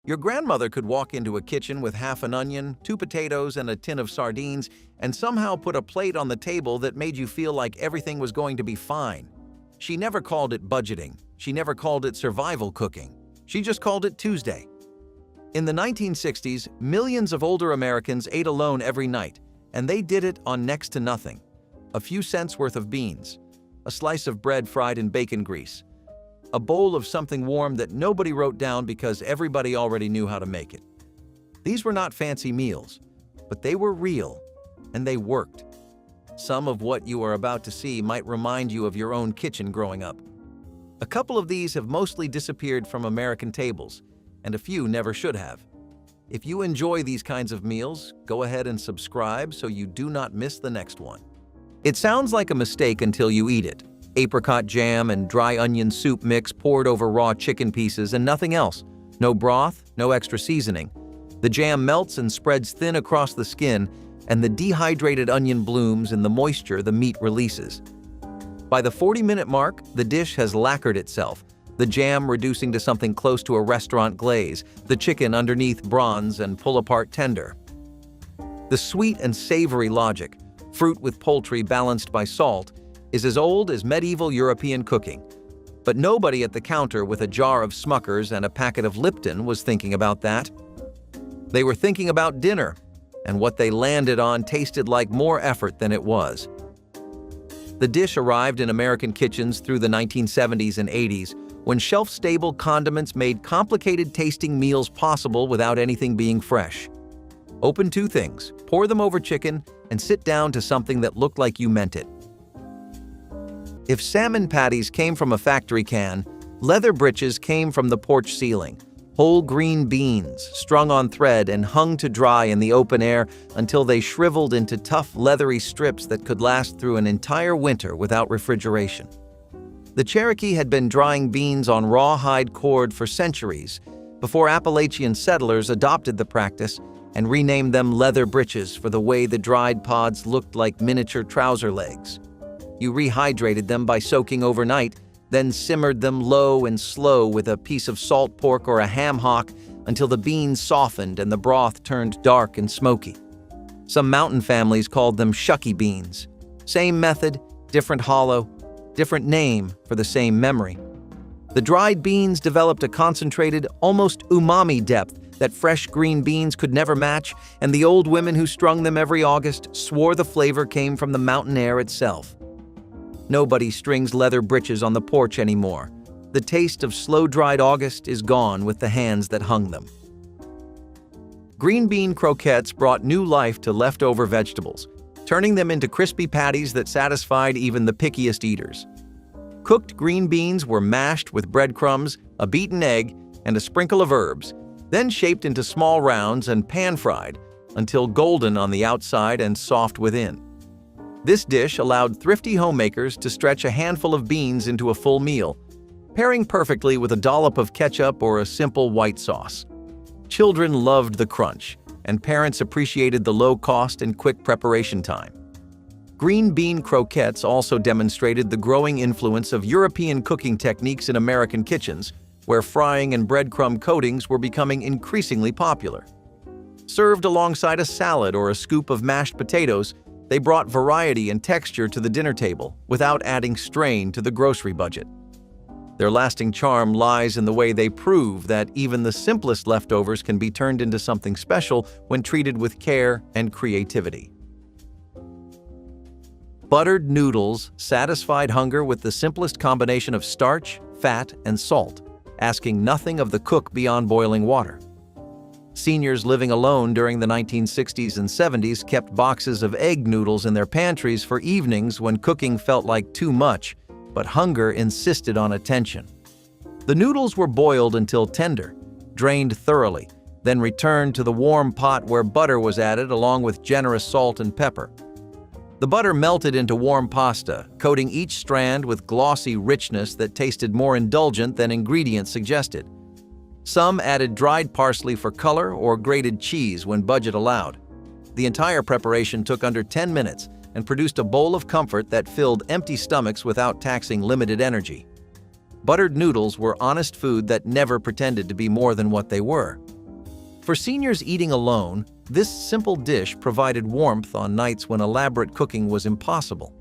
Your grandmother could walk into a kitchen with half an onion, 2 potatoes, and a tin of sardines, and somehow put a plate on the table that made you feel like everything was going to be fine. She never called it budgeting. She never called it survival cooking. She just called it Tuesday. In the 1960s, millions of older Americans ate alone every night, and they did it on next to nothing. A few cents worth of beans, a slice of bread fried in bacon grease, a bowl of something warm that nobody wrote down because everybody already knew how to make it. These were not fancy meals, but they were real, and they worked. Some of what you are about to see might remind you of your own kitchen growing up. A couple of these have mostly disappeared from American tables, and a few never should have. If you enjoy these kinds of meals, go ahead and subscribe so you do not miss the next one. It sounds like a mistake until you eat it. Apricot jam and dry onion soup mix poured over raw chicken pieces and nothing else. No broth, no extra seasoning. The jam melts and spreads thin across the skin, and the dehydrated onion blooms in the moisture the meat releases. By the 40-minute mark, the dish has lacquered itself, the jam reducing to something close to a restaurant glaze, the chicken underneath bronze and pull-apart tender. The sweet and savory logic, fruit with poultry balanced by salt, is as old as medieval European cooking. But nobody at the counter with a jar of Smuckers and a packet of Lipton was thinking about that. They were thinking about dinner, and what they landed on tasted like more effort than it was. The dish arrived in American kitchens through the 1970s and 80s, when shelf-stable condiments made complicated-tasting meals possible without anything being fresh. Open 2 things, pour them over chicken, and sit down to something that looked like you meant it. If salmon patties came from a factory can, leather breeches came from the porch ceiling. Whole green beans, strung on thread and hung to dry in the open air until they shriveled into tough, leathery strips that could last through an entire winter without refrigeration. The Cherokee had been drying beans on rawhide cord for centuries before Appalachian settlers adopted the practice and renamed them leather breeches for the way the dried pods looked like miniature trouser legs. You rehydrated them by soaking overnight, then simmered them low and slow with a piece of salt pork or a ham hock until the beans softened and the broth turned dark and smoky. Some mountain families called them shucky beans. Same method, different hollow, different name for the same memory. The dried beans developed a concentrated, almost umami depth that fresh green beans could never match, and the old women who strung them every August swore the flavor came from the mountain air itself. Nobody strings leather breeches on the porch anymore. The taste of slow-dried August is gone with the hands that hung them. Green bean croquettes brought new life to leftover vegetables, turning them into crispy patties that satisfied even the pickiest eaters. Cooked green beans were mashed with breadcrumbs, a beaten egg, and a sprinkle of herbs, then shaped into small rounds and pan-fried until golden on the outside and soft within. This dish allowed thrifty homemakers to stretch a handful of beans into a full meal, pairing perfectly with a dollop of ketchup or a simple white sauce. Children loved the crunch, and parents appreciated the low cost and quick preparation time. Green bean croquettes also demonstrated the growing influence of European cooking techniques in American kitchens, where frying and breadcrumb coatings were becoming increasingly popular. Served alongside a salad or a scoop of mashed potatoes, they brought variety and texture to the dinner table without adding strain to the grocery budget. Their lasting charm lies in the way they prove that even the simplest leftovers can be turned into something special when treated with care and creativity. Buttered noodles satisfied hunger with the simplest combination of starch, fat, and salt, asking nothing of the cook beyond boiling water. Seniors living alone during the 1960s and 70s kept boxes of egg noodles in their pantries for evenings when cooking felt like too much, but hunger insisted on attention. The noodles were boiled until tender, drained thoroughly, then returned to the warm pot where butter was added along with generous salt and pepper. The butter melted into warm pasta, coating each strand with glossy richness that tasted more indulgent than ingredients suggested. Some added dried parsley for color or grated cheese when budget allowed. The entire preparation took under 10 minutes and produced a bowl of comfort that filled empty stomachs without taxing limited energy. Buttered noodles were honest food that never pretended to be more than what they were. For seniors eating alone, this simple dish provided warmth on nights when elaborate cooking was impossible.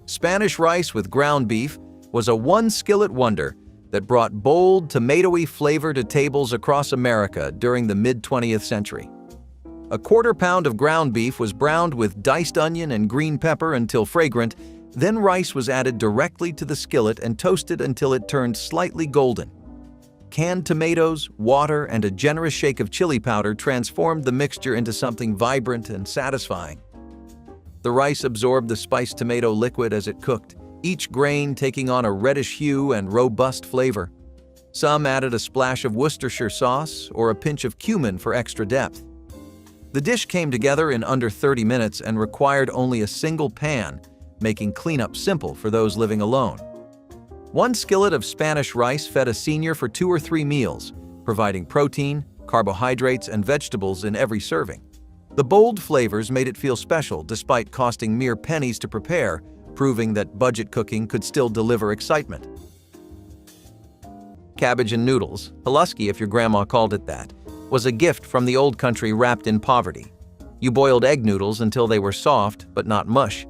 Spanish rice with ground beef was a one-skillet wonder that brought bold, tomatoey flavor to tables across America during the mid-20th century. A quarter pound of ground beef was browned with diced onion and green pepper until fragrant, then rice was added directly to the skillet and toasted until it turned slightly golden. Canned tomatoes, water, and a generous shake of chili powder transformed the mixture into something vibrant and satisfying. The rice absorbed the spiced tomato liquid as it cooked, each grain taking on a reddish hue and robust flavor. Some added a splash of Worcestershire sauce or a pinch of cumin for extra depth. The dish came together in under 30 minutes and required only a single pan, making cleanup simple for those living alone. One skillet of Spanish rice fed a senior for 2 or 3 meals, providing protein, carbohydrates, and vegetables in every serving. The bold flavors made it feel special despite costing mere pennies to prepare, proving that budget cooking could still deliver excitement. Cabbage and noodles, haluski if your grandma called it that, was a gift from the old country wrapped in poverty. You boiled egg noodles until they were soft but not mush.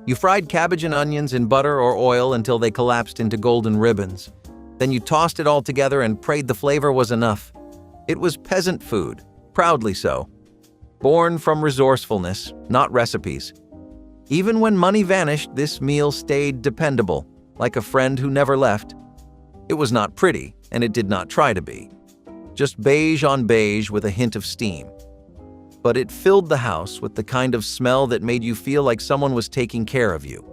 You fried cabbage and onions in butter or oil until they collapsed into golden ribbons. Then you tossed it all together and prayed the flavor was enough. It was peasant food, proudly so. Born from resourcefulness, not recipes. Even when money vanished, this meal stayed dependable, like a friend who never left. It was not pretty, and it did not try to be. Just beige on beige with a hint of steam. But it filled the house with the kind of smell that made you feel like someone was taking care of you.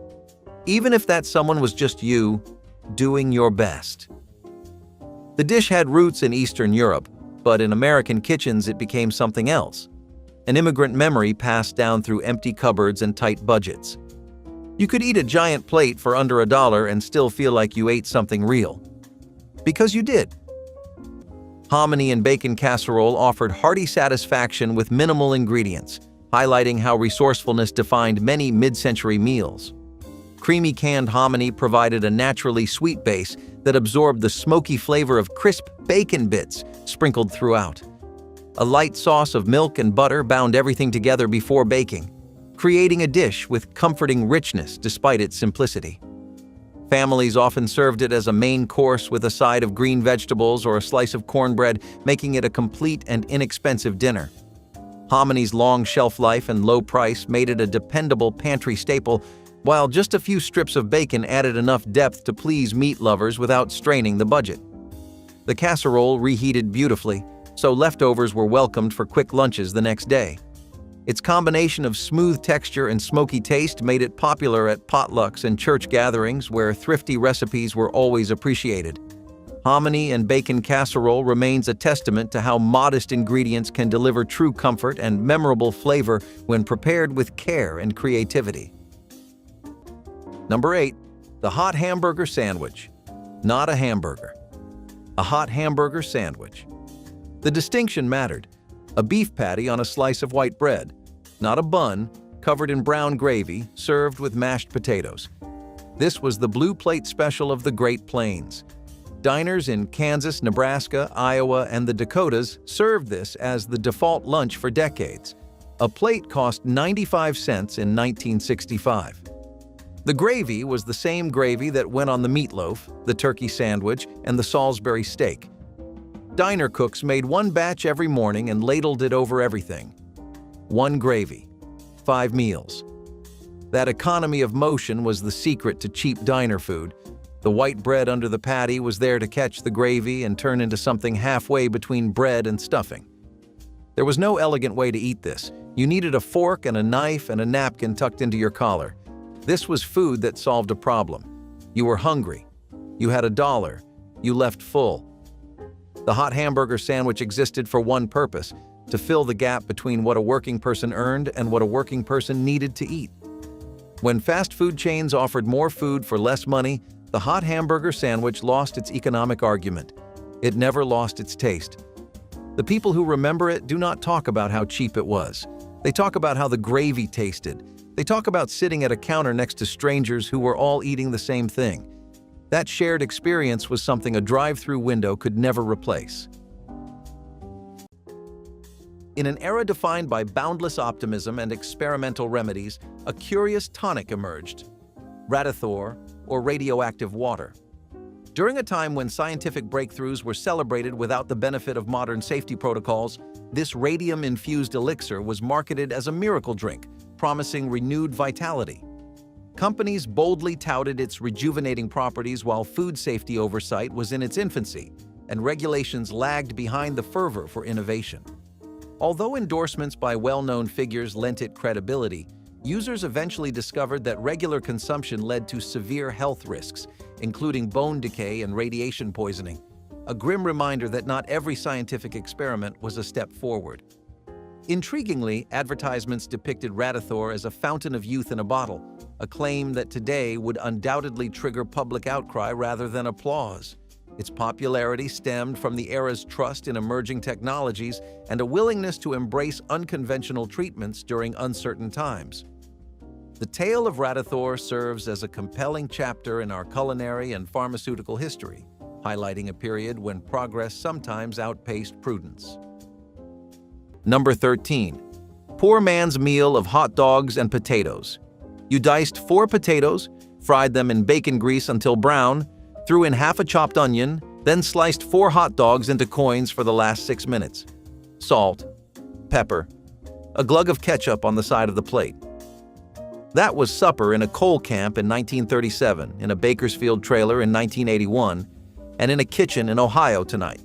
Even if that someone was just you, doing your best. The dish had roots in Eastern Europe, but in American kitchens it became something else. An immigrant memory passed down through empty cupboards and tight budgets. You could eat a giant plate for under $1 and still feel like you ate something real. Because you did. Hominy and bacon casserole offered hearty satisfaction with minimal ingredients, highlighting how resourcefulness defined many mid-century meals. Creamy canned hominy provided a naturally sweet base that absorbed the smoky flavor of crisp bacon bits sprinkled throughout. A light sauce of milk and butter bound everything together before baking, creating a dish with comforting richness despite its simplicity. Families often served it as a main course with a side of green vegetables or a slice of cornbread, making it a complete and inexpensive dinner. Hominy's long shelf life and low price made it a dependable pantry staple, while just a few strips of bacon added enough depth to please meat lovers without straining the budget. The casserole reheated beautifully, so leftovers were welcomed for quick lunches the next day. Its combination of smooth texture and smoky taste made it popular at potlucks and church gatherings where thrifty recipes were always appreciated. Hominy and bacon casserole remains a testament to how modest ingredients can deliver true comfort and memorable flavor when prepared with care and creativity. Number 8. The hot hamburger sandwich. Not a hamburger. A hot hamburger sandwich. The distinction mattered. A beef patty on a slice of white bread, not a bun, covered in brown gravy, served with mashed potatoes. This was the blue plate special of the Great Plains. Diners in Kansas, Nebraska, Iowa, and the Dakotas served this as the default lunch for decades. A plate cost 95 cents in 1965. The gravy was the same gravy that went on the meatloaf, the turkey sandwich, and the Salisbury steak. Diner cooks made one batch every morning and ladled it over everything. One gravy, 5 meals. That economy of motion was the secret to cheap diner food. The white bread under the patty was there to catch the gravy and turn into something halfway between bread and stuffing. There was no elegant way to eat this. You needed a fork and a knife and a napkin tucked into your collar. This was food that solved a problem. You were hungry. You had $1. You left full. The hot hamburger sandwich existed for one purpose: to fill the gap between what a working person earned and what a working person needed to eat. When fast food chains offered more food for less money, the hot hamburger sandwich lost its economic argument. It never lost its taste. The people who remember it do not talk about how cheap it was. They talk about how the gravy tasted. They talk about sitting at a counter next to strangers who were all eating the same thing. That shared experience was something a drive-through window could never replace. In an era defined by boundless optimism and experimental remedies, a curious tonic emerged: radithor, or radioactive water. During a time when scientific breakthroughs were celebrated without the benefit of modern safety protocols, this radium-infused elixir was marketed as a miracle drink, promising renewed vitality. Companies boldly touted its rejuvenating properties while food safety oversight was in its infancy, and regulations lagged behind the fervor for innovation. Although endorsements by well-known figures lent it credibility, users eventually discovered that regular consumption led to severe health risks, including bone decay and radiation poisoning, a grim reminder that not every scientific experiment was a step forward. Intriguingly, advertisements depicted radithor as a fountain of youth in a bottle, a claim that today would undoubtedly trigger public outcry rather than applause. Its popularity stemmed from the era's trust in emerging technologies and a willingness to embrace unconventional treatments during uncertain times. The tale of radithor serves as a compelling chapter in our culinary and pharmaceutical history, highlighting a period when progress sometimes outpaced prudence. Number 13. Poor man's meal of hot dogs and potatoes. You diced 4 potatoes, fried them in bacon grease until brown, threw in half a chopped onion, then sliced 4 hot dogs into coins for the last 6 minutes. Salt, pepper, a glug of ketchup on the side of the plate. That was supper in a coal camp in 1937, in a Bakersfield trailer in 1981, and in a kitchen in Ohio tonight.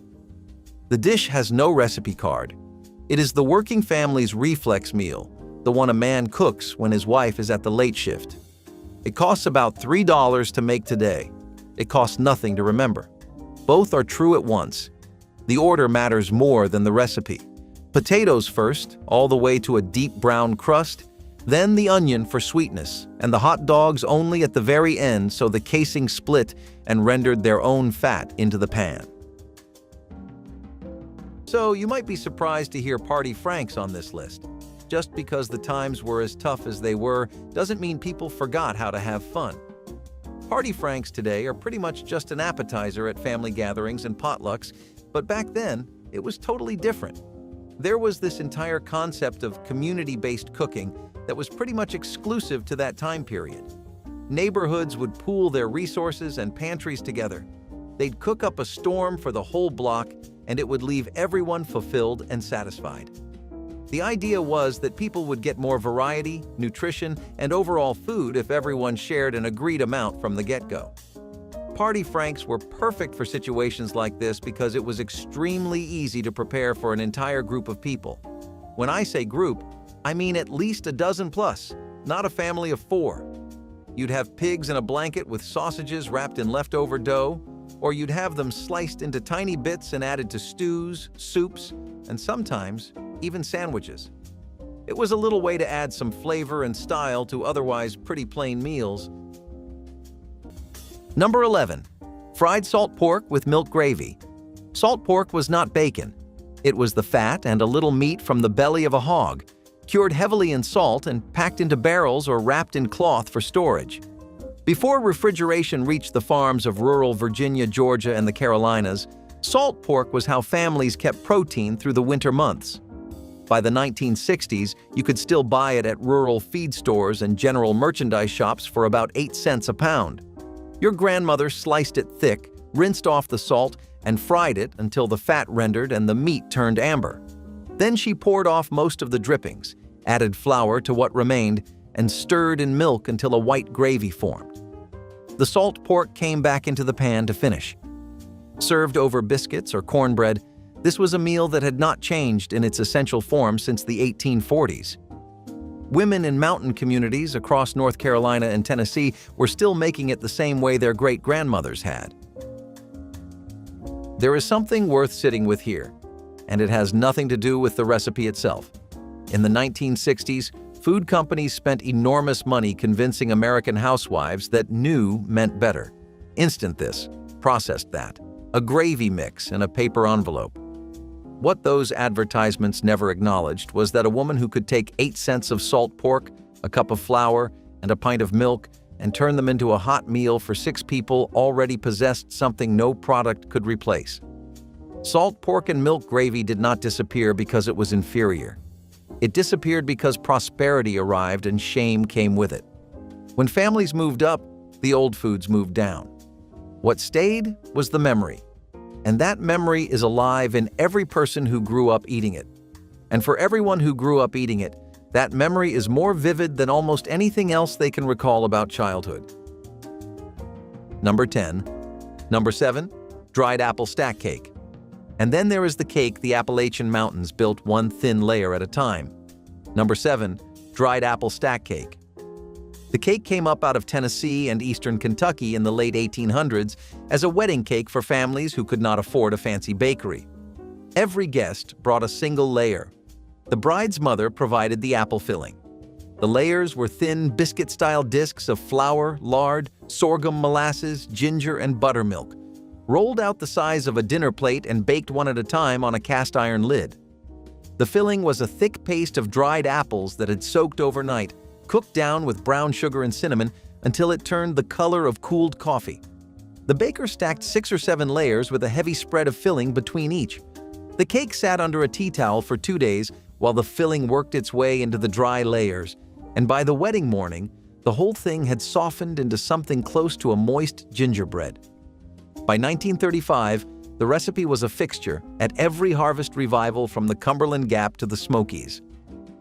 The dish has no recipe card. It is the working family's reflex meal, the one a man cooks when his wife is at the late shift. It costs about $3 to make today. It costs nothing to remember. Both are true at once. The order matters more than the recipe. Potatoes first, all the way to a deep brown crust, then the onion for sweetness, and the hot dogs only at the very end so the casing split and rendered their own fat into the pan. So you might be surprised to hear Party Franks on this list. Just because the times were as tough as they were doesn't mean people forgot how to have fun. Party Franks today are pretty much just an appetizer at family gatherings and potlucks, but back then, it was totally different. There was this entire concept of community-based cooking that was pretty much exclusive to that time period. Neighborhoods would pool their resources and pantries together. They'd cook up a storm for the whole block, and it would leave everyone fulfilled and satisfied. The idea was that people would get more variety, nutrition, and overall food if everyone shared an agreed amount from the get-go. Party Franks were perfect for situations like this because it was extremely easy to prepare for an entire group of people. When I say group, I mean at least a dozen plus, not a family of 4. You'd have pigs in a blanket with sausages wrapped in leftover dough, or you'd have them sliced into tiny bits and added to stews, soups, and sometimes even sandwiches. It was a little way to add some flavor and style to otherwise pretty plain meals. Number 11. Fried salt pork with milk gravy. Salt pork was not bacon. It was the fat and a little meat from the belly of a hog, cured heavily in salt and packed into barrels or wrapped in cloth for storage. Before refrigeration reached the farms of rural Virginia, Georgia, and the Carolinas, salt pork was how families kept protein through the winter months. By the 1960s, you could still buy it at rural feed stores and general merchandise shops for about 8 cents a pound. Your grandmother sliced it thick, rinsed off the salt, and fried it until the fat rendered and the meat turned amber. Then she poured off most of the drippings, added flour to what remained, and stirred in milk until a white gravy formed. The salt pork came back into the pan to finish. Served over biscuits or cornbread, this was a meal that had not changed in its essential form since the 1840s. Women in mountain communities across North Carolina and Tennessee were still making it the same way their great-grandmothers had. There is something worth sitting with here, and it has nothing to do with the recipe itself. In the 1960s, food companies spent enormous money convincing American housewives that new meant better. Instant this, processed that, a gravy mix in a paper envelope. What those advertisements never acknowledged was that a woman who could take 8 cents of salt pork, a cup of flour, and a pint of milk and turn them into a hot meal for 6 people already possessed something no product could replace. Salt pork and milk gravy did not disappear because it was inferior. It disappeared because prosperity arrived and shame came with it. When families moved up, the old foods moved down. What stayed was the memory. And that memory is alive in every person who grew up eating it. And for everyone who grew up eating it, that memory is more vivid than almost anything else they can recall about childhood. Number 10. Number 7. Dried apple stack cake. And then there is the cake the Appalachian Mountains built one thin layer at a time. Number 7. Dried apple stack cake. The cake came up out of Tennessee and eastern Kentucky in the late 1800s as a wedding cake for families who could not afford a fancy bakery. Every guest brought a single layer. The bride's mother provided the apple filling. The layers were thin biscuit-style discs of flour, lard, sorghum molasses, ginger, and buttermilk, rolled out the size of a dinner plate and baked one at a time on a cast-iron lid. The filling was a thick paste of dried apples that had soaked overnight, cooked down with brown sugar and cinnamon until it turned the color of cooled coffee. The baker stacked 6 or 7 layers with a heavy spread of filling between each. The cake sat under a tea towel for 2 days while the filling worked its way into the dry layers, and by the wedding morning, the whole thing had softened into something close to a moist gingerbread. By 1935, the recipe was a fixture at every harvest revival from the Cumberland Gap to the Smokies.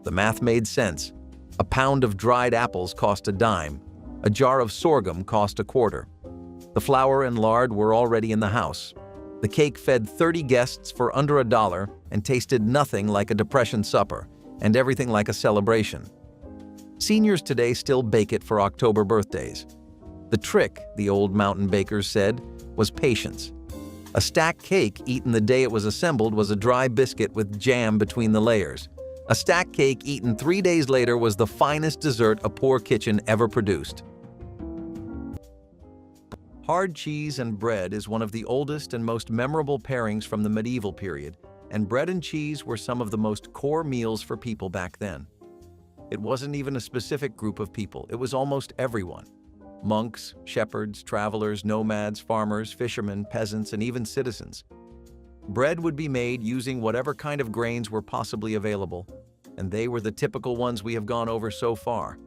The math made sense. A pound of dried apples cost a dime. A jar of sorghum cost a quarter. The flour and lard were already in the house. The cake fed 30 guests for under $1 and tasted nothing like a Depression supper, and everything like a celebration. Seniors today still bake it for October birthdays. The trick, the old mountain bakers said, was patience. A stacked cake eaten the day it was assembled was a dry biscuit with jam between the layers. A stacked cake eaten 3 days later was the finest dessert a poor kitchen ever produced. Hard cheese and bread is one of the oldest and most memorable pairings from the medieval period, and bread and cheese were some of the most core meals for people back then. It wasn't even a specific group of people, it was almost everyone. Monks, shepherds, travelers, nomads, farmers, fishermen, peasants, and even citizens. Bread would be made using whatever kind of grains were possibly available, and they were the typical ones we have gone over so far.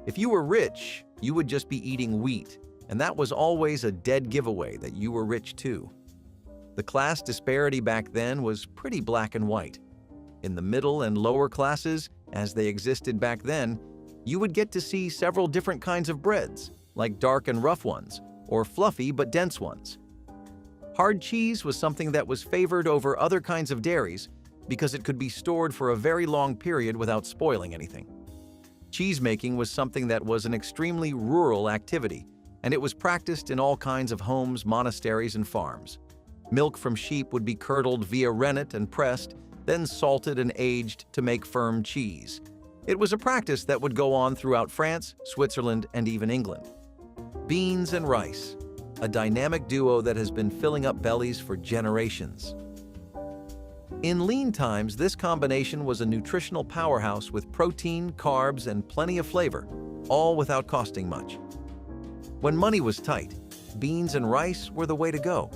If you were rich, you would just be eating wheat, and that was always a dead giveaway that you were rich too. The class disparity back then was pretty black and white. In the middle and lower classes, as they existed back then, you would get to see several different kinds of breads, like dark and rough ones, or fluffy but dense ones. Hard cheese was something that was favored over other kinds of dairies because it could be stored for a very long period without spoiling anything. Cheesemaking was something that was an extremely rural activity, and it was practiced in all kinds of homes, monasteries, and farms. Milk from sheep would be curdled via rennet and pressed, then salted and aged to make firm cheese. It was a practice that would go on throughout France, Switzerland, and even England. Beans and rice, a dynamic duo that has been filling up bellies for generations. In lean times, this combination was a nutritional powerhouse with protein, carbs, and plenty of flavor, all without costing much. When money was tight, beans and rice were the way to go.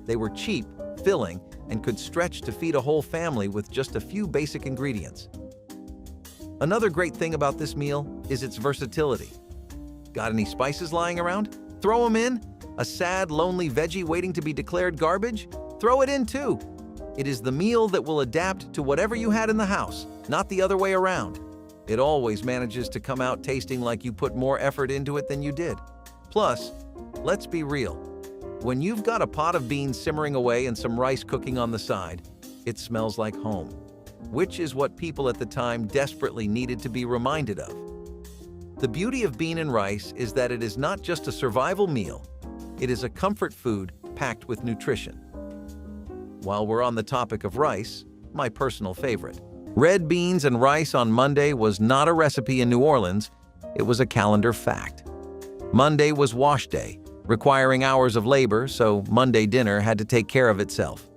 They were cheap, filling, and could stretch to feed a whole family with just a few basic ingredients. Another great thing about this meal is its versatility. Got any spices lying around? Throw them in. A sad, lonely veggie waiting to be declared garbage? Throw it in too. It is the meal that will adapt to whatever you had in the house, not the other way around. It always manages to come out tasting like you put more effort into it than you did. Plus, let's be real. When you've got a pot of beans simmering away and some rice cooking on the side, it smells like home, which is what people at the time desperately needed to be reminded of. The beauty of bean and rice is that it is not just a survival meal, it is a comfort food packed with nutrition. While we're on the topic of rice, my personal favorite, red beans and rice on Monday was not a recipe in New Orleans, it was a calendar fact. Monday was wash day, requiring hours of labor, so Monday dinner had to take care of itself.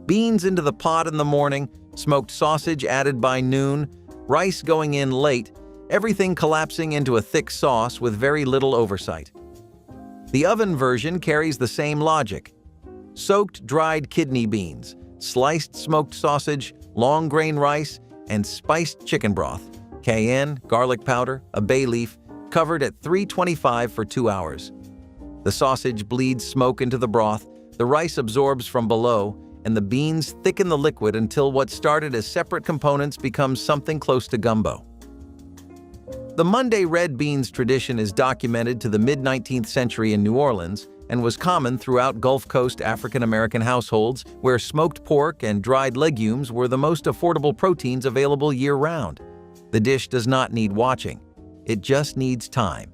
Beans into the pot in the morning, smoked sausage added by noon, rice going in late, everything collapsing into a thick sauce with very little oversight. The oven version carries the same logic. soaked dried kidney beans, sliced smoked sausage, long grain rice, and spiced chicken broth, cayenne, garlic powder, a bay leaf, covered at 325 for 2 hours. The sausage bleeds smoke into the broth, the rice absorbs from below, and the beans thicken the liquid until what started as separate components becomes something close to gumbo. The Monday red beans tradition is documented to the mid-19th century in New Orleans and was common throughout Gulf Coast African-American households where smoked pork and dried legumes were the most affordable proteins available year-round. The dish does not need watching. It just needs time.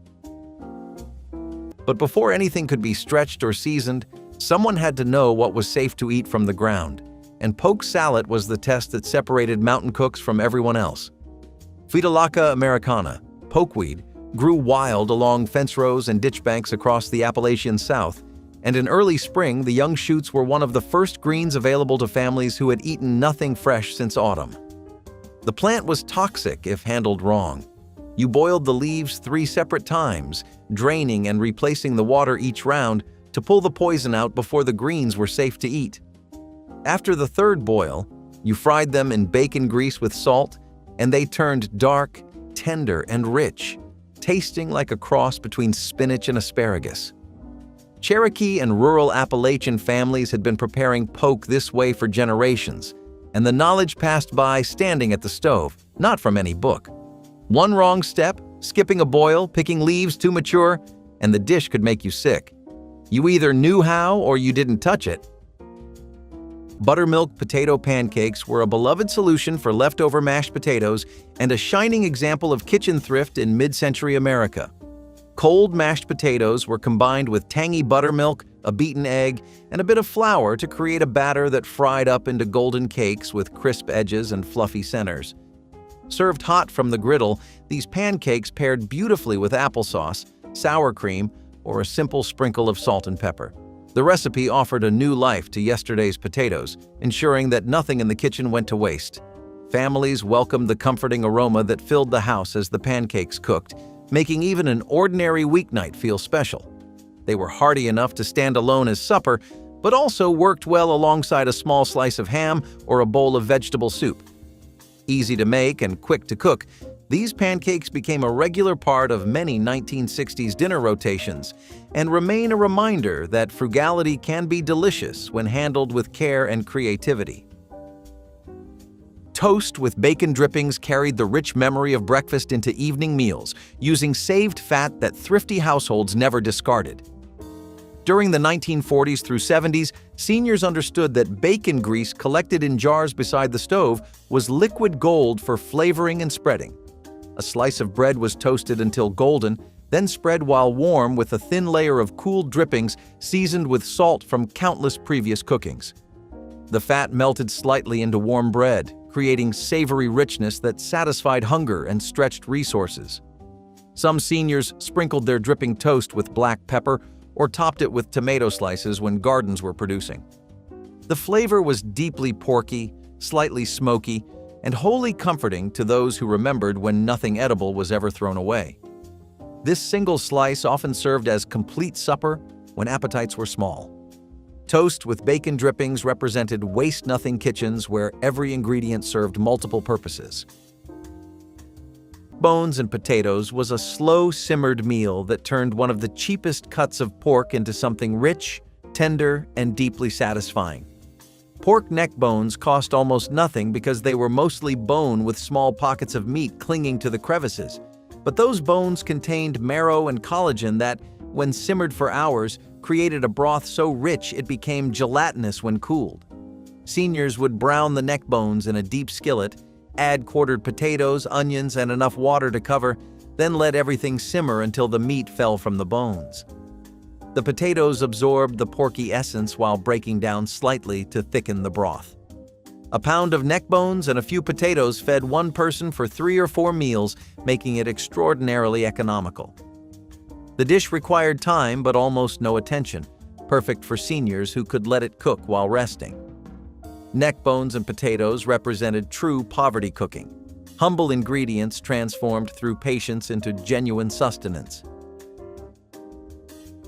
But before anything could be stretched or seasoned, someone had to know what was safe to eat from the ground, and poke salad was the test that separated mountain cooks from everyone else. Phytolacca americana, pokeweed, grew wild along fence rows and ditch banks across the Appalachian South, and in early spring the young shoots were one of the first greens available to families who had eaten nothing fresh since autumn. The plant was toxic if handled wrong. You boiled the leaves 3 separate times, draining and replacing the water each round to pull the poison out before the greens were safe to eat. After the 3rd boil, you fried them in bacon grease with salt, and they turned dark, tender, and rich, tasting like a cross between spinach and asparagus. Cherokee and rural Appalachian families had been preparing poke this way for generations, and the knowledge passed by standing at the stove, not from any book. One wrong step, skipping a boil, picking leaves too mature, and the dish could make you sick. You either knew how or you didn't touch it. Buttermilk potato pancakes were a beloved solution for leftover mashed potatoes and a shining example of kitchen thrift in mid-century America. Cold mashed potatoes were combined with tangy buttermilk, a beaten egg, and a bit of flour to create a batter that fried up into golden cakes with crisp edges and fluffy centers. Served hot from the griddle, these pancakes paired beautifully with applesauce, sour cream, or a simple sprinkle of salt and pepper. The recipe offered a new life to yesterday's potatoes, ensuring that nothing in the kitchen went to waste. Families welcomed the comforting aroma that filled the house as the pancakes cooked, making even an ordinary weeknight feel special. They were hearty enough to stand alone as supper, but also worked well alongside a small slice of ham or a bowl of vegetable soup. Easy to make and quick to cook, these pancakes became a regular part of many 1960s dinner rotations and remain a reminder that frugality can be delicious when handled with care and creativity. Toast with bacon drippings carried the rich memory of breakfast into evening meals, using saved fat that thrifty households never discarded. During the 1940s through 70s, seniors understood that bacon grease collected in jars beside the stove was liquid gold for flavoring and spreading. A slice of bread was toasted until golden, then spread while warm with a thin layer of cooled drippings seasoned with salt from countless previous cookings. The fat melted slightly into warm bread, creating savory richness that satisfied hunger and stretched resources. Some seniors sprinkled their dripping toast with black pepper or topped it with tomato slices when gardens were producing. The flavor was deeply porky, slightly smoky, and wholly comforting to those who remembered when nothing edible was ever thrown away. This single slice often served as complete supper when appetites were small. Toast with bacon drippings represented waste-nothing kitchens where every ingredient served multiple purposes. Bones and potatoes was a slow-simmered meal that turned one of the cheapest cuts of pork into something rich, tender, and deeply satisfying. Pork neck bones cost almost nothing because they were mostly bone with small pockets of meat clinging to the crevices. But those bones contained marrow and collagen that, when simmered for hours, created a broth so rich it became gelatinous when cooled. Seniors would brown the neck bones in a deep skillet, add quartered potatoes, onions, and enough water to cover, then let everything simmer until the meat fell from the bones. The potatoes absorbed the porky essence while breaking down slightly to thicken the broth. A pound of neck bones and a few potatoes fed one person for 3 or 4 meals, making it extraordinarily economical. The dish required time but almost no attention, perfect for seniors who could let it cook while resting. Neck bones and potatoes represented true poverty cooking, humble ingredients transformed through patience into genuine sustenance.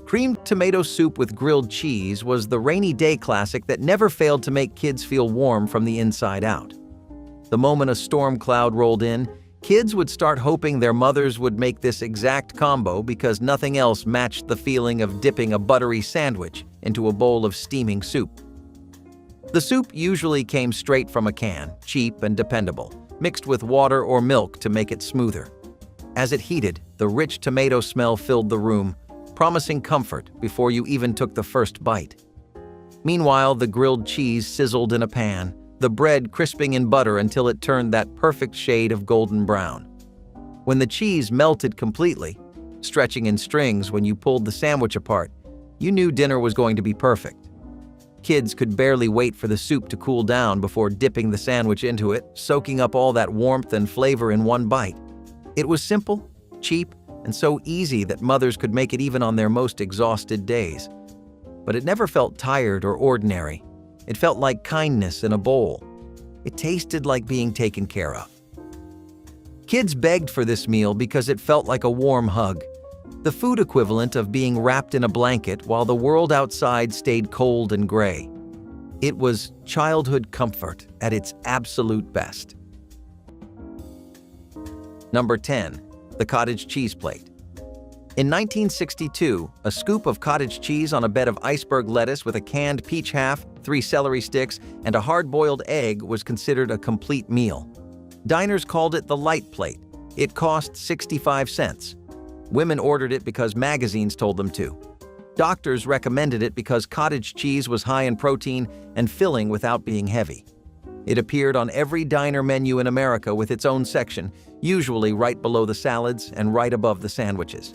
Creamed tomato soup with grilled cheese was the rainy day classic that never failed to make kids feel warm from the inside out. The moment a storm cloud rolled in, kids would start hoping their mothers would make this exact combo because nothing else matched the feeling of dipping a buttery sandwich into a bowl of steaming soup. The soup usually came straight from a can, cheap and dependable, mixed with water or milk to make it smoother. As it heated, the rich tomato smell filled the room, promising comfort before you even took the first bite. Meanwhile, the grilled cheese sizzled in a pan, the bread crisping in butter until it turned that perfect shade of golden brown. When the cheese melted completely, stretching in strings when you pulled the sandwich apart, you knew dinner was going to be perfect. Kids could barely wait for the soup to cool down before dipping the sandwich into it, soaking up all that warmth and flavor in one bite. It was simple, cheap, and so easy that mothers could make it even on their most exhausted days. But it never felt tired or ordinary. It felt like kindness in a bowl. It tasted like being taken care of. Kids begged for this meal because it felt like a warm hug, the food equivalent of being wrapped in a blanket while the world outside stayed cold and gray. It was childhood comfort at its absolute best. Number 10. The cottage cheese plate. In 1962, a scoop of cottage cheese on a bed of iceberg lettuce with a canned peach half, 3 celery sticks, and a hard-boiled egg was considered a complete meal. Diners called it the light plate. It cost 65 cents. Women ordered it because magazines told them to. Doctors recommended it because cottage cheese was high in protein and filling without being heavy. It appeared on every diner menu in America with its own section, usually right below the salads and right above the sandwiches.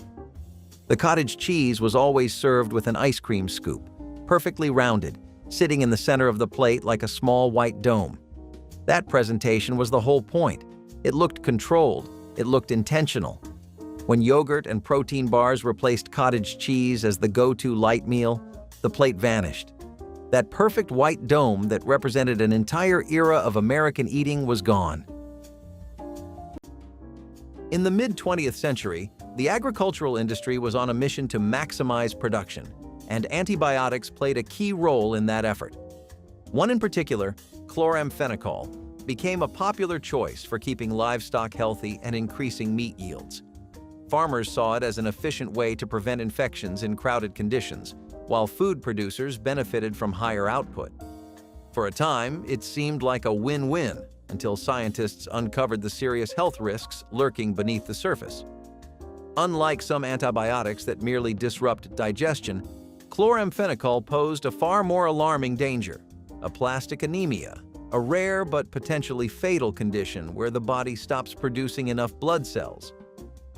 The cottage cheese was always served with an ice cream scoop, perfectly rounded, sitting in the center of the plate like a small white dome. That presentation was the whole point. It looked controlled. It looked intentional. When yogurt and protein bars replaced cottage cheese as the go-to light meal, the plate vanished. That perfect white dome that represented an entire era of American eating was gone. In the mid-20th century, the agricultural industry was on a mission to maximize production, and antibiotics played a key role in that effort. One in particular, chloramphenicol, became a popular choice for keeping livestock healthy and increasing meat yields. Farmers saw it as an efficient way to prevent infections in crowded conditions, while food producers benefited from higher output. For a time, it seemed like a win-win until scientists uncovered the serious health risks lurking beneath the surface. Unlike some antibiotics that merely disrupt digestion, chloramphenicol posed a far more alarming danger: aplastic anemia, a rare but potentially fatal condition where the body stops producing enough blood cells.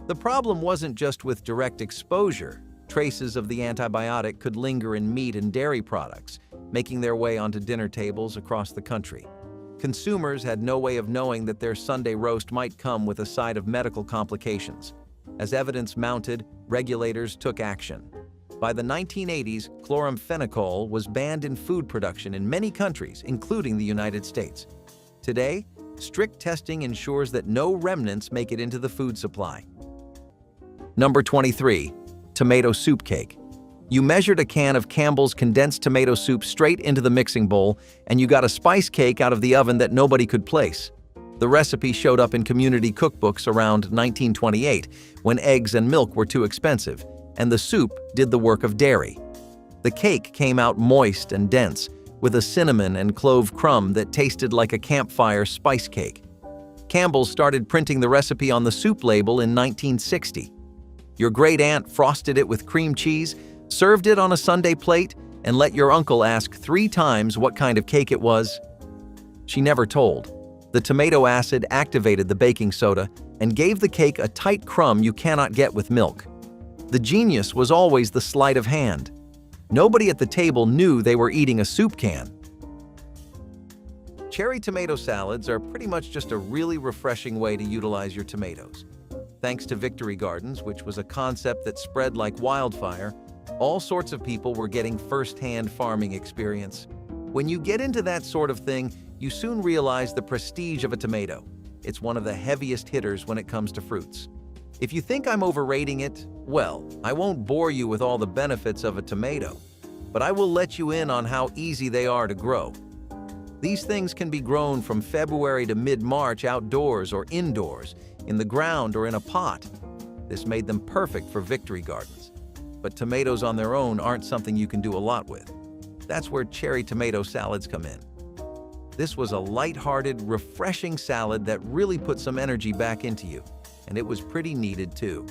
The problem wasn't just with direct exposure. Traces of the antibiotic could linger in meat and dairy products, making their way onto dinner tables across the country. Consumers had no way of knowing that their Sunday roast might come with a side of medical complications. As evidence mounted, regulators took action. By the 1980s, chloramphenicol was banned in food production in many countries, including the United States. Today, strict testing ensures that no remnants make it into the food supply. Number 23. Tomato soup cake. You measured a can of Campbell's condensed tomato soup straight into the mixing bowl, and you got a spice cake out of the oven that nobody could place. The recipe showed up in community cookbooks around 1928, when eggs and milk were too expensive, and the soup did the work of dairy. The cake came out moist and dense, with a cinnamon and clove crumb that tasted like a campfire spice cake. Campbell's started printing the recipe on the soup label in 1960. Your great-aunt frosted it with cream cheese, served it on a Sunday plate, and let your uncle ask 3 times what kind of cake it was. She never told. The tomato acid activated the baking soda and gave the cake a tight crumb you cannot get with milk. The genius was always the sleight of hand. Nobody at the table knew they were eating a soup can. Cherry tomato salads are pretty much just a really refreshing way to utilize your tomatoes. Thanks to Victory Gardens, which was a concept that spread like wildfire, all sorts of people were getting first-hand farming experience. When you get into that sort of thing, you soon realize the prestige of a tomato. It's one of the heaviest hitters when it comes to fruits. If you think I'm overrating it, well, I won't bore you with all the benefits of a tomato, but I will let you in on how easy they are to grow. These things can be grown from February to mid-March outdoors or indoors, in the ground or in a pot. This made them perfect for victory gardens. But tomatoes on their own aren't something you can do a lot with. That's where cherry tomato salads come in. This was a light-hearted, refreshing salad that really put some energy back into you, and it was pretty needed too.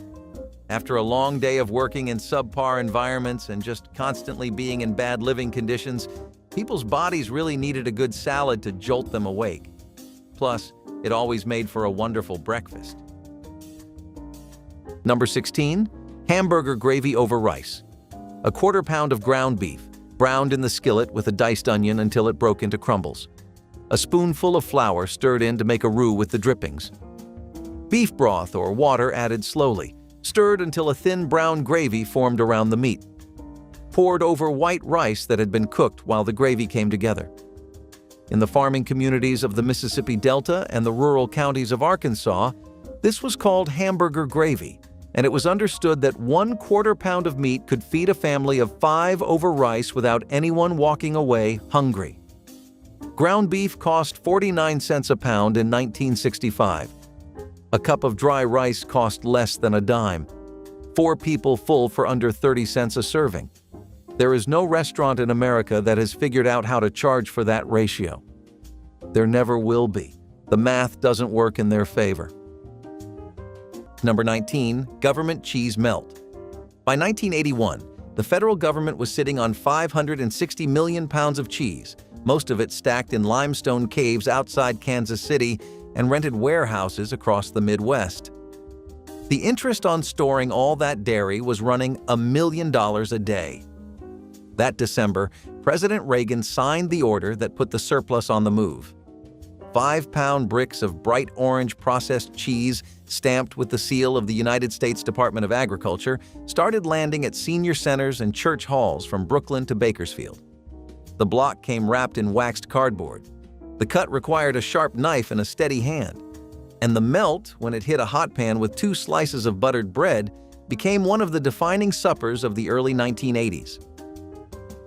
After a long day of working in subpar environments and just constantly being in bad living conditions, people's bodies really needed a good salad to jolt them awake. Plus, it always made for a wonderful breakfast. Number 16, hamburger gravy over rice. A quarter pound of ground beef, browned in the skillet with a diced onion until it broke into crumbles. A spoonful of flour stirred in to make a roux with the drippings. Beef broth or water added slowly, stirred until a thin brown gravy formed around the meat. Poured over white rice that had been cooked while the gravy came together. In the farming communities of the Mississippi Delta and the rural counties of Arkansas, this was called hamburger gravy, and it was understood that 1/4 pound of meat could feed a family of 5 over rice without anyone walking away hungry. Ground beef cost 49 cents a pound in 1965. A cup of dry rice cost less than a dime. 4 people full for under 30 cents a serving. There is no restaurant in America that has figured out how to charge for that ratio. There never will be. The math doesn't work in their favor. Number 19, government cheese melt. By 1981, the federal government was sitting on 560 million pounds of cheese, most of it stacked in limestone caves outside Kansas City and rented warehouses across the Midwest. The interest on storing all that dairy was running $1 million a day. That December, President Reagan signed the order that put the surplus on the move. 5-pound bricks of bright orange processed cheese, stamped with the seal of the United States Department of Agriculture, started landing at senior centers and church halls from Brooklyn to Bakersfield. The block came wrapped in waxed cardboard. The cut required a sharp knife and a steady hand. And the melt, when it hit a hot pan with 2 slices of buttered bread, became one of the defining suppers of the early 1980s.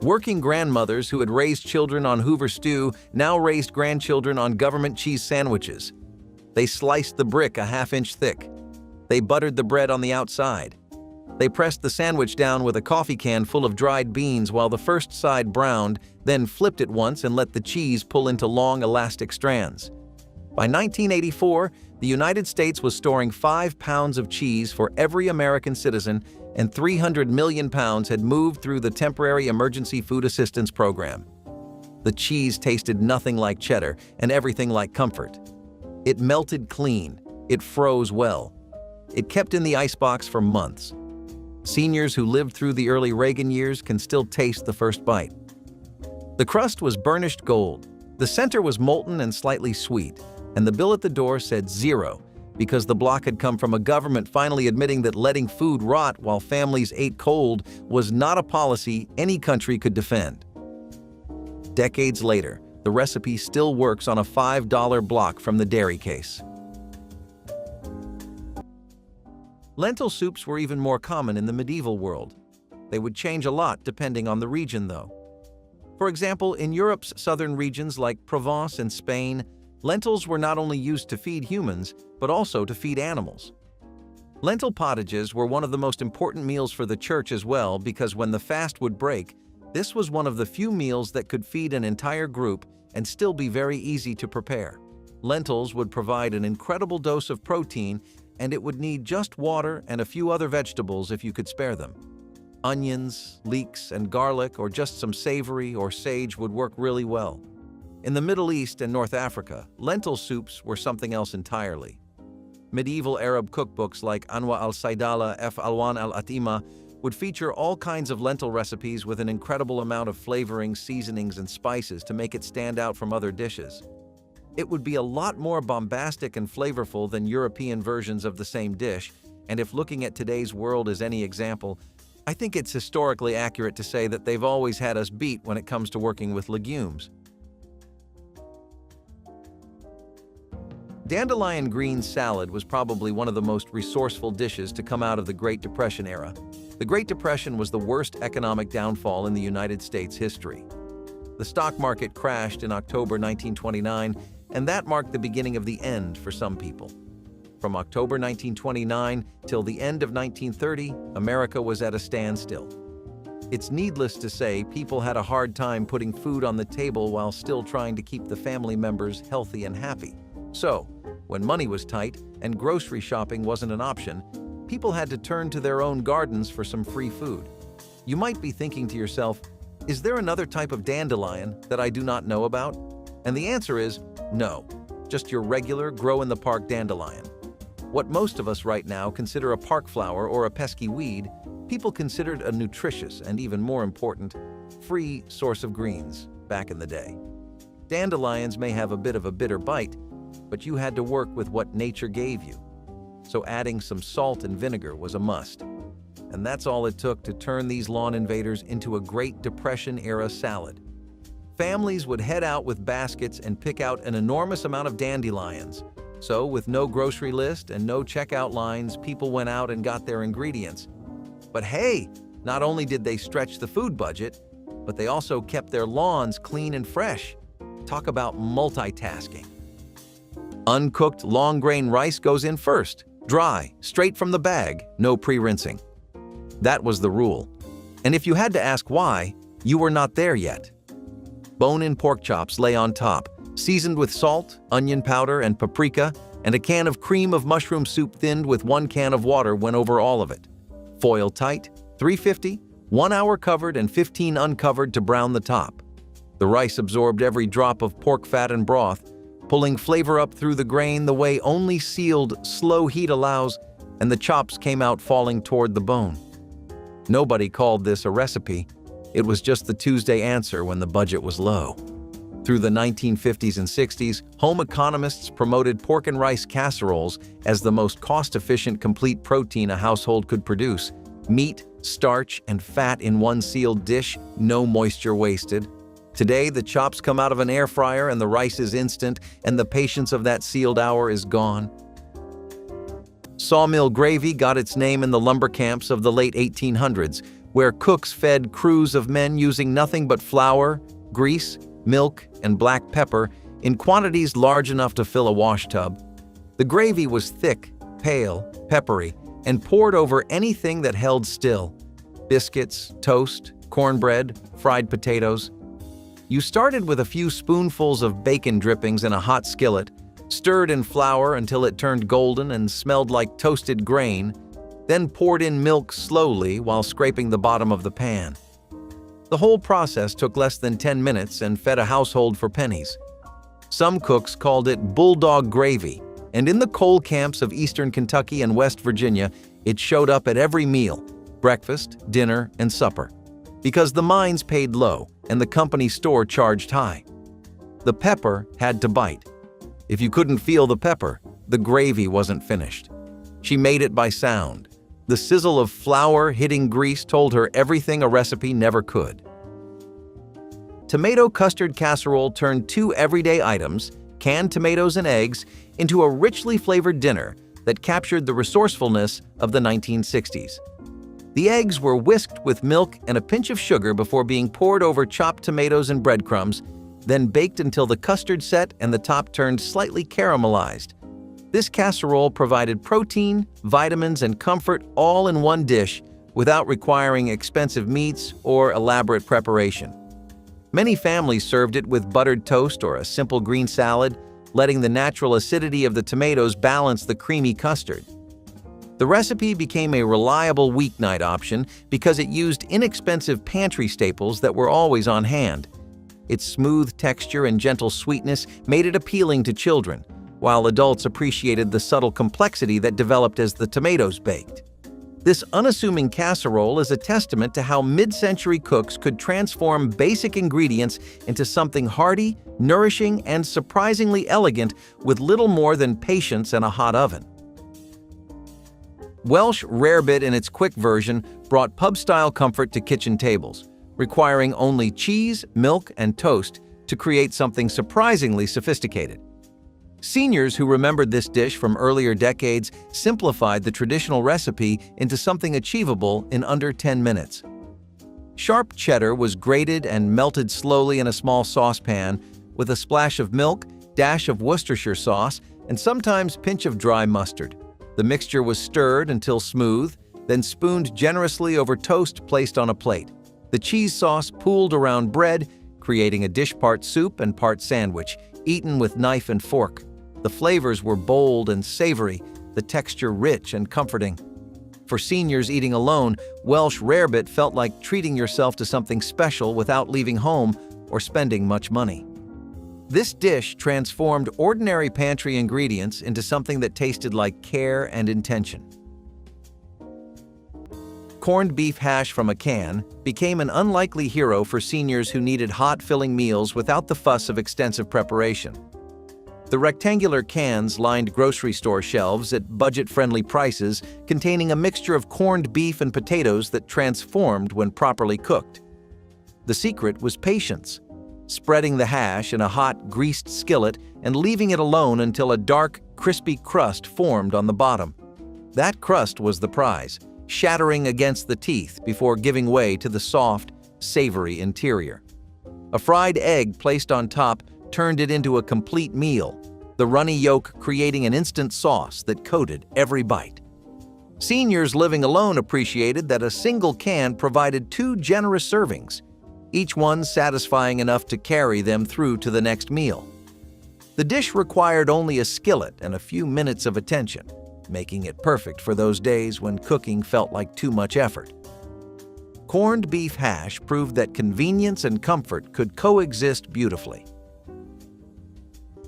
Working grandmothers who had raised children on Hoover stew now raised grandchildren on government cheese sandwiches. They sliced the brick a half-inch thick. They buttered the bread on the outside. They pressed the sandwich down with a coffee can full of dried beans while the first side browned, then flipped it once and let the cheese pull into long elastic strands. By 1984, the United States was storing 5 pounds of cheese for every American citizen, and 300 million pounds had moved through the temporary emergency food assistance program. The cheese tasted nothing like cheddar and everything like comfort. It melted clean. It froze well. It kept in the icebox for months. Seniors who lived through the early Reagan years can still taste the first bite. The crust was burnished gold. The center was molten and slightly sweet, and the bill at the door said 0, because the block had come from a government finally admitting that letting food rot while families ate cold was not a policy any country could defend. Decades later, the recipe still works on a $5 block from the dairy case. Lentil soups were even more common in the medieval world. They would change a lot depending on the region, though. For example, in Europe's southern regions like Provence and Spain, lentils were not only used to feed humans, but also to feed animals. Lentil pottages were one of the most important meals for the church as well, because when the fast would break, this was one of the few meals that could feed an entire group and still be very easy to prepare. Lentils would provide an incredible dose of protein, and it would need just water and a few other vegetables if you could spare them. Onions, leeks, and garlic, or just some savory or sage would work really well. In the Middle East and North Africa, lentil soups were something else entirely. Medieval Arab cookbooks like Anwa al-Saydala F. Alwan al-Atima would feature all kinds of lentil recipes with an incredible amount of flavoring, seasonings, and spices to make it stand out from other dishes. It would be a lot more bombastic and flavorful than European versions of the same dish, and if looking at today's world is any example, I think it's historically accurate to say that they've always had us beat when it comes to working with legumes. Dandelion green salad was probably one of the most resourceful dishes to come out of the Great Depression era. The Great Depression was the worst economic downfall in the United States history. The stock market crashed in October 1929, and that marked the beginning of the end for some people. From October 1929 till the end of 1930, America was at a standstill. It's needless to say, people had a hard time putting food on the table while still trying to keep the family members healthy and happy. So, when money was tight and grocery shopping wasn't an option, people had to turn to their own gardens for some free food. You might be thinking to yourself, is there another type of dandelion that I do not know about? And the answer is no, just your regular grow-in-the-park dandelion. What most of us right now consider a park flower or a pesky weed, people considered a nutritious and, even more important, free source of greens back in the day. Dandelions may have a bit of a bitter bite, but you had to work with what nature gave you. So adding some salt and vinegar was a must. And that's all it took to turn these lawn invaders into a Great Depression-era salad. Families would head out with baskets and pick out an enormous amount of dandelions. So, with no grocery list and no checkout lines, people went out and got their ingredients. But hey, not only did they stretch the food budget, but they also kept their lawns clean and fresh. Talk about multitasking. Uncooked long-grain rice goes in first, dry, straight from the bag, no pre-rinsing. That was the rule. And if you had to ask why, you were not there yet. Bone-in pork chops lay on top, seasoned with salt, onion powder, and paprika, and a can of cream of mushroom soup thinned with 1 can of water went over all of it. Foil tight, 350, 1 hour covered and 15 uncovered to brown the top. The rice absorbed every drop of pork fat and broth, pulling flavor up through the grain the way only sealed, slow heat allows, and the chops came out falling toward the bone. Nobody called this a recipe. It was just the Tuesday answer when the budget was low. Through the 1950s and 60s, home economists promoted pork and rice casseroles as the most cost-efficient complete protein a household could produce. Meat, starch, and fat in one sealed dish, no moisture wasted. Today, the chops come out of an air fryer and the rice is instant, and the patience of that sealed hour is gone. Sawmill gravy got its name in the lumber camps of the late 1800s, where cooks fed crews of men using nothing but flour, grease, milk, and black pepper in quantities large enough to fill a washtub. The gravy was thick, pale, peppery, and poured over anything that held still: biscuits, toast, cornbread, fried potatoes. You started with a few spoonfuls of bacon drippings in a hot skillet, stirred in flour until it turned golden and smelled like toasted grain, then poured in milk slowly while scraping the bottom of the pan. The whole process took less than 10 minutes and fed a household for pennies. Some cooks called it bulldog gravy, and in the coal camps of eastern Kentucky and West Virginia, it showed up at every meal: breakfast, dinner, and supper. Because the mines paid low and the company store charged high. The pepper had to bite. If you couldn't feel the pepper, the gravy wasn't finished. She made it by sound. The sizzle of flour hitting grease told her everything a recipe never could. Tomato custard casserole turned 2 everyday items, canned tomatoes and eggs, into a richly flavored dinner that captured the resourcefulness of the 1960s. The eggs were whisked with milk and a pinch of sugar before being poured over chopped tomatoes and breadcrumbs, then baked until the custard set and the top turned slightly caramelized. This casserole provided protein, vitamins, and comfort all in one dish without requiring expensive meats or elaborate preparation. Many families served it with buttered toast or a simple green salad, letting the natural acidity of the tomatoes balance the creamy custard. The recipe became a reliable weeknight option because it used inexpensive pantry staples that were always on hand. Its smooth texture and gentle sweetness made it appealing to children, while adults appreciated the subtle complexity that developed as the tomatoes baked. This unassuming casserole is a testament to how mid-century cooks could transform basic ingredients into something hearty, nourishing, and surprisingly elegant with little more than patience and a hot oven. Welsh rarebit in its quick version brought pub-style comfort to kitchen tables, requiring only cheese, milk, and toast to create something surprisingly sophisticated. Seniors who remembered this dish from earlier decades simplified the traditional recipe into something achievable in under 10 minutes. Sharp cheddar was grated and melted slowly in a small saucepan with a splash of milk, dash of Worcestershire sauce, and sometimes pinch of dry mustard. The mixture was stirred until smooth, then spooned generously over toast placed on a plate. The cheese sauce pooled around bread, creating a dish part soup and part sandwich, eaten with knife and fork. The flavors were bold and savory, the texture rich and comforting. For seniors eating alone, Welsh rarebit felt like treating yourself to something special without leaving home or spending much money. This dish transformed ordinary pantry ingredients into something that tasted like care and intention. Corned beef hash from a can became an unlikely hero for seniors who needed hot, filling meals without the fuss of extensive preparation. The rectangular cans lined grocery store shelves at budget-friendly prices, containing a mixture of corned beef and potatoes that transformed when properly cooked. The secret was patience, spreading the hash in a hot, greased skillet and leaving it alone until a dark, crispy crust formed on the bottom. That crust was the prize, shattering against the teeth before giving way to the soft, savory interior. A fried egg placed on top turned it into a complete meal, the runny yolk creating an instant sauce that coated every bite. Seniors living alone appreciated that a single can provided 2 generous servings, each one satisfying enough to carry them through to the next meal. The dish required only a skillet and a few minutes of attention, making it perfect for those days when cooking felt like too much effort. Corned beef hash proved that convenience and comfort could coexist beautifully.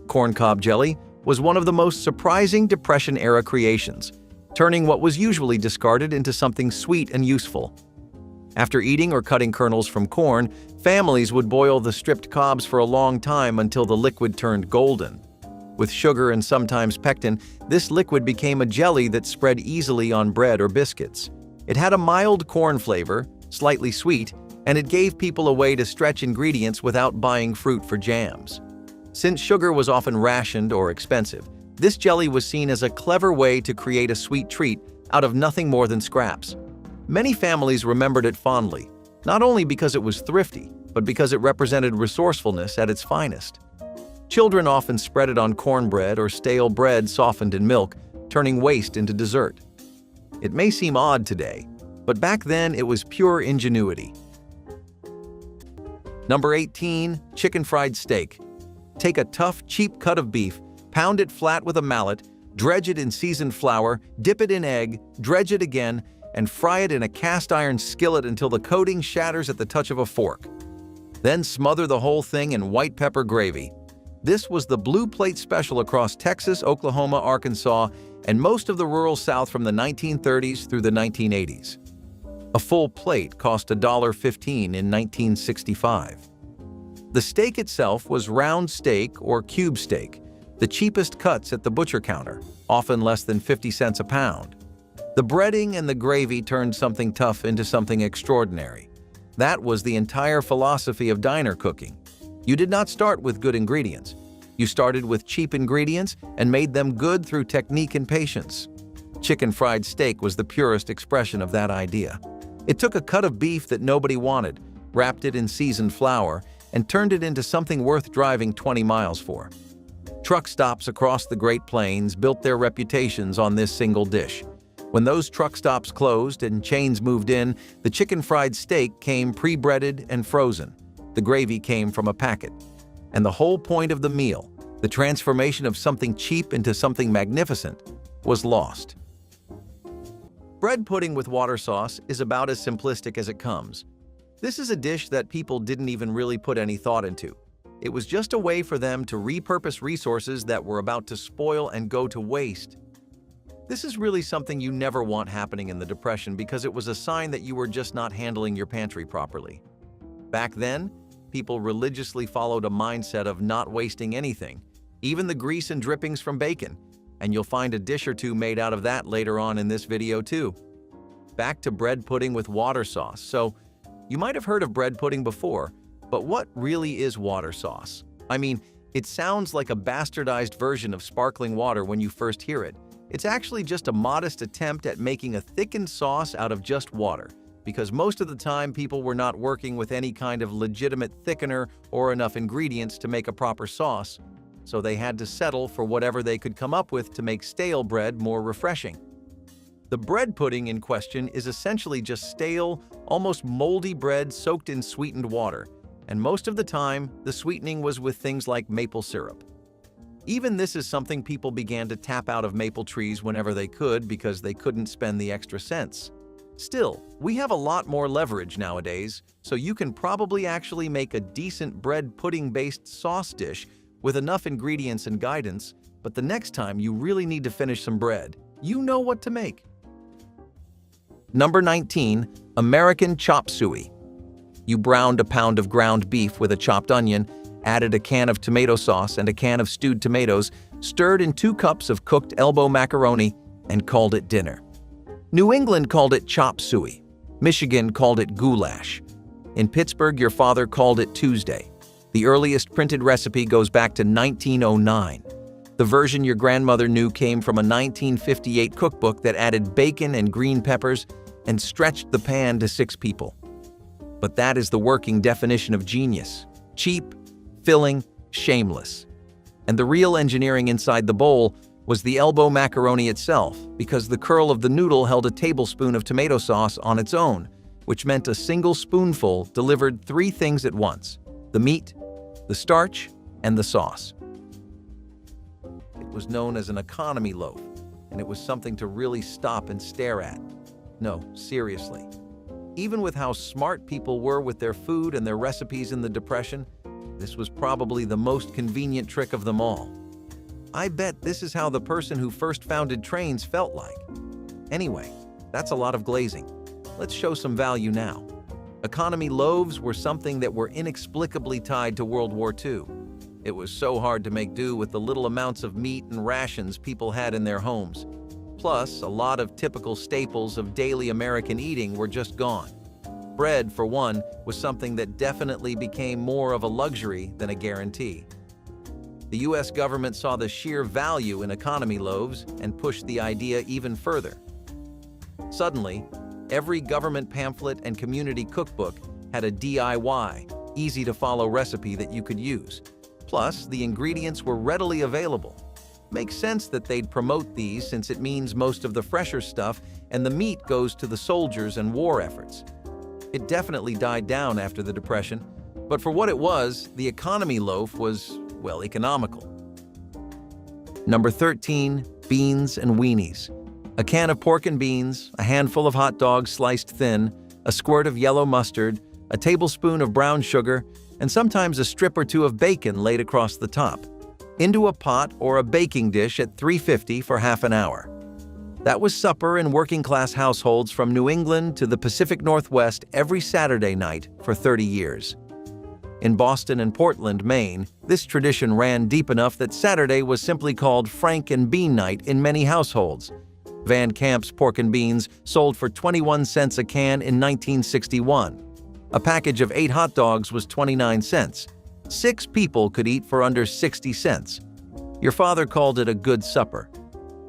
Corncob jelly was one of the most surprising Depression-era creations, turning what was usually discarded into something sweet and useful. After eating or cutting kernels from corn, families would boil the stripped cobs for a long time until the liquid turned golden. With sugar and sometimes pectin, this liquid became a jelly that spread easily on bread or biscuits. It had a mild corn flavor, slightly sweet, and it gave people a way to stretch ingredients without buying fruit for jams. Since sugar was often rationed or expensive, this jelly was seen as a clever way to create a sweet treat out of nothing more than scraps. Many families remembered it fondly, not only because it was thrifty, but because it represented resourcefulness at its finest. Children often spread it on cornbread or stale bread softened in milk, turning waste into dessert. It may seem odd today, but back then it was pure ingenuity. Number 18. Chicken fried steak. Take a tough, cheap cut of beef, pound it flat with a mallet, dredge it in seasoned flour, dip it in egg, dredge it again, and fry it in a cast-iron skillet until the coating shatters at the touch of a fork. Then smother the whole thing in white pepper gravy. This was the blue plate special across Texas, Oklahoma, Arkansas, and most of the rural South from the 1930s through the 1980s. A full plate cost $1.15 in 1965. The steak itself was round steak or cube steak, the cheapest cuts at the butcher counter, often less than 50 cents a pound. The breading and the gravy turned something tough into something extraordinary. That was the entire philosophy of diner cooking. You did not start with good ingredients. You started with cheap ingredients and made them good through technique and patience. Chicken fried steak was the purest expression of that idea. It took a cut of beef that nobody wanted, wrapped it in seasoned flour, and turned it into something worth driving 20 miles for. Truck stops across the Great Plains built their reputations on this single dish. When those truck stops closed and chains moved in, the chicken fried steak came pre-breaded and frozen. The gravy came from a packet. And the whole point of the meal, the transformation of something cheap into something magnificent, was lost. Bread pudding with water sauce is about as simplistic as it comes. This is a dish that people didn't even really put any thought into. It was just a way for them to repurpose resources that were about to spoil and go to waste. This is really something you never want happening in the Depression because it was a sign that you were just not handling your pantry properly. Back then, people religiously followed a mindset of not wasting anything, even the grease and drippings from bacon, and you'll find a dish or two made out of that later on in this video too. Back to bread pudding with water sauce. So, you might have heard of bread pudding before, but what really is water sauce? I mean, It sounds like a bastardized version of sparkling water when you first hear it. It's actually just a modest attempt at making a thickened sauce out of just water, because most of the time people were not working with any kind of legitimate thickener or enough ingredients to make a proper sauce, so they had to settle for whatever they could come up with to make stale bread more refreshing. The bread pudding in question is essentially just stale, almost moldy bread soaked in sweetened water, and most of the time, the sweetening was with things like maple syrup. Even this is something people began to tap out of maple trees whenever they could because they couldn't spend the extra cents. Still, we have a lot more leverage nowadays, so you can probably actually make a decent bread pudding-based sauce dish with enough ingredients and guidance, but the next time you really need to finish some bread, you know what to make. Number 19. American chop suey. You browned a pound of ground beef with a chopped onion, added a can of tomato sauce and a can of stewed tomatoes, stirred in 2 cups of cooked elbow macaroni, and called it dinner. New England called it chop suey. Michigan called it goulash. In Pittsburgh, your father called it Tuesday. The earliest printed recipe goes back to 1909. The version your grandmother knew came from a 1958 cookbook that added bacon and green peppers and stretched the pan to 6 people. But that is the working definition of genius: cheap, filling, shameless. And the real engineering inside the bowl was the elbow macaroni itself, because the curl of the noodle held a tablespoon of tomato sauce on its own, which meant a single spoonful delivered 3 things at once: the meat, the starch, and the sauce. It was known as an economy loaf, and it was something to really stop and stare at. No, seriously. Even with how smart people were with their food and their recipes in the Depression, this was probably the most convenient trick of them all. I bet this is how the person who first founded trains felt like. Anyway, that's a lot of glazing. Let's show some value now. Economy loaves were something that were inexplicably tied to World War II. It was so hard to make do with the little amounts of meat and rations people had in their homes. Plus, a lot of typical staples of daily American eating were just gone. Bread, for one, was something that definitely became more of a luxury than a guarantee. The US government saw the sheer value in economy loaves and pushed the idea even further. Suddenly, every government pamphlet and community cookbook had a DIY, easy-to-follow recipe that you could use. Plus, the ingredients were readily available. Makes sense that they'd promote these since it means most of the fresher stuff and the meat goes to the soldiers and war efforts. It definitely died down after the Depression, but for what it was, the economy loaf was, well, economical. Number 13. Beans and weenies. A can of pork and beans, a handful of hot dogs sliced thin, a squirt of yellow mustard, a tablespoon of brown sugar, and sometimes a strip or 2 of bacon laid across the top. Into a pot or a baking dish at 350 for half an hour. That was supper in working-class households from New England to the Pacific Northwest every Saturday night for 30 years. In Boston and Portland, Maine, this tradition ran deep enough that Saturday was simply called Frank and Bean Night in many households. Van Camp's pork and beans sold for 21 cents a can in 1961. A package of 8 hot dogs was 29 cents. 6 people could eat for under 60 cents. Your father called it a good supper.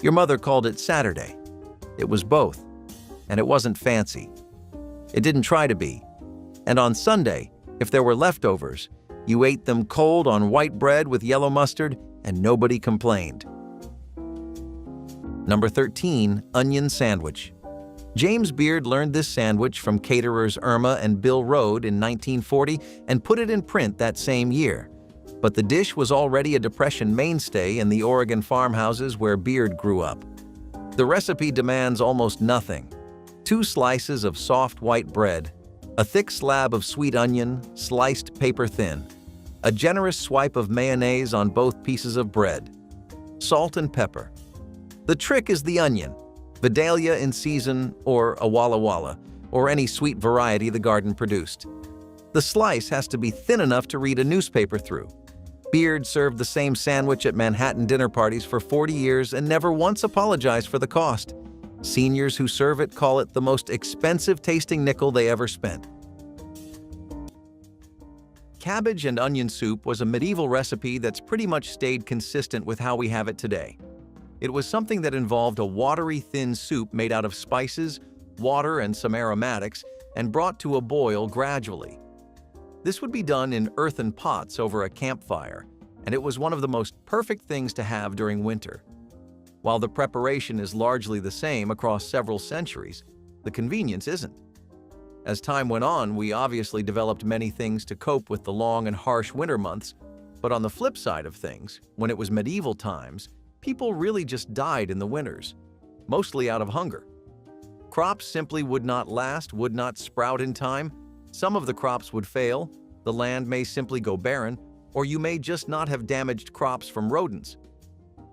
Your mother called it Saturday. It was both, and it wasn't fancy. It didn't try to be. And on Sunday, if there were leftovers, you ate them cold on white bread with yellow mustard, and nobody complained. Number 13. Onion sandwich. James Beard learned this sandwich from caterers Irma and Bill Rode in 1940 and put it in print that same year. But the dish was already a Depression mainstay in the Oregon farmhouses where Beard grew up. The recipe demands almost nothing. 2 slices of soft white bread, a thick slab of sweet onion, sliced paper thin, a generous swipe of mayonnaise on both pieces of bread, salt and pepper. The trick is the onion. Vidalia in season, or a Walla Walla, or any sweet variety the garden produced. The slice has to be thin enough to read a newspaper through. Beard served the same sandwich at Manhattan dinner parties for 40 years and never once apologized for the cost. Seniors who serve it call it the most expensive tasting nickel they ever spent. Cabbage and onion soup was a medieval recipe that's pretty much stayed consistent with how we have it today. It was something that involved a watery, thin soup made out of spices, water, and some aromatics, and brought to a boil gradually. This would be done in earthen pots over a campfire, and it was one of the most perfect things to have during winter. While the preparation is largely the same across several centuries, the convenience isn't. As time went on, we obviously developed many things to cope with the long and harsh winter months, but on the flip side of things, when it was medieval times, people really just died in the winters, mostly out of hunger. Crops simply would not last, would not sprout in time. Some of the crops would fail, the land may simply go barren, or you may just not have damaged crops from rodents.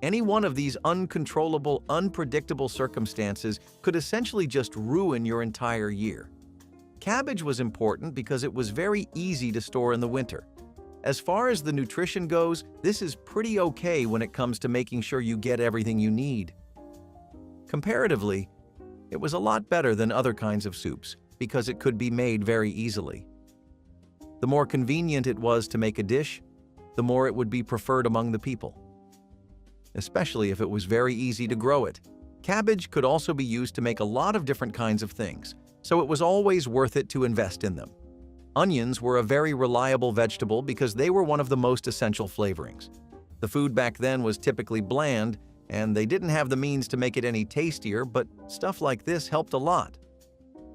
Any one of these uncontrollable, unpredictable circumstances could essentially just ruin your entire year. Cabbage was important because it was very easy to store in the winter. As far as the nutrition goes, this is pretty okay when it comes to making sure you get everything you need. Comparatively, it was a lot better than other kinds of soups because it could be made very easily. The more convenient it was to make a dish, the more it would be preferred among the people, especially if it was very easy to grow it. Cabbage could also be used to make a lot of different kinds of things, so it was always worth it to invest in them. Onions were a very reliable vegetable because they were one of the most essential flavorings. The food back then was typically bland, and they didn't have the means to make it any tastier, but stuff like this helped a lot.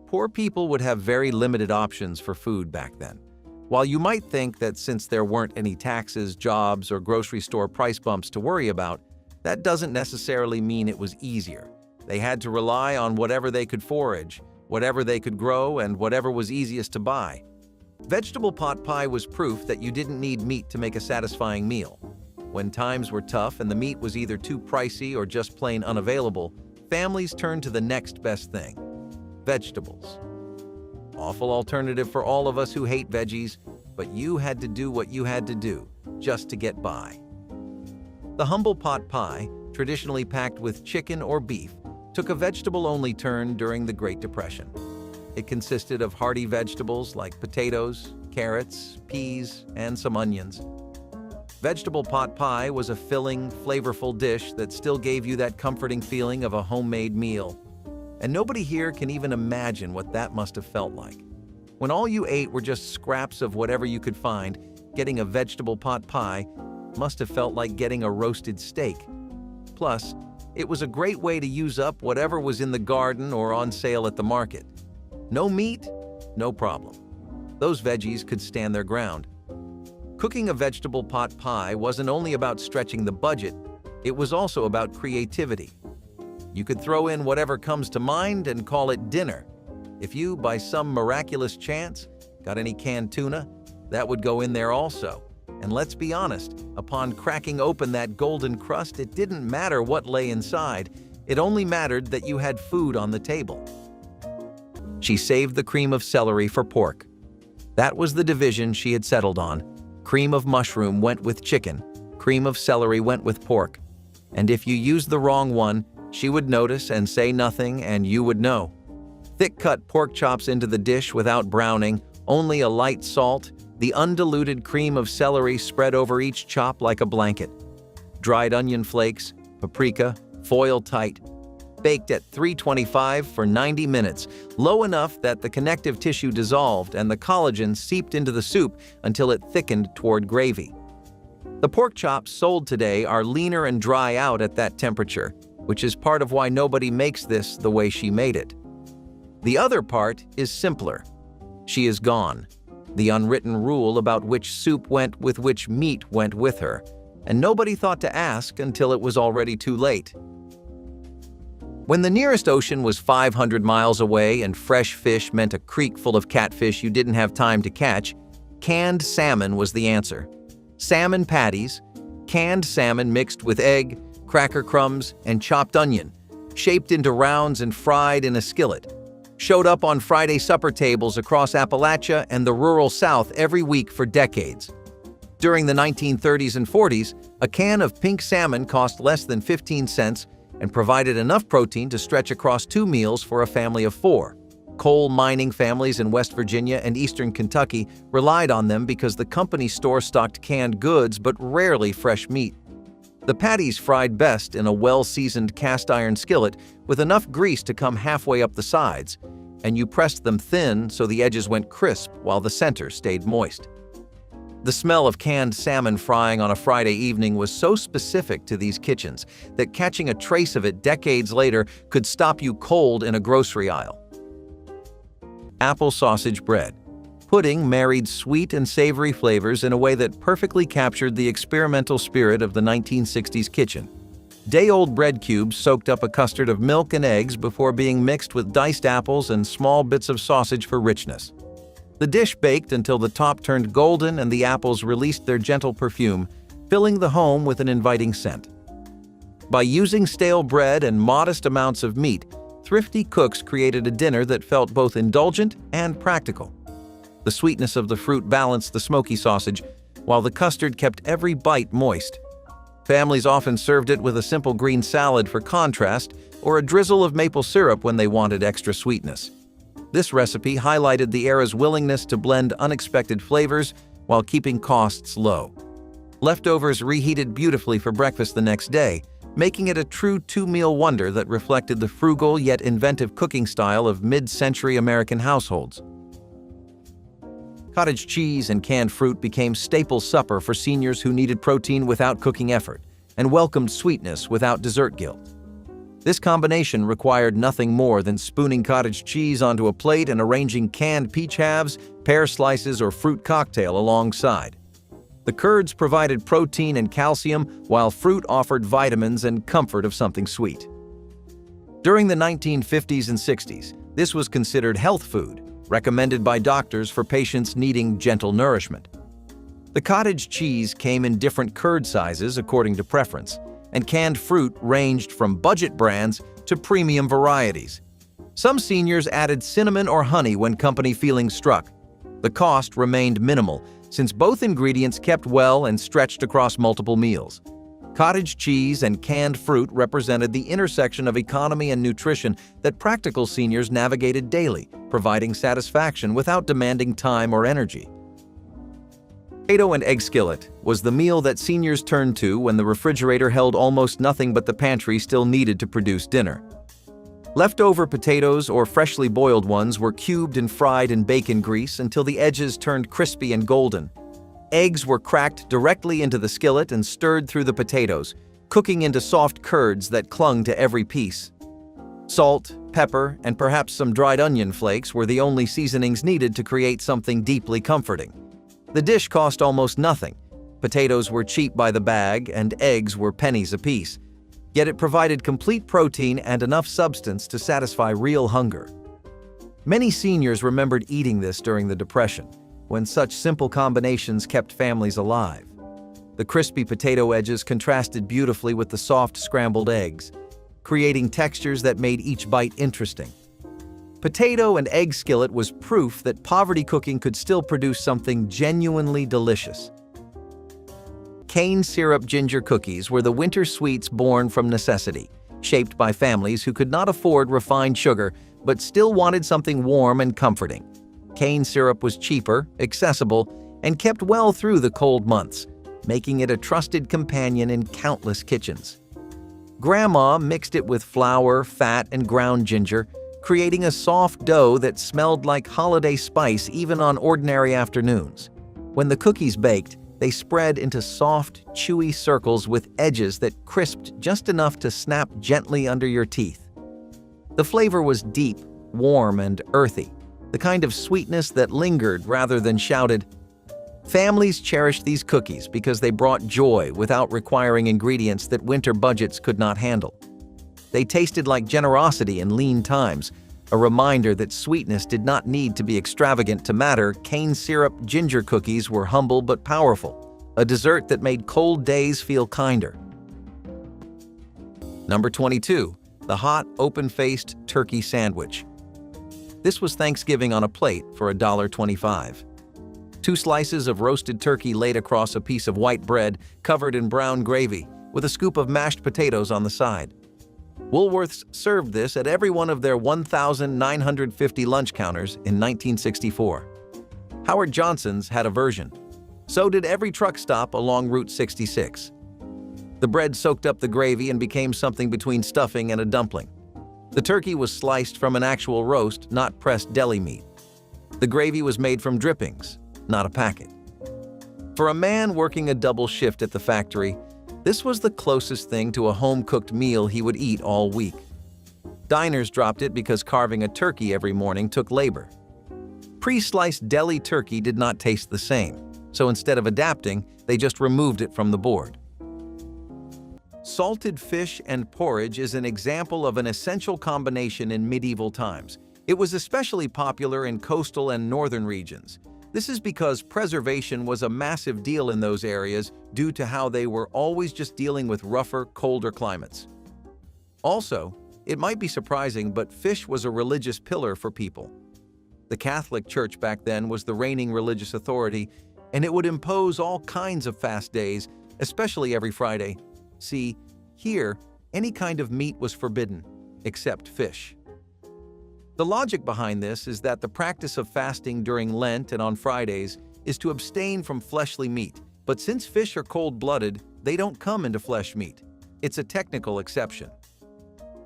Poor people would have very limited options for food back then. While you might think that since there weren't any taxes, jobs, or grocery store price bumps to worry about, that doesn't necessarily mean it was easier. They had to rely on whatever they could forage, whatever they could grow, and whatever was easiest to buy. Vegetable pot pie was proof that you didn't need meat to make a satisfying meal. When times were tough and the meat was either too pricey or just plain unavailable, families turned to the next best thing: vegetables. Awful alternative for all of us who hate veggies, but you had to do what you had to do just to get by. The humble pot pie, traditionally packed with chicken or beef, took a vegetable-only turn during the Great Depression. It consisted of hearty vegetables like potatoes, carrots, peas, and some onions. Vegetable pot pie was a filling, flavorful dish that still gave you that comforting feeling of a homemade meal. And nobody here can even imagine what that must have felt like. When all you ate were just scraps of whatever you could find, getting a vegetable pot pie must have felt like getting a roasted steak. Plus, it was a great way to use up whatever was in the garden or on sale at the market. No meat? No problem. Those veggies could stand their ground. Cooking a vegetable pot pie wasn't only about stretching the budget, it was also about creativity. You could throw in whatever comes to mind and call it dinner. If you, by some miraculous chance, got any canned tuna, that would go in there also. And let's be honest, upon cracking open that golden crust, it didn't matter what lay inside. It only mattered that you had food on the table. She saved the cream of celery for pork. That was the division she had settled on. Cream of mushroom went with chicken. Cream of celery went with pork. And if you used the wrong one, she would notice and say nothing, and you would know. Thick-cut pork chops into the dish without browning, only a light salt, the undiluted cream of celery spread over each chop like a blanket. Dried onion flakes, paprika, foil tight. Baked at 325 for 90 minutes, low enough that the connective tissue dissolved and the collagen seeped into the soup until it thickened toward gravy. The pork chops sold today are leaner and dry out at that temperature, which is part of why nobody makes this the way she made it. The other part is simpler. She is gone. The unwritten rule about which soup went with which meat went with her, and nobody thought to ask until it was already too late. When the nearest ocean was 500 miles away and fresh fish meant a creek full of catfish you didn't have time to catch, canned salmon was the answer. Salmon patties, canned salmon mixed with egg, cracker crumbs, and chopped onion, shaped into rounds and fried in a skillet, showed up on Friday supper tables across Appalachia and the rural South every week for decades. During the 1930s and 40s, a can of pink salmon cost less than 15 cents and provided enough protein to stretch across 2 meals for a family of 4. Coal mining families in West Virginia and eastern Kentucky relied on them because the company store stocked canned goods but rarely fresh meat. The patties fried best in a well-seasoned cast-iron skillet with enough grease to come halfway up the sides, and you pressed them thin so the edges went crisp while the center stayed moist. The smell of canned salmon frying on a Friday evening was so specific to these kitchens that catching a trace of it decades later could stop you cold in a grocery aisle. Apple sausage bread. Pudding married sweet and savory flavors in a way that perfectly captured the experimental spirit of the 1960s kitchen. Day-old bread cubes soaked up a custard of milk and eggs before being mixed with diced apples and small bits of sausage for richness. The dish baked until the top turned golden and the apples released their gentle perfume, filling the home with an inviting scent. By using stale bread and modest amounts of meat, thrifty cooks created a dinner that felt both indulgent and practical. The sweetness of the fruit balanced the smoky sausage, while the custard kept every bite moist. Families often served it with a simple green salad for contrast or a drizzle of maple syrup when they wanted extra sweetness. This recipe highlighted the era's willingness to blend unexpected flavors while keeping costs low. Leftovers reheated beautifully for breakfast the next day, making it a true two-meal wonder that reflected the frugal yet inventive cooking style of mid-century American households. Cottage cheese and canned fruit became staple supper for seniors who needed protein without cooking effort and welcomed sweetness without dessert guilt. This combination required nothing more than spooning cottage cheese onto a plate and arranging canned peach halves, pear slices, or fruit cocktail alongside. The curds provided protein and calcium, while fruit offered vitamins and comfort of something sweet. During the 1950s and 60s, this was considered health food, recommended by doctors for patients needing gentle nourishment. The cottage cheese came in different curd sizes according to preference, and canned fruit ranged from budget brands to premium varieties. Some seniors added cinnamon or honey when company feelings struck. The cost remained minimal, since both ingredients kept well and stretched across multiple meals. Cottage cheese and canned fruit represented the intersection of economy and nutrition that practical seniors navigated daily, providing satisfaction without demanding time or energy. Potato and egg skillet was the meal that seniors turned to when the refrigerator held almost nothing but the pantry still needed to produce dinner. Leftover potatoes or freshly boiled ones were cubed and fried in bacon grease until the edges turned crispy and golden. Eggs were cracked directly into the skillet and stirred through the potatoes, cooking into soft curds that clung to every piece. Salt, pepper, and perhaps some dried onion flakes were the only seasonings needed to create something deeply comforting. The dish cost almost nothing. Potatoes were cheap by the bag and eggs were pennies apiece. Yet it provided complete protein and enough substance to satisfy real hunger. Many seniors remembered eating this during the Depression, when such simple combinations kept families alive. The crispy potato edges contrasted beautifully with the soft scrambled eggs, creating textures that made each bite interesting. Potato and egg skillet was proof that poverty cooking could still produce something genuinely delicious. Cane syrup ginger cookies were the winter sweets born from necessity, shaped by families who could not afford refined sugar but still wanted something warm and comforting. Cane syrup was cheaper, accessible, and kept well through the cold months, making it a trusted companion in countless kitchens. Grandma mixed it with flour, fat, and ground ginger, creating a soft dough that smelled like holiday spice even on ordinary afternoons. When the cookies baked, they spread into soft, chewy circles with edges that crisped just enough to snap gently under your teeth. The flavor was deep, warm, and earthy, the kind of sweetness that lingered rather than shouted. Families cherished these cookies because they brought joy without requiring ingredients that winter budgets could not handle. They tasted like generosity in lean times, a reminder that sweetness did not need to be extravagant to matter. Cane syrup ginger cookies were humble but powerful, a dessert that made cold days feel kinder. Number 22. The hot, open-faced turkey sandwich. This was Thanksgiving on a plate for $1.25. 2 slices of roasted turkey laid across a piece of white bread covered in brown gravy, with a scoop of mashed potatoes on the side. Woolworths served this at every one of their 1,950 lunch counters in 1964. Howard Johnson's had a version. So did every truck stop along Route 66. The bread soaked up the gravy and became something between stuffing and a dumpling. The turkey was sliced from an actual roast, not pressed deli meat. The gravy was made from drippings, not a packet. For a man working a double shift at the factory, this was the closest thing to a home-cooked meal he would eat all week. Diners dropped it because carving a turkey every morning took labor. Pre-sliced deli turkey did not taste the same, so instead of adapting, they just removed it from the board. Salted fish and porridge is an example of an essential combination in medieval times. It was especially popular in coastal and northern regions. This is because preservation was a massive deal in those areas due to how they were always just dealing with rougher, colder climates. Also, it might be surprising, but fish was a religious pillar for people. The Catholic Church back then was the reigning religious authority, and it would impose all kinds of fast days, especially every Friday. See, here, any kind of meat was forbidden, except fish. The logic behind this is that the practice of fasting during Lent and on Fridays is to abstain from fleshly meat, but since fish are cold-blooded, they don't come into flesh meat. It's a technical exception.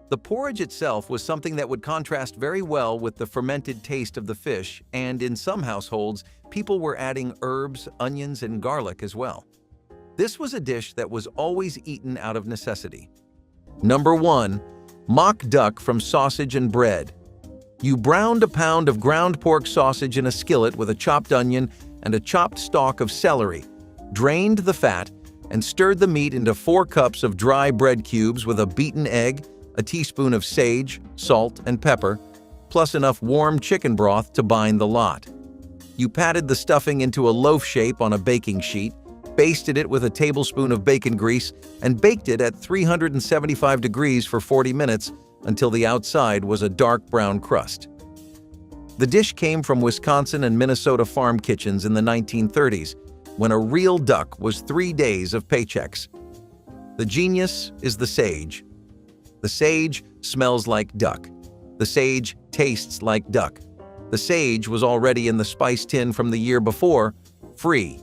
The porridge itself was something that would contrast very well with the fermented taste of the fish, and in some households, people were adding herbs, onions, and garlic as well. This was a dish that was always eaten out of necessity. Number 1. Mock duck from sausage and bread. You browned a pound of ground pork sausage in a skillet with a chopped onion and a chopped stalk of celery, drained the fat, and stirred the meat into 4 cups of dry bread cubes with a beaten egg, a teaspoon of sage, salt, and pepper, plus enough warm chicken broth to bind the lot. You patted the stuffing into a loaf shape on a baking sheet, basted it with a tablespoon of bacon grease, and baked it at 375 degrees for 40 minutes until the outside was a dark brown crust. The dish came from Wisconsin and Minnesota farm kitchens in the 1930s, when a real duck was 3 days of paychecks. The genius is the sage. The sage smells like duck. The sage tastes like duck. The sage was already in the spice tin from the year before, free.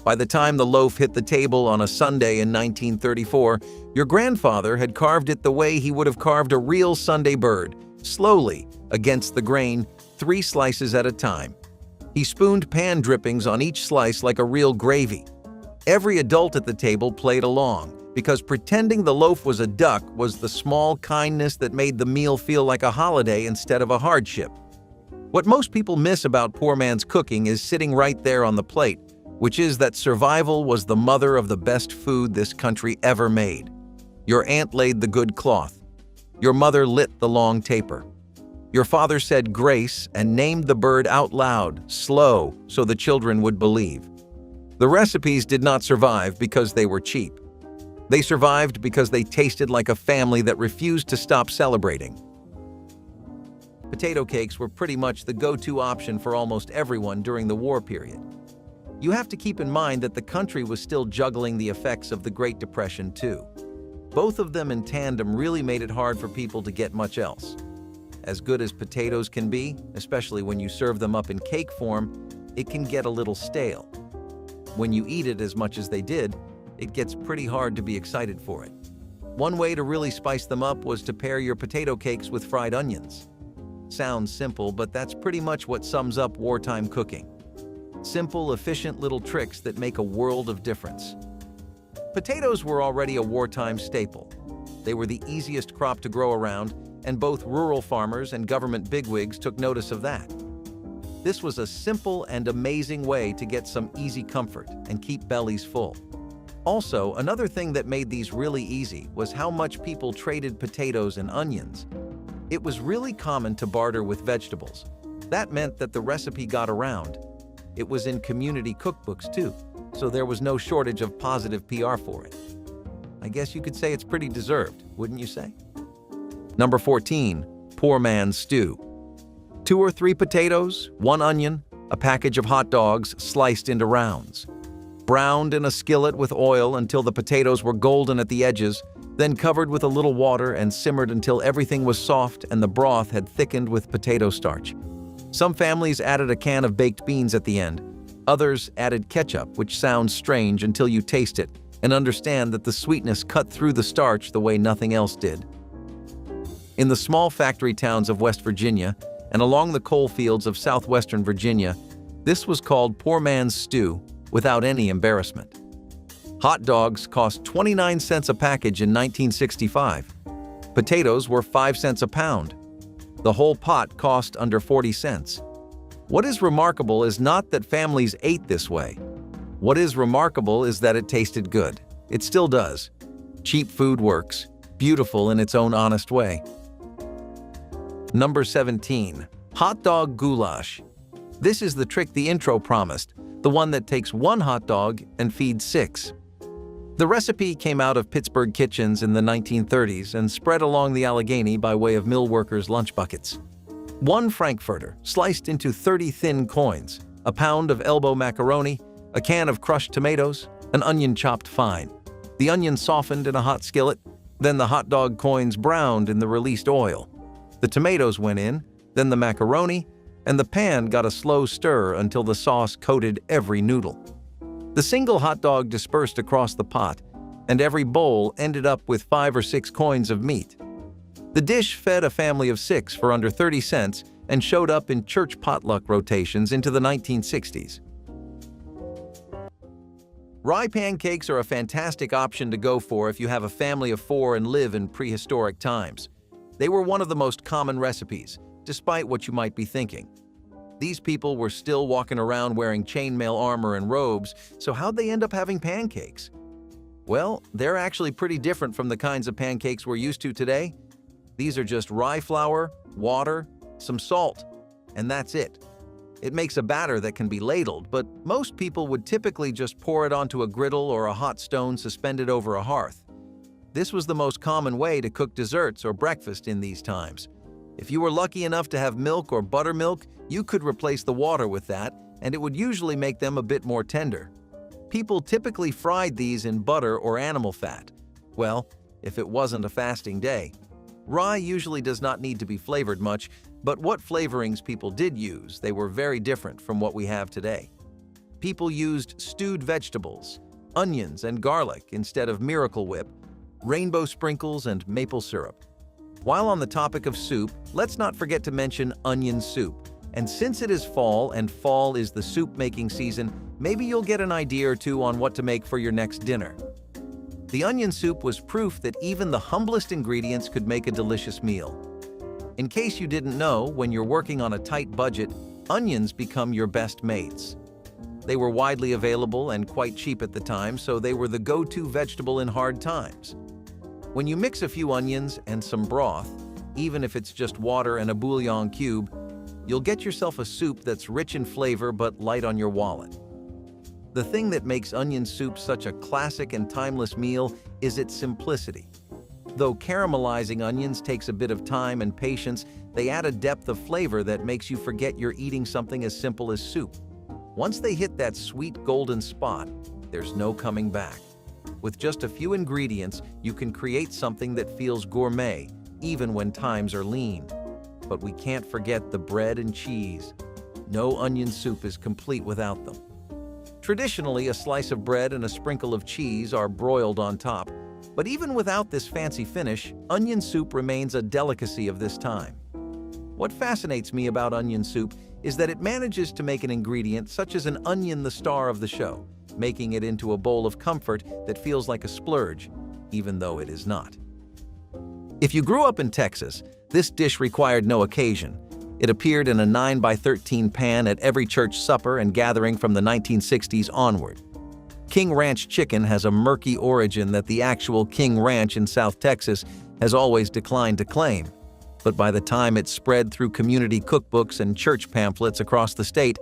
By the time the loaf hit the table on a Sunday in 1934, your grandfather had carved it the way he would have carved a real Sunday bird, slowly, against the grain, 3 slices at a time. He spooned pan drippings on each slice like a real gravy. Every adult at the table played along, because pretending the loaf was a duck was the small kindness that made the meal feel like a holiday instead of a hardship. What most people miss about poor man's cooking is sitting right there on the plate, which is that survival was the mother of the best food this country ever made. Your aunt laid the good cloth. Your mother lit the long taper. Your father said grace and named the bird out loud, slow, so the children would believe. The recipes did not survive because they were cheap. They survived because they tasted like a family that refused to stop celebrating. Potato cakes were pretty much the go-to option for almost everyone during the war period. You have to keep in mind that the country was still juggling the effects of the Great Depression too. Both of them in tandem really made it hard for people to get much else. As good as potatoes can be, especially when you serve them up in cake form, it can get a little stale. When you eat it as much as they did, it gets pretty hard to be excited for it. One way to really spice them up was to pair your potato cakes with fried onions. Sounds simple, but that's pretty much what sums up wartime cooking. Simple, efficient little tricks that make a world of difference. Potatoes were already a wartime staple. They were the easiest crop to grow around, and both rural farmers and government bigwigs took notice of that. This was a simple and amazing way to get some easy comfort and keep bellies full. Also, another thing that made these really easy was how much people traded potatoes and onions. It was really common to barter with vegetables. That meant that the recipe got around. It was in community cookbooks too, so there was no shortage of positive PR for it. I guess you could say it's pretty deserved, wouldn't you say? Number 14, poor man's stew. 2 or 3 potatoes, 1 onion, a package of hot dogs sliced into rounds. Browned in a skillet with oil until the potatoes were golden at the edges, then covered with a little water and simmered until everything was soft and the broth had thickened with potato starch. Some families added a can of baked beans at the end. Others added ketchup, which sounds strange until you taste it and understand that the sweetness cut through the starch the way nothing else did. In the small factory towns of West Virginia and along the coal fields of southwestern Virginia, this was called poor man's stew without any embarrassment. Hot dogs cost 29 cents a package in 1965. Potatoes were 5 cents a pound. The whole pot cost under 40 cents. What is remarkable is not that families ate this way. What is remarkable is that it tasted good. It still does. Cheap food works, beautiful in its own honest way. Number 17. Hot dog goulash. This is the trick the intro promised, the one that takes one hot dog and feeds 6. The recipe came out of Pittsburgh kitchens in the 1930s and spread along the Allegheny by way of mill workers' lunch buckets. 1 frankfurter, sliced into 30 thin coins, a pound of elbow macaroni, a can of crushed tomatoes, an onion chopped fine. The onion softened in a hot skillet, then the hot dog coins browned in the released oil. The tomatoes went in, then the macaroni, and the pan got a slow stir until the sauce coated every noodle. The single hot dog dispersed across the pot, and every bowl ended up with 5 or 6 coins of meat. The dish fed a family of 6 for under 30 cents and showed up in church potluck rotations into the 1960s. Rye pancakes are a fantastic option to go for if you have a family of 4 and live in prehistoric times. They were one of the most common recipes, despite what you might be thinking. These people were still walking around wearing chainmail armor and robes, so how'd they end up having pancakes? Well, they're actually pretty different from the kinds of pancakes we're used to today. These are just rye flour, water, some salt, and that's it. It makes a batter that can be ladled, but most people would typically just pour it onto a griddle or a hot stone suspended over a hearth. This was the most common way to cook desserts or breakfast in these times. If you were lucky enough to have milk or buttermilk, you could replace the water with that, and it would usually make them a bit more tender. People typically fried these in butter or animal fat. Well, if it wasn't a fasting day. Rye usually does not need to be flavored much, but what flavorings people did use, they were very different from what we have today. People used stewed vegetables, onions and garlic instead of Miracle Whip, rainbow sprinkles and maple syrup. While on the topic of soup, let's not forget to mention onion soup. And since it is fall and fall is the soup-making season, maybe you'll get an idea or two on what to make for your next dinner. The onion soup was proof that even the humblest ingredients could make a delicious meal. In case you didn't know, when you're working on a tight budget, onions become your best mates. They were widely available and quite cheap at the time, so they were the go-to vegetable in hard times. When you mix a few onions and some broth, even if it's just water and a bouillon cube, you'll get yourself a soup that's rich in flavor but light on your wallet. The thing that makes onion soup such a classic and timeless meal is its simplicity. Though caramelizing onions takes a bit of time and patience, they add a depth of flavor that makes you forget you're eating something as simple as soup. Once they hit that sweet golden spot, there's no coming back. With just a few ingredients, you can create something that feels gourmet, even when times are lean. But we can't forget the bread and cheese. No onion soup is complete without them. Traditionally, a slice of bread and a sprinkle of cheese are broiled on top. But even without this fancy finish, onion soup remains a delicacy of this time. What fascinates me about onion soup is that it manages to make an ingredient such as an onion the star of the show, making it into a bowl of comfort that feels like a splurge, even though it is not. If you grew up in Texas, this dish required no occasion. It appeared in a 9x13 pan at every church supper and gathering from the 1960s onward. King Ranch chicken has a murky origin that the actual King Ranch in South Texas has always declined to claim. But by the time it spread through community cookbooks and church pamphlets across the state,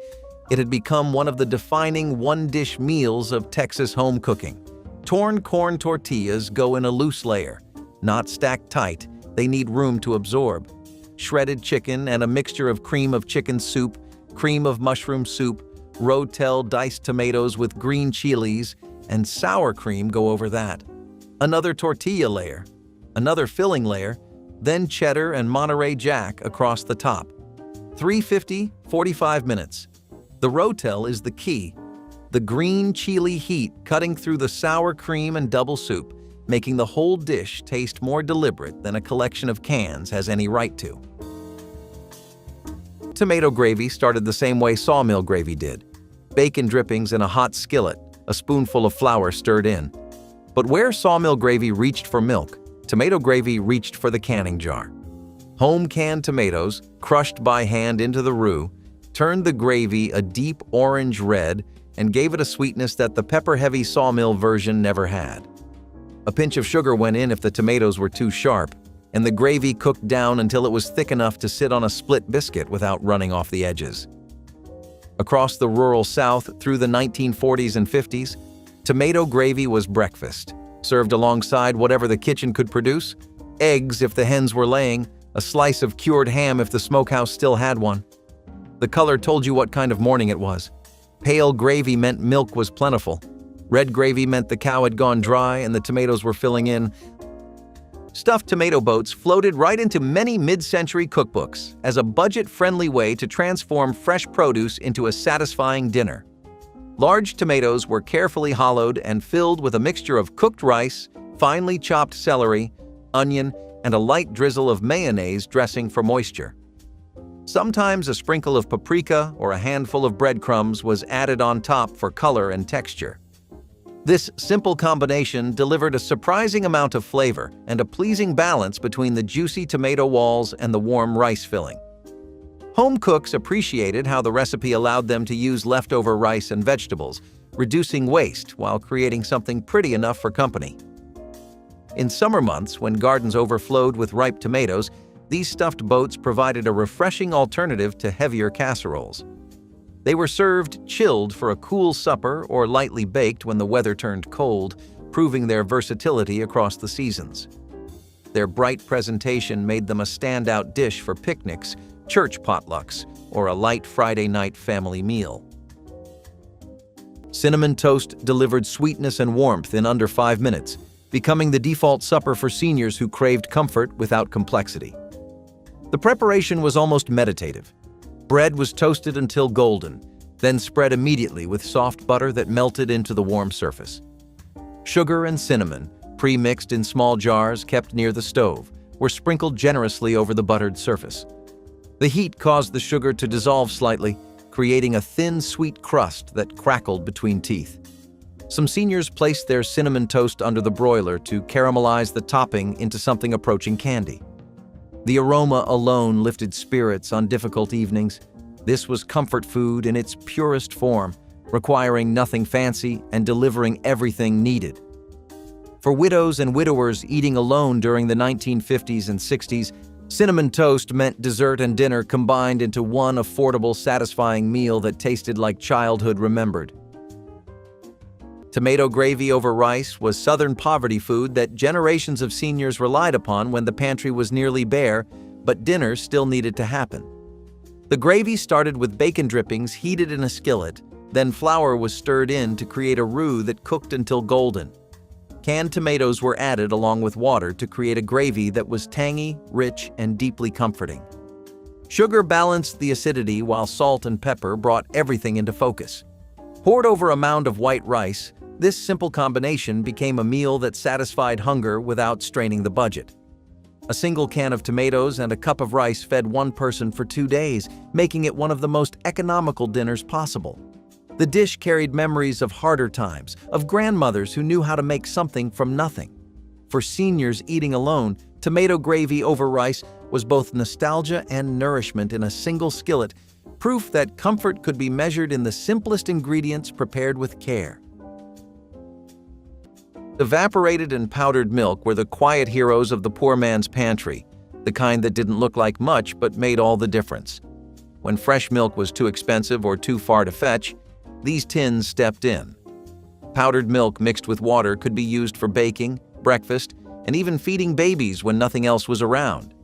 it had become one of the defining one-dish meals of Texas home cooking. Torn corn tortillas go in a loose layer. Not stacked tight, they need room to absorb. Shredded chicken and a mixture of cream of chicken soup, cream of mushroom soup, Rotel diced tomatoes with green chilies, and sour cream go over that. another tortilla layer, another filling layer, then cheddar and Monterey Jack across the top. 350, 45 minutes. The rotel is the key. The green chili heat cutting through the sour cream and double soup, making the whole dish taste more deliberate than a collection of cans has any right to. Tomato gravy started the same way sawmill gravy did. Bacon drippings in a hot skillet, a spoonful of flour stirred in. But where sawmill gravy reached for milk, tomato gravy reached for the canning jar. Home canned tomatoes, crushed by hand into the roux, turned the gravy a deep orange red and gave it a sweetness that the pepper-heavy sawmill version never had. A pinch of sugar went in if the tomatoes were too sharp, and the gravy cooked down until it was thick enough to sit on a split biscuit without running off the edges. Across the rural South through the 1940s and 50s, tomato gravy was breakfast, served alongside whatever the kitchen could produce: eggs if the hens were laying, a slice of cured ham if the smokehouse still had one. The color told you what kind of morning it was. Pale gravy meant milk was plentiful. Red gravy meant the cow had gone dry and the tomatoes were filling in. Stuffed tomato boats floated right into many mid-century cookbooks as a budget-friendly way to transform fresh produce into a satisfying dinner. Large tomatoes were carefully hollowed and filled with a mixture of cooked rice, finely chopped celery, onion, and a light drizzle of mayonnaise dressing for moisture. Sometimes a sprinkle of paprika or a handful of breadcrumbs was added on top for color and texture. This simple combination delivered a surprising amount of flavor and a pleasing balance between the juicy tomato walls and the warm rice filling. Home cooks appreciated how the recipe allowed them to use leftover rice and vegetables, reducing waste while creating something pretty enough for company. In summer months, when gardens overflowed with ripe tomatoes, these stuffed boats provided a refreshing alternative to heavier casseroles. They were served chilled for a cool supper or lightly baked when the weather turned cold, proving their versatility across the seasons. Their bright presentation made them a standout dish for picnics, church potlucks, or a light Friday night family meal. Cinnamon toast delivered sweetness and warmth in under 5 minutes, becoming the default supper for seniors who craved comfort without complexity. The preparation was almost meditative. Bread was toasted until golden, then spread immediately with soft butter that melted into the warm surface. Sugar and cinnamon, pre-mixed in small jars kept near the stove, were sprinkled generously over the buttered surface. The heat caused the sugar to dissolve slightly, creating a thin, sweet crust that crackled between teeth. Some seniors placed their cinnamon toast under the broiler to caramelize the topping into something approaching candy. The aroma alone lifted spirits on difficult evenings. This was comfort food in its purest form, requiring nothing fancy and delivering everything needed. For widows and widowers eating alone during the 1950s and 60s, cinnamon toast meant dessert and dinner combined into one affordable, satisfying meal that tasted like childhood remembered. Tomato gravy over rice was Southern poverty food that generations of seniors relied upon when the pantry was nearly bare, but dinner still needed to happen. The gravy started with bacon drippings heated in a skillet, then flour was stirred in to create a roux that cooked until golden. Canned tomatoes were added along with water to create a gravy that was tangy, rich, and deeply comforting. Sugar balanced the acidity while salt and pepper brought everything into focus. Poured over a mound of white rice, this simple combination became a meal that satisfied hunger without straining the budget. A single can of tomatoes and a cup of rice fed one person for 2 days, making it one of the most economical dinners possible. The dish carried memories of harder times, of grandmothers who knew how to make something from nothing. For seniors eating alone, tomato gravy over rice was both nostalgia and nourishment in a single skillet, proof that comfort could be measured in the simplest ingredients prepared with care. Evaporated and powdered milk were the quiet heroes of the poor man's pantry, the kind that didn't look like much but made all the difference. When fresh milk was too expensive or too far to fetch, these tins stepped in. Powdered milk mixed with water could be used for baking, breakfast, and even feeding babies when nothing else was around.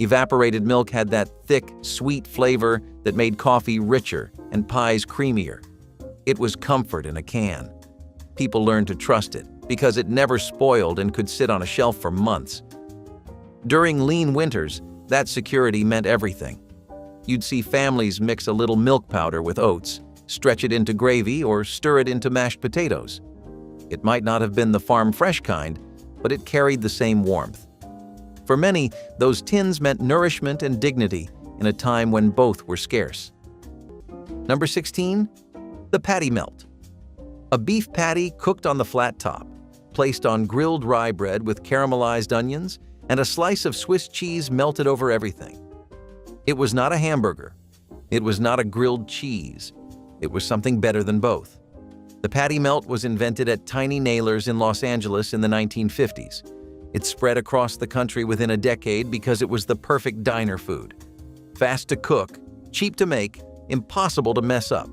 Evaporated milk had that thick, sweet flavor that made coffee richer and pies creamier. It was comfort in a can. People learned to trust it, because it never spoiled and could sit on a shelf for months. During lean winters, that security meant everything. You'd see families mix a little milk powder with oats, stretch it into gravy, or stir it into mashed potatoes. It might not have been the farm fresh kind, but it carried the same warmth. For many, those tins meant nourishment and dignity in a time when both were scarce. Number 16, the patty melt. A beef patty cooked on the flat top, placed on grilled rye bread with caramelized onions, and a slice of Swiss cheese melted over everything. It was not a hamburger. It was not a grilled cheese. It was something better than both. The patty melt was invented at tiny nailers in Los Angeles in the 1950s. It spread across the country within a decade because it was the perfect diner food. Fast to cook, cheap to make, impossible to mess up.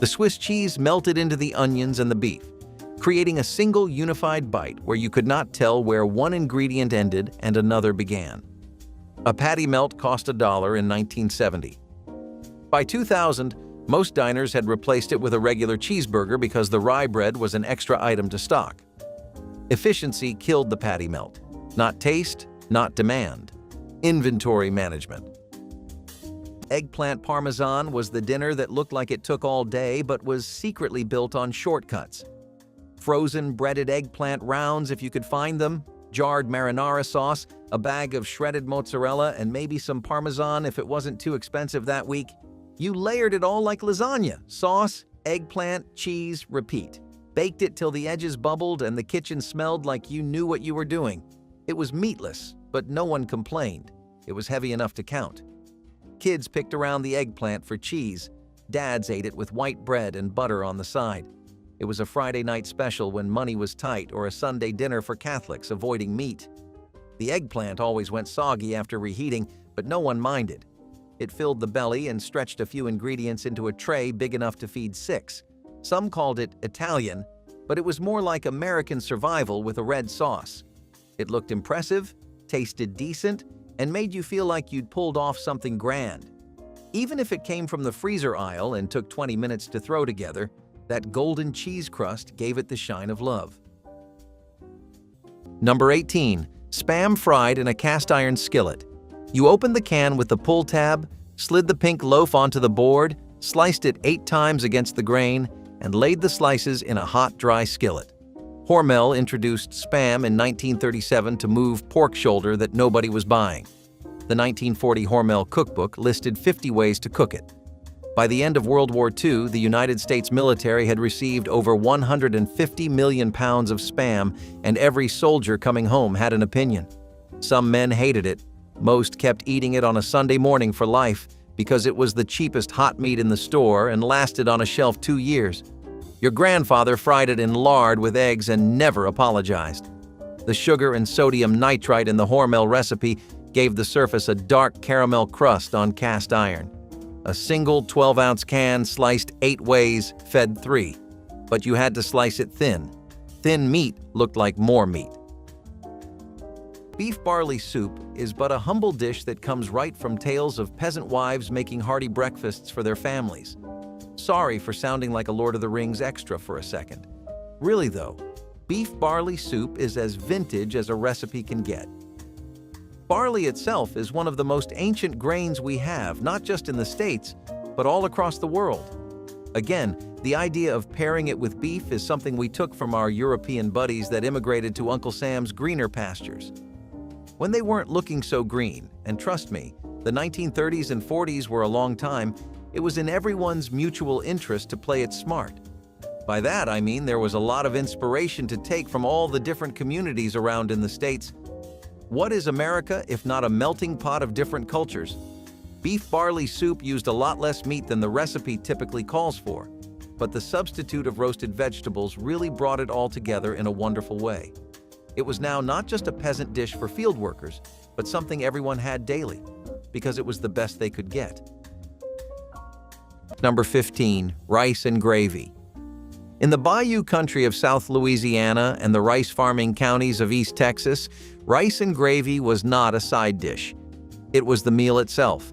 The Swiss cheese melted into the onions and the beef, creating a single unified bite where you could not tell where one ingredient ended and another began. A patty melt cost $1 in 1970. By 2000, most diners had replaced it with a regular cheeseburger because the rye bread was an extra item to stock. Efficiency killed the patty melt. Not taste, not demand. Inventory management. Eggplant parmesan was the dinner that looked like it took all day but was secretly built on shortcuts. Frozen breaded eggplant rounds if you could find them, jarred marinara sauce, a bag of shredded mozzarella, and maybe some parmesan if it wasn't too expensive that week. You layered it all like lasagna: sauce, eggplant, cheese, repeat. Baked it till the edges bubbled and the kitchen smelled like you knew what you were doing. It was meatless, but no one complained. It was heavy enough to count. Kids picked around the eggplant for cheese. Dads ate it with white bread and butter on the side. It was a Friday night special when money was tight, or a Sunday dinner for Catholics avoiding meat. The eggplant always went soggy after reheating, but no one minded. It filled the belly and stretched a few ingredients into a tray big enough to feed 6. Some called it Italian, but it was more like American survival with a red sauce. It looked impressive, tasted decent, and made you feel like you'd pulled off something grand. Even if it came from the freezer aisle and took 20 minutes to throw together, that golden cheese crust gave it the shine of love. Number 18, Spam fried in a cast iron skillet. You opened the can with the pull tab, slid the pink loaf onto the board, sliced it 8 times against the grain, and laid the slices in a hot, dry skillet. Hormel introduced Spam in 1937 to move pork shoulder that nobody was buying. The 1940 Hormel cookbook listed 50 ways to cook it. By the end of World War II, the United States military had received over 150 million pounds of Spam, and every soldier coming home had an opinion. Some men hated it. Most kept eating it on a Sunday morning for life because it was the cheapest hot meat in the store and lasted on a shelf 2 years. Your grandfather fried it in lard with eggs and never apologized. The sugar and sodium nitrite in the Hormel recipe gave the surface a dark caramel crust on cast iron. A single 12-ounce can sliced 8 ways fed 3, but you had to slice it thin. Thin meat looked like more meat. Beef barley soup is but a humble dish that comes right from tales of peasant wives making hearty breakfasts for their families. Sorry for sounding like a Lord of the Rings extra for a second. Really though, beef barley soup is as vintage as a recipe can get. Barley itself is one of the most ancient grains we have, not just in the States, but all across the world. Again, the idea of pairing it with beef is something we took from our European buddies that immigrated to Uncle Sam's greener pastures. When they weren't looking so green, and trust me, the 1930s and 40s were a long time, it was in everyone's mutual interest to play it smart. By that I mean there was a lot of inspiration to take from all the different communities around in the States. What is America if not a melting pot of different cultures? Beef barley soup used a lot less meat than the recipe typically calls for, but the substitute of roasted vegetables really brought it all together in a wonderful way. It was now not just a peasant dish for field workers, but something everyone had daily, because it was the best they could get. Number 15, rice and gravy. In the bayou country of South Louisiana and the rice farming counties of East Texas, rice and gravy was not a side dish. It was the meal itself.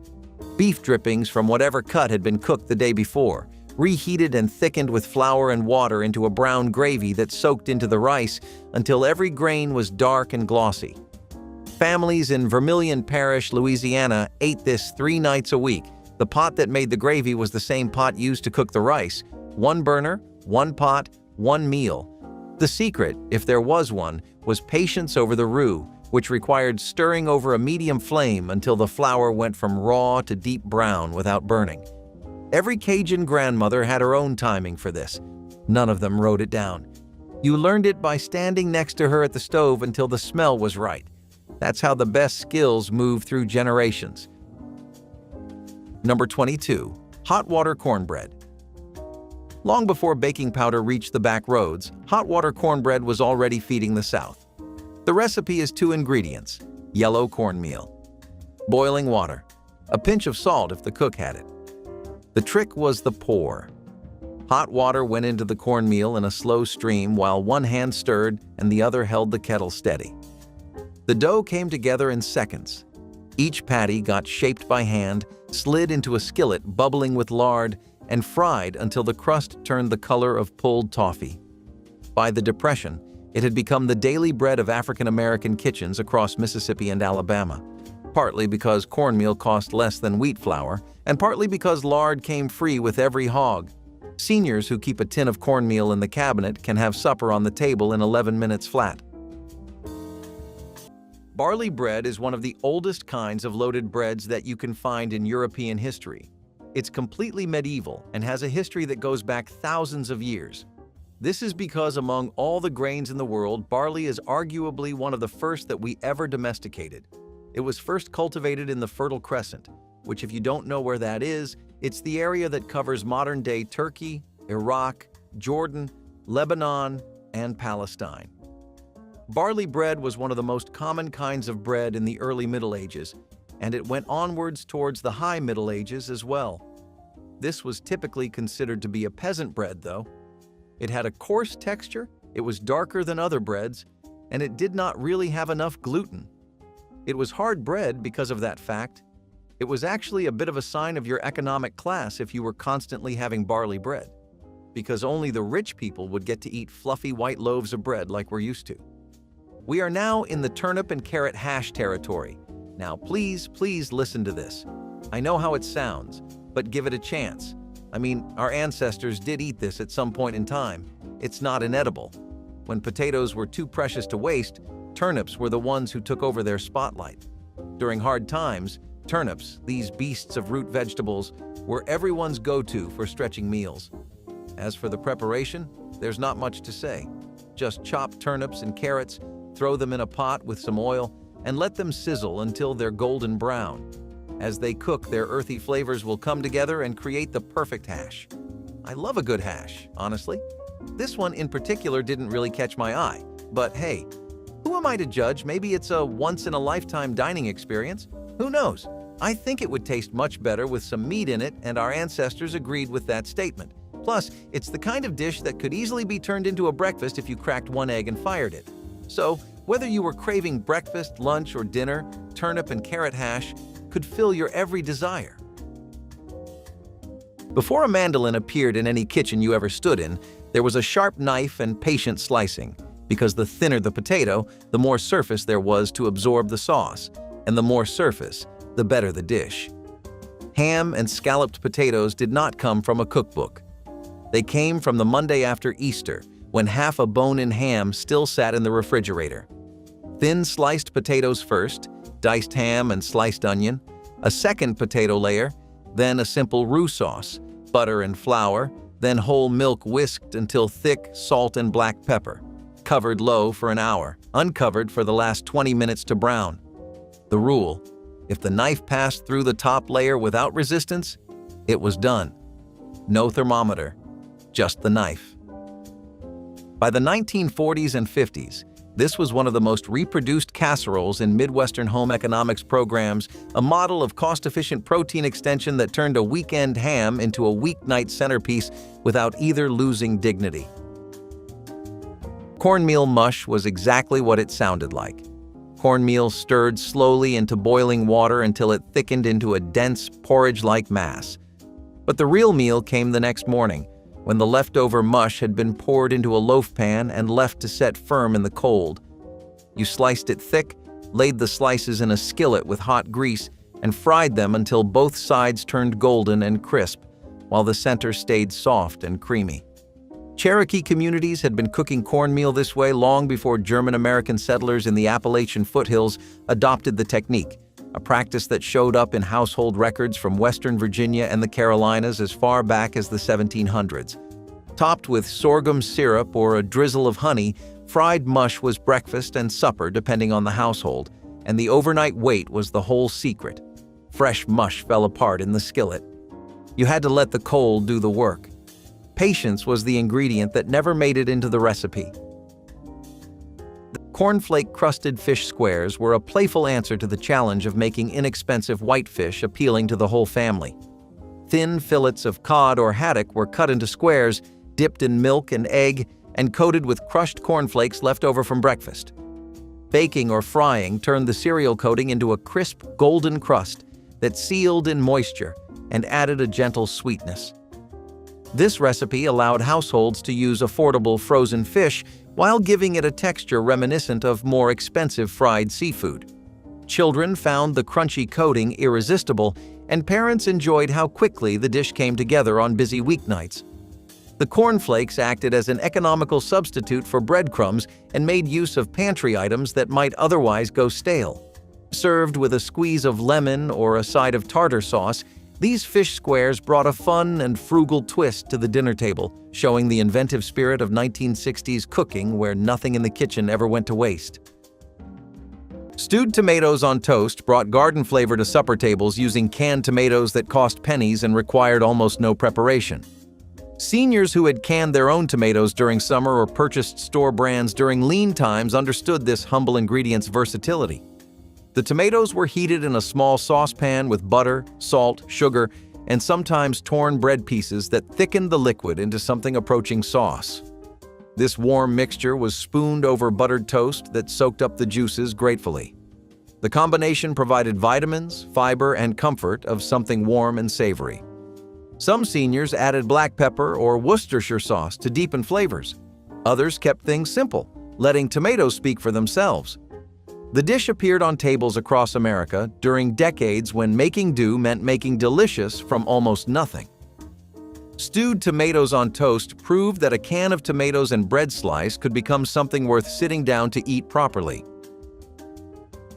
Beef drippings from whatever cut had been cooked the day before, reheated and thickened with flour and water into a brown gravy that soaked into the rice until every grain was dark and glossy. Families in Vermilion Parish, Louisiana, ate this 3 nights a week. The pot that made the gravy was the same pot used to cook the rice. 1 burner, 1 pot, 1 meal. The secret, if there was one, was patience over the roux, which required stirring over a medium flame until the flour went from raw to deep brown without burning. Every Cajun grandmother had her own timing for this. None of them wrote it down. You learned it by standing next to her at the stove until the smell was right. That's how the best skills move through generations. Number 22. Hot water cornbread. Long before baking powder reached the back roads, hot water cornbread was already feeding the South. The recipe is 2 ingredients: yellow cornmeal, boiling water, a pinch of salt if the cook had it. The trick was the pour. Hot water went into the cornmeal in a slow stream while one hand stirred and the other held the kettle steady. The dough came together in seconds. Each patty got shaped by hand, slid into a skillet bubbling with lard, and fried until the crust turned the color of pulled toffee. By the Depression, it had become the daily bread of African American kitchens across Mississippi and Alabama, partly because cornmeal cost less than wheat flour, and partly because lard came free with every hog. Seniors who keep a tin of cornmeal in the cabinet can have supper on the table in 11 minutes flat. Barley bread is one of the oldest kinds of loaded breads that you can find in European history. It's completely medieval and has a history that goes back thousands of years. This is because among all the grains in the world, barley is arguably one of the first that we ever domesticated. It was first cultivated in the Fertile Crescent, which, if you don't know where that is, it's the area that covers modern-day Turkey, Iraq, Jordan, Lebanon, and Palestine. Barley bread was one of the most common kinds of bread in the early Middle Ages, and it went onwards towards the High Middle Ages as well. This was typically considered to be a peasant bread, though. It had a coarse texture, it was darker than other breads, and it did not really have enough gluten. It was hard bread because of that fact. It was actually a bit of a sign of your economic class if you were constantly having barley bread, because only the rich people would get to eat fluffy white loaves of bread like we're used to. We are now in the turnip and carrot hash territory. Now please listen to this. I know how it sounds, but give it a chance. I mean, our ancestors did eat this at some point in time. It's not inedible. When potatoes were too precious to waste, turnips were the ones who took over their spotlight. During hard times, turnips, these beasts of root vegetables, were everyone's go-to for stretching meals. As for the preparation, there's not much to say. Just chop turnips and carrots, throw them in a pot with some oil, and let them sizzle until they're golden brown. As they cook, their earthy flavors will come together and create the perfect hash. I love a good hash, honestly. This one in particular didn't really catch my eye, but hey, who am I to judge? Maybe it's a once-in-a-lifetime dining experience. Who knows? I think it would taste much better with some meat in it, and our ancestors agreed with that statement. Plus, it's the kind of dish that could easily be turned into a breakfast if you cracked 1 egg and fired it. So, whether you were craving breakfast, lunch, or dinner, turnip and carrot hash could fill your every desire. Before a mandolin appeared in any kitchen you ever stood in, there was a sharp knife and patient slicing, because the thinner the potato, the more surface there was to absorb the sauce, and the more surface, the better the dish. Ham and scalloped potatoes did not come from a cookbook. They came from the Monday after Easter, when half a bone-in ham still sat in the refrigerator. Thin sliced potatoes first, diced ham and sliced onion, a second potato layer, then a simple roux sauce, butter and flour, then whole milk whisked until thick, salt and black pepper. Covered low for an hour, uncovered for the last 20 minutes to brown. The rule: if the knife passed through the top layer without resistance, it was done. No thermometer, just the knife. By the 1940s and 50s, this was one of the most reproduced casseroles in Midwestern home economics programs, a model of cost-efficient protein extension that turned a weekend ham into a weeknight centerpiece without either losing dignity. Cornmeal mush was exactly what it sounded like. Cornmeal stirred slowly into boiling water until it thickened into a dense, porridge-like mass. But the real meal came the next morning, when the leftover mush had been poured into a loaf pan and left to set firm in the cold. You sliced it thick, laid the slices in a skillet with hot grease, and fried them until both sides turned golden and crisp, while the center stayed soft and creamy. Cherokee communities had been cooking cornmeal this way long before German-American settlers in the Appalachian foothills adopted the technique, a practice that showed up in household records from Western Virginia and the Carolinas as far back as the 1700s. Topped with sorghum syrup or a drizzle of honey, fried mush was breakfast and supper depending on the household, and the overnight wait was the whole secret. Fresh mush fell apart in the skillet. You had to let the cold do the work. Patience was the ingredient that never made it into the recipe. The cornflake-crusted fish squares were a playful answer to the challenge of making inexpensive whitefish appealing to the whole family. Thin fillets of cod or haddock were cut into squares, dipped in milk and egg, and coated with crushed cornflakes left over from breakfast. Baking or frying turned the cereal coating into a crisp, golden crust that sealed in moisture and added a gentle sweetness. This recipe allowed households to use affordable frozen fish while giving it a texture reminiscent of more expensive fried seafood. Children found the crunchy coating irresistible, and parents enjoyed how quickly the dish came together on busy weeknights. The cornflakes acted as an economical substitute for breadcrumbs and made use of pantry items that might otherwise go stale. Served with a squeeze of lemon or a side of tartar sauce, these fish squares brought a fun and frugal twist to the dinner table, showing the inventive spirit of 1960s cooking where nothing in the kitchen ever went to waste. Stewed tomatoes on toast brought garden flavor to supper tables using canned tomatoes that cost pennies and required almost no preparation. Seniors who had canned their own tomatoes during summer or purchased store brands during lean times understood this humble ingredient's versatility. The tomatoes were heated in a small saucepan with butter, salt, sugar, and sometimes torn bread pieces that thickened the liquid into something approaching sauce. This warm mixture was spooned over buttered toast that soaked up the juices gratefully. The combination provided vitamins, fiber, and comfort of something warm and savory. Some seniors added black pepper or Worcestershire sauce to deepen flavors. Others kept things simple, letting tomatoes speak for themselves. The dish appeared on tables across America during decades when making do meant making delicious from almost nothing. Stewed tomatoes on toast proved that a can of tomatoes and bread slice could become something worth sitting down to eat properly.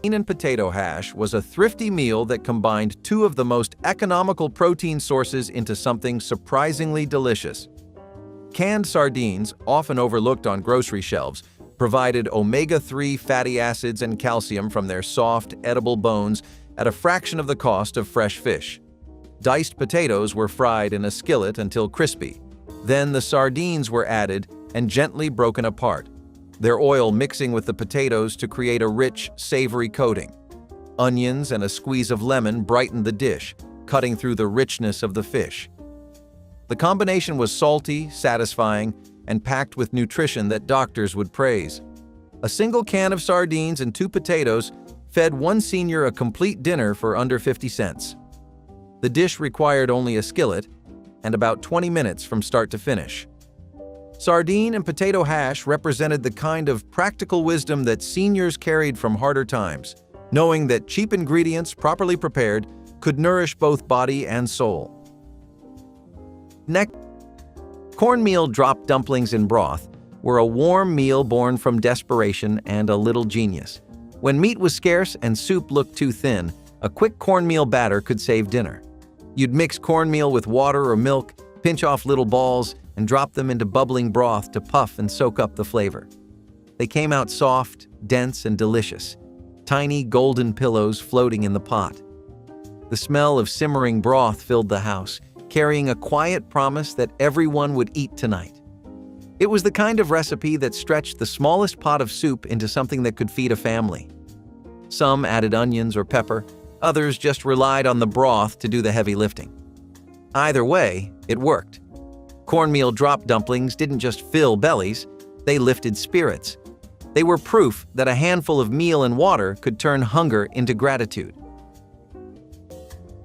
Bean and potato hash was a thrifty meal that combined two of the most economical protein sources into something surprisingly delicious. Canned sardines, often overlooked on grocery shelves, provided omega-3 fatty acids and calcium from their soft, edible bones at a fraction of the cost of fresh fish. Diced potatoes were fried in a skillet until crispy. Then the sardines were added and gently broken apart, their oil mixing with the potatoes to create a rich, savory coating. Onions and a squeeze of lemon brightened the dish, cutting through the richness of the fish. The combination was salty, satisfying, and packed with nutrition that doctors would praise. A single can of sardines and 2 potatoes fed one senior a complete dinner for under 50 cents. The dish required only a skillet and about 20 minutes from start to finish. Sardine and potato hash represented the kind of practical wisdom that seniors carried from harder times, knowing that cheap ingredients properly prepared could nourish both body and soul. Next, cornmeal drop dumplings in broth were a warm meal born from desperation and a little genius. When meat was scarce and soup looked too thin, a quick cornmeal batter could save dinner. You'd mix cornmeal with water or milk, pinch off little balls, and drop them into bubbling broth to puff and soak up the flavor. They came out soft, dense, and delicious, tiny golden pillows floating in the pot. The smell of simmering broth filled the house, carrying a quiet promise that everyone would eat tonight. It was the kind of recipe that stretched the smallest pot of soup into something that could feed a family. Some added onions or pepper, others just relied on the broth to do the heavy lifting. Either way, it worked. Cornmeal drop dumplings didn't just fill bellies, they lifted spirits. They were proof that a handful of meal and water could turn hunger into gratitude.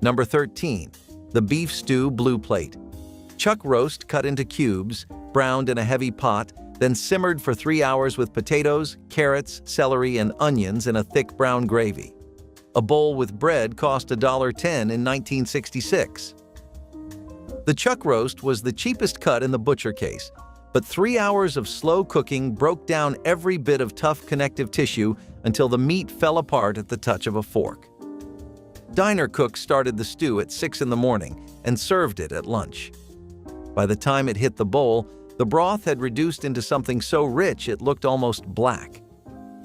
Number 13. The beef stew blue plate. Chuck roast cut into cubes, browned in a heavy pot, then simmered for 3 hours with potatoes, carrots, celery, and onions in a thick brown gravy. A bowl with bread cost $1.10 in 1966. The chuck roast was the cheapest cut in the butcher case, but 3 hours of slow cooking broke down every bit of tough connective tissue until the meat fell apart at the touch of a fork. Diner cooks started the stew at 6 in the morning and served it at lunch. By the time it hit the bowl, the broth had reduced into something so rich it looked almost black.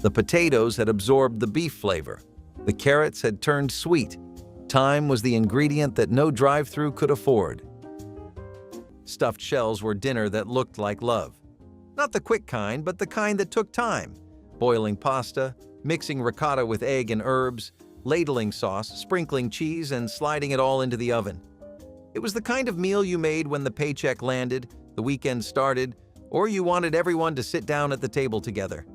The potatoes had absorbed the beef flavor. The carrots had turned sweet. Thyme was the ingredient that no drive-thru could afford. Stuffed shells were dinner that looked like love. Not the quick kind, but the kind that took time. Boiling pasta, mixing ricotta with egg and herbs, ladling sauce, sprinkling cheese, and sliding it all into the oven. It was the kind of meal you made when the paycheck landed, the weekend started, or you wanted everyone to sit down at the table together.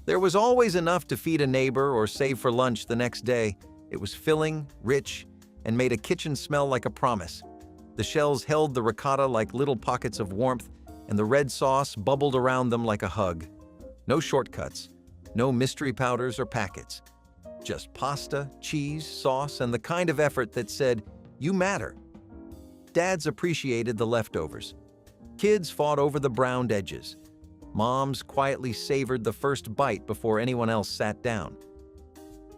There was always enough to feed a neighbor or save for lunch the next day. It was filling, rich, and made a kitchen smell like a promise. The shells held the ricotta like little pockets of warmth, and the red sauce bubbled around them like a hug. No shortcuts, no mystery powders or packets. Just pasta, cheese, sauce, and the kind of effort that said, "You matter." Dads appreciated the leftovers. Kids fought over the browned edges. Moms quietly savored the first bite before anyone else sat down.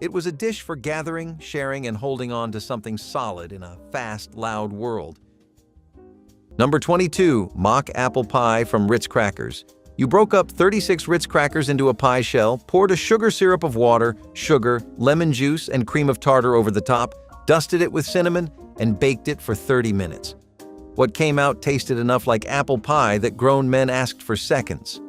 It was a dish for gathering, sharing, and holding on to something solid in a fast, loud world. Number 22, mock apple pie from Ritz crackers. You broke up 36 Ritz crackers into a pie shell, poured a sugar syrup of water, sugar, lemon juice, and cream of tartar over the top, dusted it with cinnamon, and baked it for 30 minutes. What came out tasted enough like apple pie that grown men asked for seconds.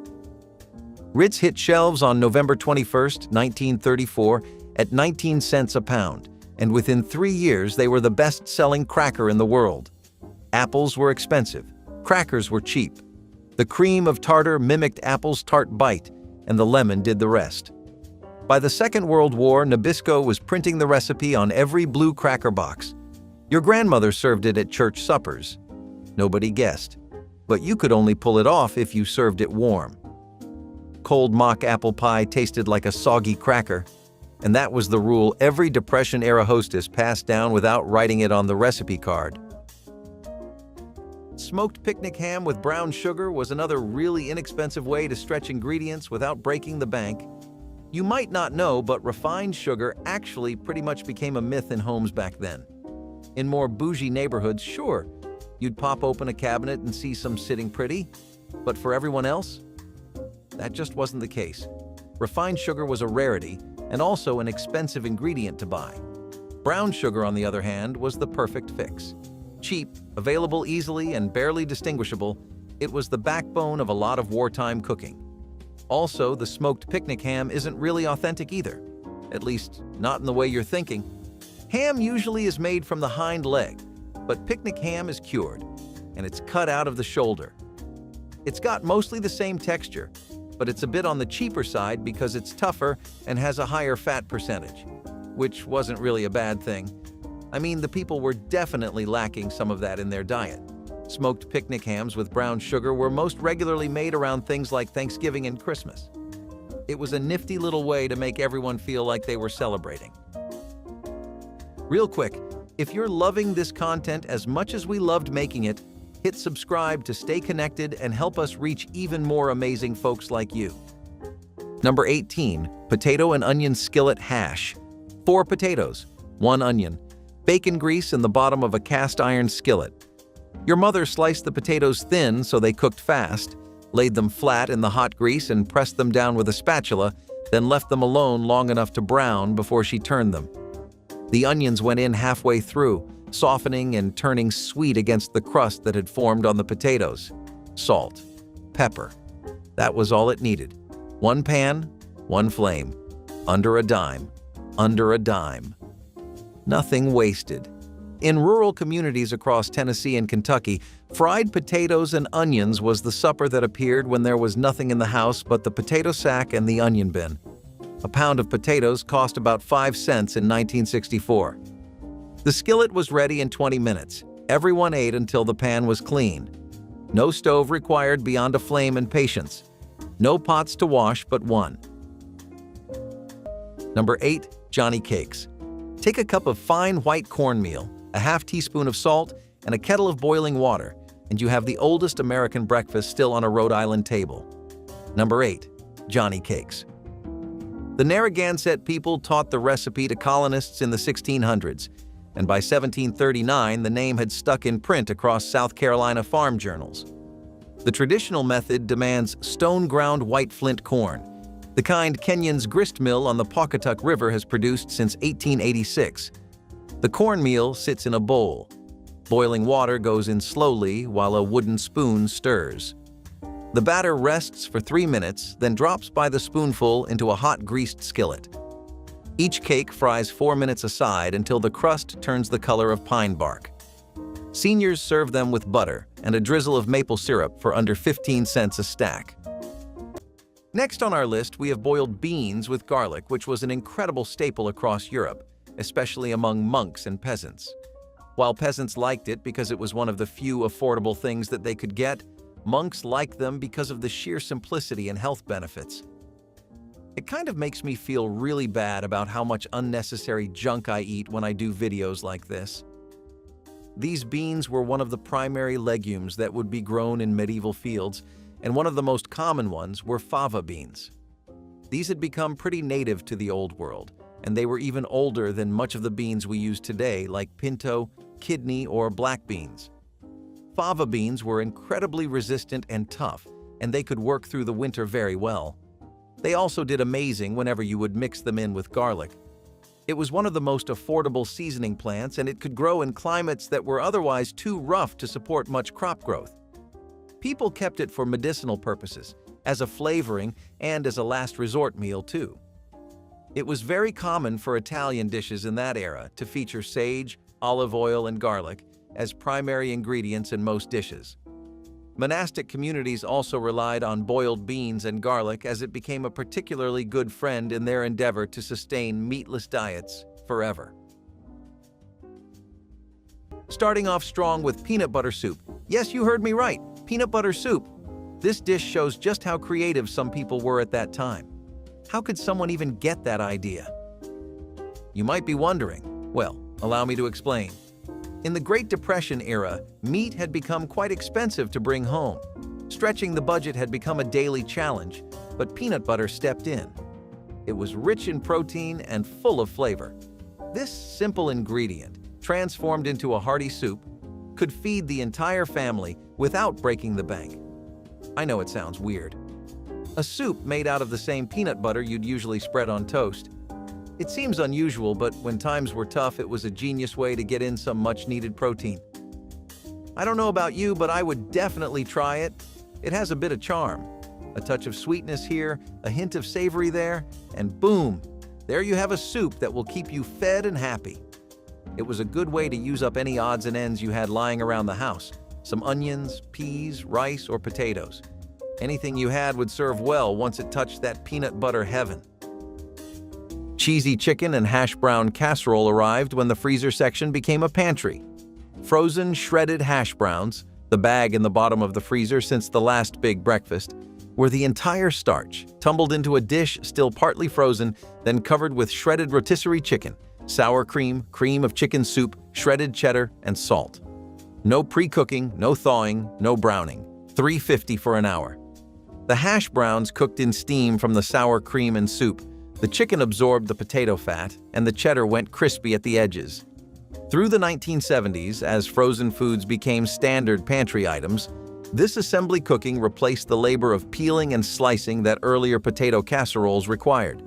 Ritz hit shelves on November 21, 1934, at 19 cents a pound, and within 3 years they were the best-selling cracker in the world. Apples were expensive, crackers were cheap. The cream of tartar mimicked apple's tart bite, and the lemon did the rest. By the Second World War, Nabisco was printing the recipe on every blue cracker box. Your grandmother served it at church suppers. Nobody guessed, but you could only pull it off if you served it warm. Cold mock apple pie tasted like a soggy cracker, and that was the rule every Depression-era hostess passed down without writing it on the recipe card. Smoked picnic ham with brown sugar was another really inexpensive way to stretch ingredients without breaking the bank. You might not know, but refined sugar actually pretty much became a myth in homes back then. In more bougie neighborhoods, sure, you'd pop open a cabinet and see some sitting pretty, but for everyone else, that just wasn't the case. Refined sugar was a rarity and also an expensive ingredient to buy. Brown sugar, on the other hand, was the perfect fix. Cheap, available easily, and barely distinguishable, it was the backbone of a lot of wartime cooking. Also, the smoked picnic ham isn't really authentic either, at least not in the way you're thinking. Ham usually is made from the hind leg, but picnic ham is cured, and it's cut out of the shoulder. It's got mostly the same texture, but it's a bit on the cheaper side because it's tougher and has a higher fat percentage, which wasn't really a bad thing. I mean, the people were definitely lacking some of that in their diet. Smoked picnic hams with brown sugar were most regularly made around things like Thanksgiving and Christmas. It was a nifty little way to make everyone feel like they were celebrating. Real quick, if you're loving this content as much as we loved making it, hit subscribe to stay connected and help us reach even more amazing folks like you. Number 18, potato and onion skillet hash. 4 potatoes, 1 onion, bacon grease in the bottom of a cast iron skillet. Your mother sliced the potatoes thin so they cooked fast, laid them flat in the hot grease and pressed them down with a spatula, then left them alone long enough to brown before she turned them. The onions went in halfway through, softening and turning sweet against the crust that had formed on the potatoes. Salt, pepper. That was all it needed. 1 pan, 1 flame. Under a dime. Under a dime. Nothing wasted. In rural communities across Tennessee and Kentucky, fried potatoes and onions was the supper that appeared when there was nothing in the house but the potato sack and the onion bin. A pound of potatoes cost about 5 cents in 1964. The skillet was ready in 20 minutes. Everyone ate until the pan was clean. No stove required beyond a flame and patience. No pots to wash but one. Number 8. Johnny Cakes. Take a cup of fine white cornmeal, a half teaspoon of salt, and a kettle of boiling water, and you have the oldest American breakfast still on a Rhode Island table. Number 8. Johnny Cakes. The Narragansett people taught the recipe to colonists in the 1600s, and by 1739 the name had stuck in print across South Carolina farm journals. The traditional method demands stone-ground white flint corn, the kind Kenyon's grist mill on the Pawcatuck River has produced since 1886. The cornmeal sits in a bowl. Boiling water goes in slowly while a wooden spoon stirs. The batter rests for 3 minutes, then drops by the spoonful into a hot greased skillet. Each cake fries 4 minutes aside until the crust turns the color of pine bark. Seniors serve them with butter and a drizzle of maple syrup for under 15 cents a stack. Next on our list, we have boiled beans with garlic, which was an incredible staple across Europe, especially among monks and peasants. While peasants liked it because it was one of the few affordable things that they could get, monks liked them because of the sheer simplicity and health benefits. It kind of makes me feel really bad about how much unnecessary junk I eat when I do videos like this. These beans were one of the primary legumes that would be grown in medieval fields, and one of the most common ones were fava beans. These had become pretty native to the Old World, and they were even older than much of the beans we use today, like pinto, kidney, or black beans. Fava beans were incredibly resistant and tough, and they could work through the winter very well. They also did amazing whenever you would mix them in with garlic. It was one of the most affordable seasoning plants, and it could grow in climates that were otherwise too rough to support much crop growth. People kept it for medicinal purposes, as a flavoring, and as a last resort meal too. It was very common for Italian dishes in that era to feature sage, olive oil, and garlic as primary ingredients in most dishes. Monastic communities also relied on boiled beans and garlic as it became a particularly good friend in their endeavor to sustain meatless diets forever. Starting off strong with peanut butter soup. Yes, you heard me right, peanut butter soup. This dish shows just how creative some people were at that time. How could someone even get that idea? You might be wondering. Well, allow me to explain. In the Great Depression era, meat had become quite expensive to bring home. Stretching the budget had become a daily challenge, but peanut butter stepped in. It was rich in protein and full of flavor. This simple ingredient, transformed into a hearty soup, could feed the entire family without breaking the bank. I know it sounds weird. A soup made out of the same peanut butter you'd usually spread on toast. It seems unusual, but when times were tough, it was a genius way to get in some much-needed protein. I don't know about you, but I would definitely try it. It has a bit of charm. A touch of sweetness here, a hint of savory there, and boom! There you have a soup that will keep you fed and happy. It was a good way to use up any odds and ends you had lying around the house. Some onions, peas, rice, or potatoes. Anything you had would serve well once it touched that peanut butter heaven. Cheesy chicken and hash brown casserole arrived when the freezer section became a pantry. Frozen, shredded hash browns, the bag in the bottom of the freezer since the last big breakfast, were the entire starch, tumbled into a dish still partly frozen, then covered with shredded rotisserie chicken, sour cream, cream of chicken soup, shredded cheddar, and salt. No pre-cooking, no thawing, no browning. $3.50 for an hour. The hash browns cooked in steam from the sour cream and soup. The chicken absorbed the potato fat, and the cheddar went crispy at the edges. Through the 1970s, as frozen foods became standard pantry items, this assembly cooking replaced the labor of peeling and slicing that earlier potato casseroles required.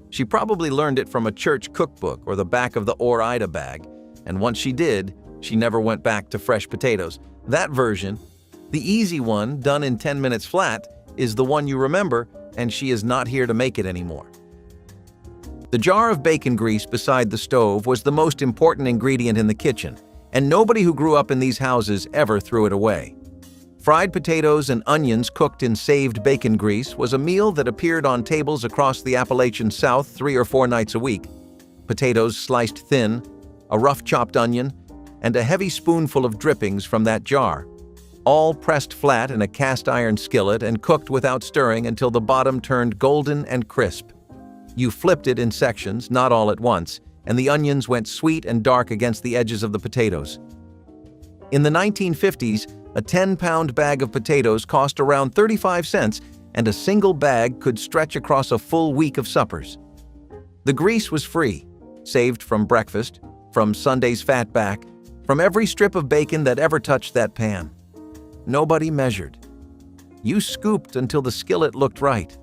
She probably learned it from a church cookbook or the back of the Ore-Ida bag, and once she did, she never went back to fresh potatoes. That version, the easy one done in 10 minutes flat, is the one you remember, and she is not here to make it anymore. The jar of bacon grease beside the stove was the most important ingredient in the kitchen, and nobody who grew up in these houses ever threw it away. Fried potatoes and onions cooked in saved bacon grease was a meal that appeared on tables across the Appalachian South 3 or 4 nights a week. Potatoes sliced thin, a rough chopped onion, and a heavy spoonful of drippings from that jar, all pressed flat in a cast iron skillet and cooked without stirring until the bottom turned golden and crisp. You flipped it in sections, not all at once, and the onions went sweet and dark against the edges of the potatoes. In the 1950s, a 10-pound bag of potatoes cost around 35 cents, and a single bag could stretch across a full week of suppers. The grease was free, saved from breakfast, from Sunday's fatback, from every strip of bacon that ever touched that pan. Nobody measured. You scooped until the skillet looked right.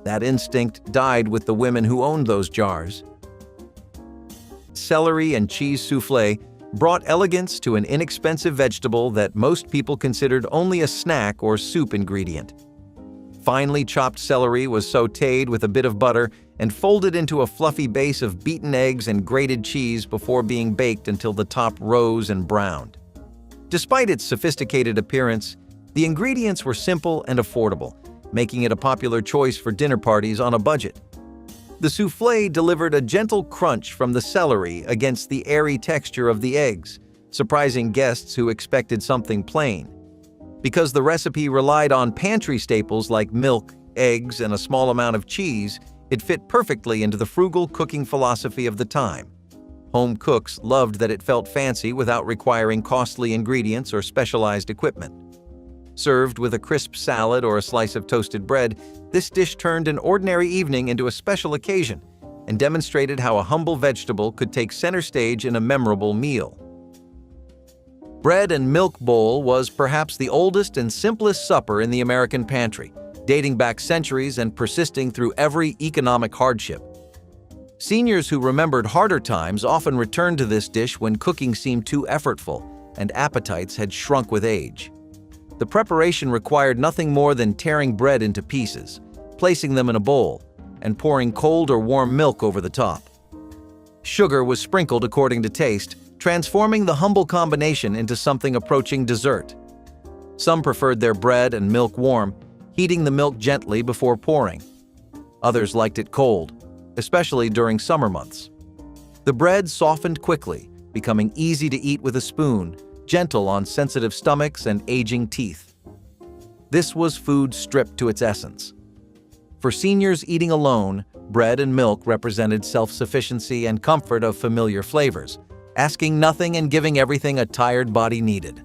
That instinct died with the women who owned those jars. Celery and cheese soufflé brought elegance to an inexpensive vegetable that most people considered only a snack or soup ingredient. Finely chopped celery was sautéed with a bit of butter and folded into a fluffy base of beaten eggs and grated cheese before being baked until the top rose and browned. Despite its sophisticated appearance, the ingredients were simple and affordable, making it a popular choice for dinner parties on a budget. The soufflé delivered a gentle crunch from the celery against the airy texture of the eggs, surprising guests who expected something plain. Because the recipe relied on pantry staples like milk, eggs, and a small amount of cheese, it fit perfectly into the frugal cooking philosophy of the time. Home cooks loved that it felt fancy without requiring costly ingredients or specialized equipment. Served with a crisp salad or a slice of toasted bread, this dish turned an ordinary evening into a special occasion and demonstrated how a humble vegetable could take center stage in a memorable meal. Bread and milk bowl was perhaps the oldest and simplest supper in the American pantry, dating back centuries and persisting through every economic hardship. Seniors who remembered harder times often returned to this dish when cooking seemed too effortful and appetites had shrunk with age. The preparation required nothing more than tearing bread into pieces, placing them in a bowl, and pouring cold or warm milk over the top. Sugar was sprinkled according to taste, transforming the humble combination into something approaching dessert. Some preferred their bread and milk warm, heating the milk gently before pouring. Others liked it cold, especially during summer months. The bread softened quickly, becoming easy to eat with a spoon, gentle on sensitive stomachs and aging teeth. This was food stripped to its essence. For seniors eating alone, bread and milk represented self-sufficiency and comfort of familiar flavors, asking nothing and giving everything a tired body needed.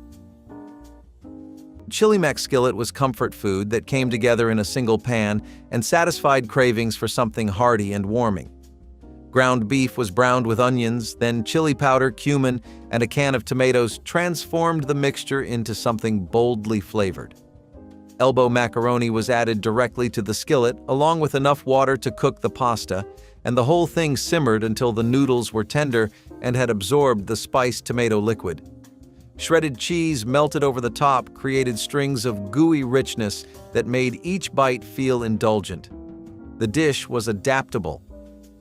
Chili mac skillet was comfort food that came together in a single pan and satisfied cravings for something hearty and warming. Ground beef was browned with onions, then chili powder, cumin, and a can of tomatoes transformed the mixture into something boldly flavored. Elbow macaroni was added directly to the skillet, along with enough water to cook the pasta, and the whole thing simmered until the noodles were tender and had absorbed the spiced tomato liquid. Shredded cheese melted over the top created strings of gooey richness that made each bite feel indulgent. The dish was adaptable.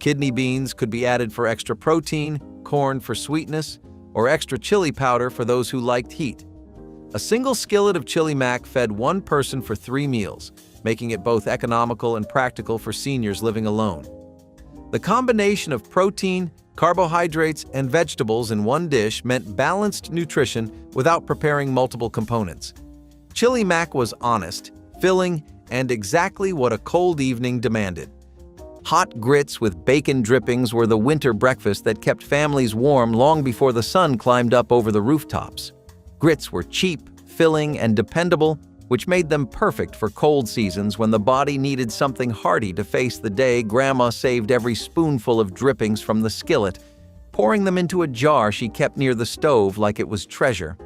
Kidney beans could be added for extra protein, corn for sweetness, or extra chili powder for those who liked heat. A single skillet of chili mac fed one person for 3 meals, making it both economical and practical for seniors living alone. The combination of protein, carbohydrates, and vegetables in one dish meant balanced nutrition without preparing multiple components. Chili mac was honest, filling, and exactly what a cold evening demanded. Hot grits with bacon drippings were the winter breakfast that kept families warm long before the sun climbed up over the rooftops. Grits were cheap, filling, and dependable, which made them perfect for cold seasons when the body needed something hearty to face the day. Grandma saved every spoonful of drippings from the skillet, pouring them into a jar she kept near the stove like it was treasure.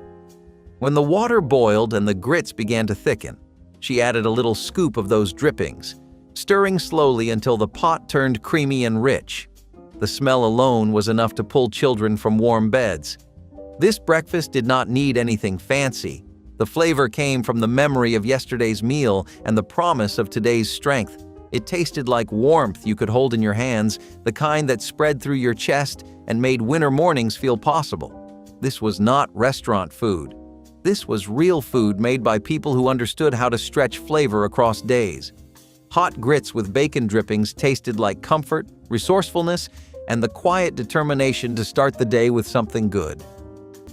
When the water boiled and the grits began to thicken, she added a little scoop of those drippings, stirring slowly until the pot turned creamy and rich. The smell alone was enough to pull children from warm beds. This breakfast did not need anything fancy. The flavor came from the memory of yesterday's meal and the promise of today's strength. It tasted like warmth you could hold in your hands, the kind that spread through your chest and made winter mornings feel possible. This was not restaurant food. This was real food made by people who understood how to stretch flavor across days. Hot grits with bacon drippings tasted like comfort, resourcefulness, and the quiet determination to start the day with something good.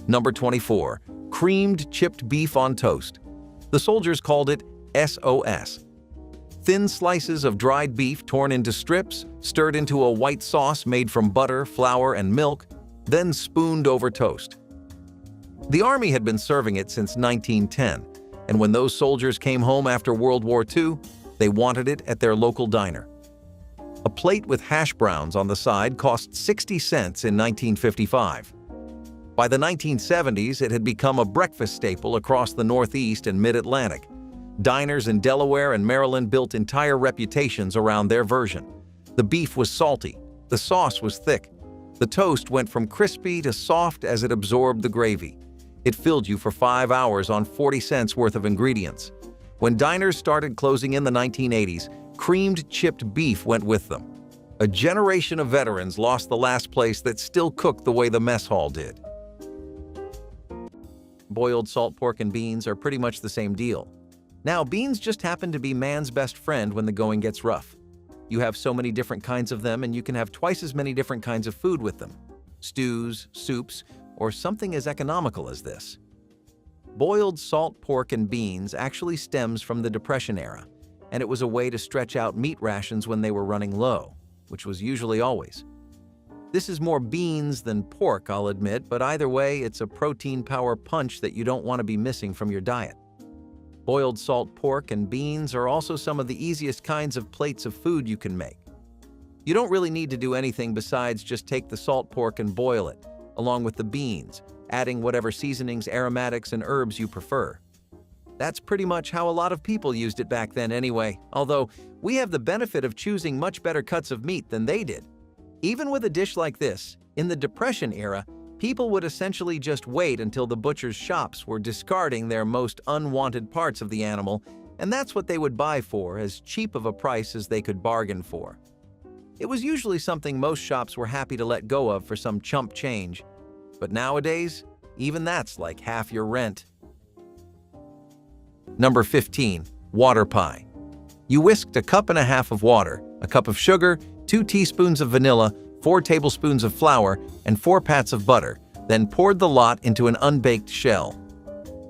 Number 24. Creamed chipped beef on toast. The soldiers called it SOS. Thin slices of dried beef torn into strips, stirred into a white sauce made from butter, flour, and milk, then spooned over toast. The Army had been serving it since 1910, and when those soldiers came home after World War II, they wanted it at their local diner. A plate with hash browns on the side cost 60 cents in 1955. By the 1970s, it had become a breakfast staple across the Northeast and Mid-Atlantic. Diners in Delaware and Maryland built entire reputations around their version. The beef was salty, the sauce was thick. The toast went from crispy to soft as it absorbed the gravy. It filled you for 5 hours on 40 cents worth of ingredients. When diners started closing in the 1980s, creamed chipped beef went with them. A generation of veterans lost the last place that still cooked the way the mess hall did. Boiled salt pork and beans are pretty much the same deal. Now, beans just happen to be man's best friend when the going gets rough. You have so many different kinds of them, and you can have twice as many different kinds of food with them. Stews, soups, or something as economical as this. Boiled salt pork and beans actually stems from the Depression era, and it was a way to stretch out meat rations when they were running low, which was usually always. This is more beans than pork, I'll admit, but either way, it's a protein power punch that you don't want to be missing from your diet. Boiled salt pork and beans are also some of the easiest kinds of plates of food you can make. You don't really need to do anything besides just take the salt pork and boil it, along with the beans, adding whatever seasonings, aromatics, and herbs you prefer. That's pretty much how a lot of people used it back then anyway, although we have the benefit of choosing much better cuts of meat than they did. Even with a dish like this, in the Depression era, people would essentially just wait until the butcher's shops were discarding their most unwanted parts of the animal, and that's what they would buy for as cheap of a price as they could bargain for. It was usually something most shops were happy to let go of for some chump change, but nowadays, even that's like half your rent. Number 15. Water pie. You whisked a cup and a half of water, a cup of sugar, 2 teaspoons of vanilla, 4 tablespoons of flour, and 4 pats of butter, then poured the lot into an unbaked shell.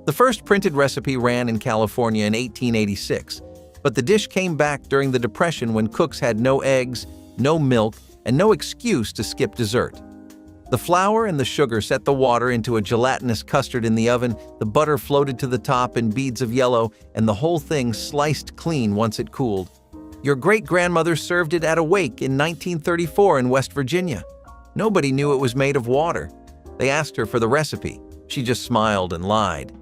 The first printed recipe ran in California in 1886, but the dish came back during the Depression when cooks had no eggs, no milk, and no excuse to skip dessert. The flour and the sugar set the water into a gelatinous custard in the oven, the butter floated to the top in beads of yellow, and the whole thing sliced clean once it cooled. Your great-grandmother served it at a wake in 1934 in West Virginia. Nobody knew it was made of water. They asked her for the recipe. She just smiled and lied.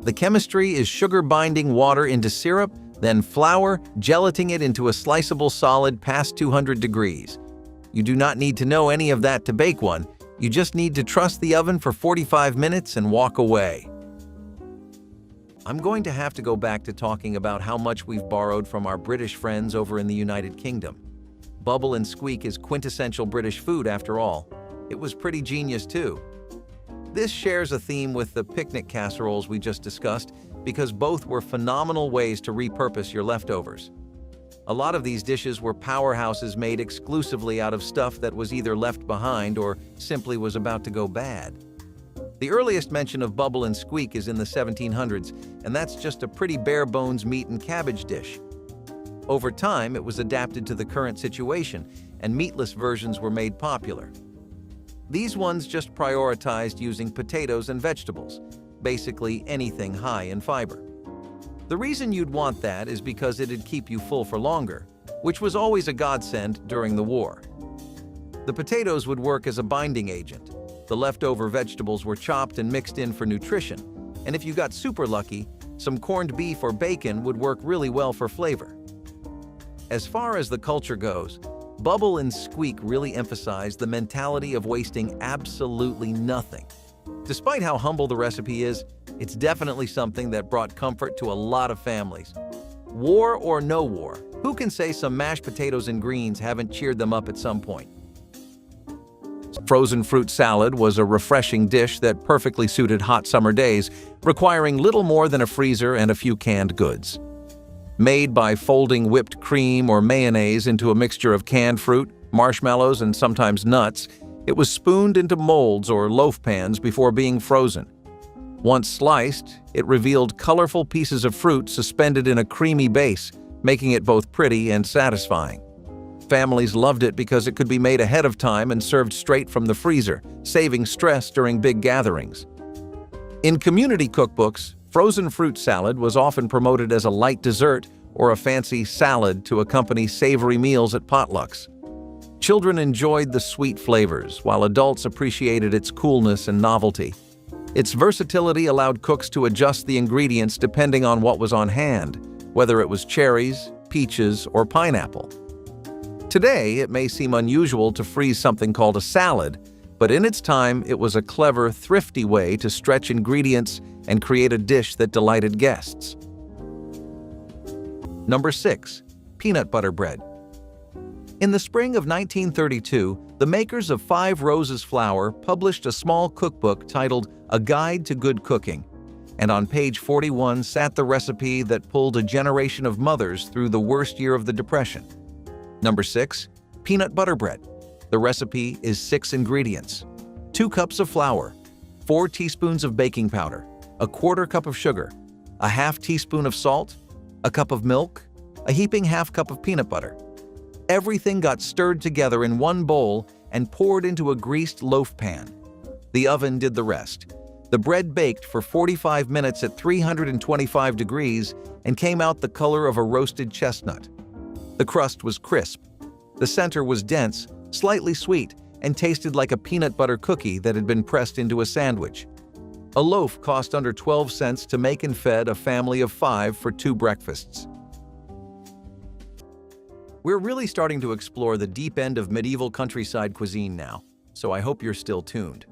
The chemistry is sugar binding water into syrup, then flour, gelating it into a sliceable solid past 200 degrees. You do not need to know any of that to bake one. You just need to trust the oven for 45 minutes and walk away. I'm going to have to go back to talking about how much we've borrowed from our British friends over in the United Kingdom. Bubble and squeak is quintessential British food after all. It was pretty genius too. This shares a theme with the picnic casseroles we just discussed because both were phenomenal ways to repurpose your leftovers. A lot of these dishes were powerhouses made exclusively out of stuff that was either left behind or simply was about to go bad. The earliest mention of bubble and squeak is in the 1700s, and that's just a pretty bare-bones meat and cabbage dish. Over time, it was adapted to the current situation, and meatless versions were made popular. These ones just prioritized using potatoes and vegetables, basically anything high in fiber. The reason you'd want that is because it'd keep you full for longer, which was always a godsend during the war. The potatoes would work as a binding agent. The leftover vegetables were chopped and mixed in for nutrition, and if you got super lucky, some corned beef or bacon would work really well for flavor. As far as the culture goes, bubble and squeak really emphasize the mentality of wasting absolutely nothing. Despite how humble the recipe is, it's definitely something that brought comfort to a lot of families. War or no war, who can say some mashed potatoes and greens haven't cheered them up at some point? Frozen fruit salad was a refreshing dish that perfectly suited hot summer days, requiring little more than a freezer and a few canned goods. Made by folding whipped cream or mayonnaise into a mixture of canned fruit, marshmallows, and sometimes nuts, it was spooned into molds or loaf pans before being frozen. Once sliced, it revealed colorful pieces of fruit suspended in a creamy base, making it both pretty and satisfying. Families loved it because it could be made ahead of time and served straight from the freezer, saving stress during big gatherings. In community cookbooks, frozen fruit salad was often promoted as a light dessert or a fancy salad to accompany savory meals at potlucks. Children enjoyed the sweet flavors, while adults appreciated its coolness and novelty. Its versatility allowed cooks to adjust the ingredients depending on what was on hand, whether it was cherries, peaches, or pineapple. Today, it may seem unusual to freeze something called a salad, but in its time, it was a clever, thrifty way to stretch ingredients and create a dish that delighted guests. Number 6. Peanut butter bread. In the spring of 1932, the makers of 5 Roses Flour published a small cookbook titled A Guide to Good Cooking, and on page 41 sat the recipe that pulled a generation of mothers through the worst year of the Depression. Number 6. Peanut butter bread. The recipe is 6 ingredients: 2 cups of flour, 4 teaspoons of baking powder, a 1/4 cup of sugar, a 1/2 teaspoon of salt, a cup of milk, a heaping 1/2 cup of peanut butter. Everything got stirred together in one bowl and poured into a greased loaf pan. The oven did the rest. The bread baked for 45 minutes at 325 degrees and came out the color of a roasted chestnut. The crust was crisp. The center was dense, slightly sweet, and tasted like a peanut butter cookie that had been pressed into a sandwich. A loaf cost under 12 cents to make and fed a family of 5 for 2 breakfasts. We're really starting to explore the deep end of medieval countryside cuisine now, so I hope you're still tuned.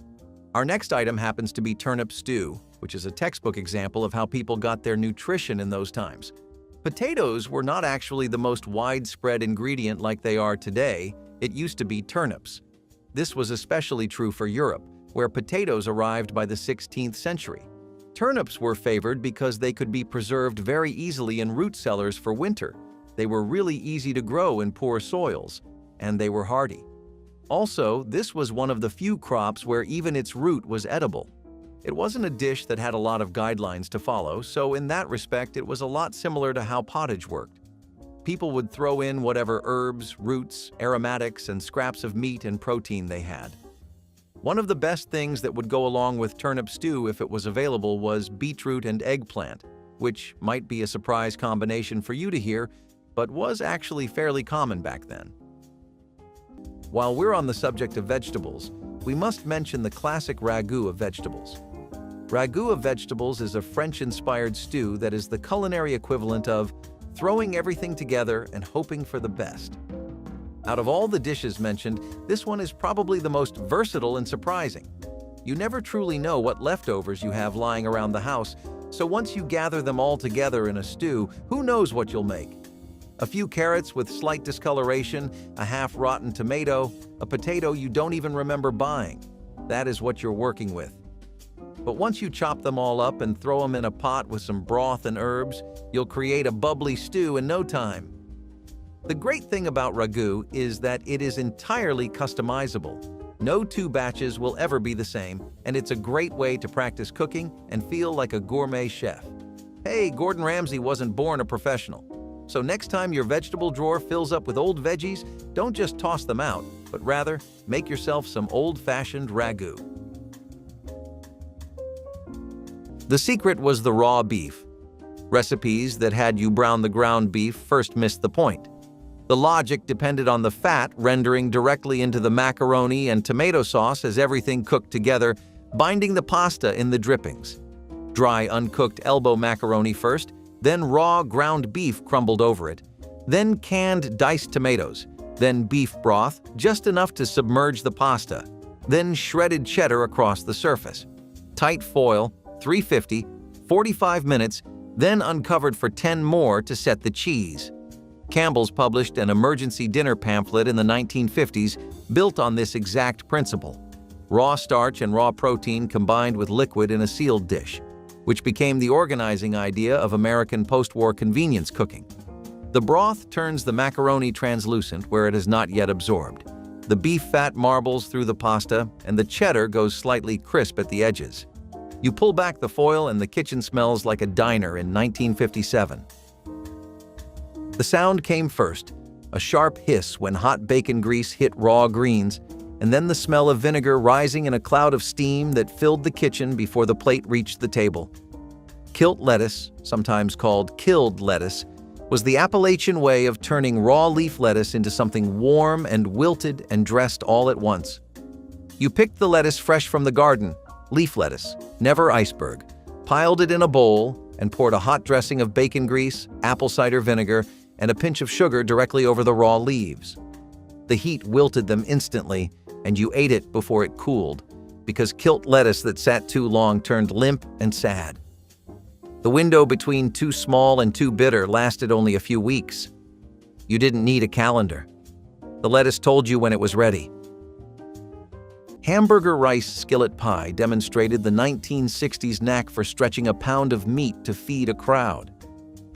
Our next item happens to be turnip stew, which is a textbook example of how people got their nutrition in those times. Potatoes were not actually the most widespread ingredient like they are today. It used to be turnips. This was especially true for Europe, where potatoes arrived by the 16th century. Turnips were favored because they could be preserved very easily in root cellars for winter. They were really easy to grow in poor soils, and they were hardy. Also, this was one of the few crops where even its root was edible. It wasn't a dish that had a lot of guidelines to follow, so in that respect it was a lot similar to how pottage worked. People would throw in whatever herbs, roots, aromatics, and scraps of meat and protein they had. One of the best things that would go along with turnip stew if it was available was beetroot and eggplant, which might be a surprise combination for you to hear, but was actually fairly common back then. While we're on the subject of vegetables, we must mention the classic ragout of vegetables. Ragout of vegetables is a French-inspired stew that is the culinary equivalent of throwing everything together and hoping for the best. Out of all the dishes mentioned, this one is probably the most versatile and surprising. You never truly know what leftovers you have lying around the house, so once you gather them all together in a stew, who knows what you'll make? A few carrots with slight discoloration, a half-rotten tomato, a potato you don't even remember buying. That is what you're working with. But once you chop them all up and throw them in a pot with some broth and herbs, you'll create a bubbly stew in no time. The great thing about ragout is that it is entirely customizable. No 2 batches will ever be the same, and it's a great way to practice cooking and feel like a gourmet chef. Hey, Gordon Ramsay wasn't born a professional. So next time your vegetable drawer fills up with old veggies, don't just toss them out, but rather make yourself some old-fashioned ragout. The secret was the raw beef. Recipes that had you brown the ground beef first missed the point. The logic depended on the fat rendering directly into the macaroni and tomato sauce as everything cooked together, binding the pasta in the drippings. Dry, uncooked elbow macaroni first, then raw ground beef crumbled over it, then canned diced tomatoes, then beef broth, just enough to submerge the pasta, then shredded cheddar across the surface. Tight foil, 350, 45 minutes, then uncovered for 10 more to set the cheese. Campbell's published an emergency dinner pamphlet in the 1950s built on this exact principle. Raw starch and raw protein combined with liquid in a sealed dish, which became the organizing idea of American post-war convenience cooking. The broth turns the macaroni translucent where it is not yet absorbed. The beef fat marbles through the pasta, and the cheddar goes slightly crisp at the edges. You pull back the foil and the kitchen smells like a diner in 1957. The sound came first, a sharp hiss when hot bacon grease hit raw greens, and then the smell of vinegar rising in a cloud of steam that filled the kitchen before the plate reached the table. Kilt lettuce, sometimes called killed lettuce, was the Appalachian way of turning raw leaf lettuce into something warm and wilted and dressed all at once. You picked the lettuce fresh from the garden, leaf lettuce, never iceberg, piled it in a bowl, and poured a hot dressing of bacon grease, apple cider vinegar, and a pinch of sugar directly over the raw leaves. The heat wilted them instantly, and you ate it before it cooled, because kilt lettuce that sat too long turned limp and sad. The window between too small and too bitter lasted only a few weeks. You didn't need a calendar. The lettuce told you when it was ready. Hamburger rice skillet pie demonstrated the 1960s knack for stretching a pound of meat to feed a crowd.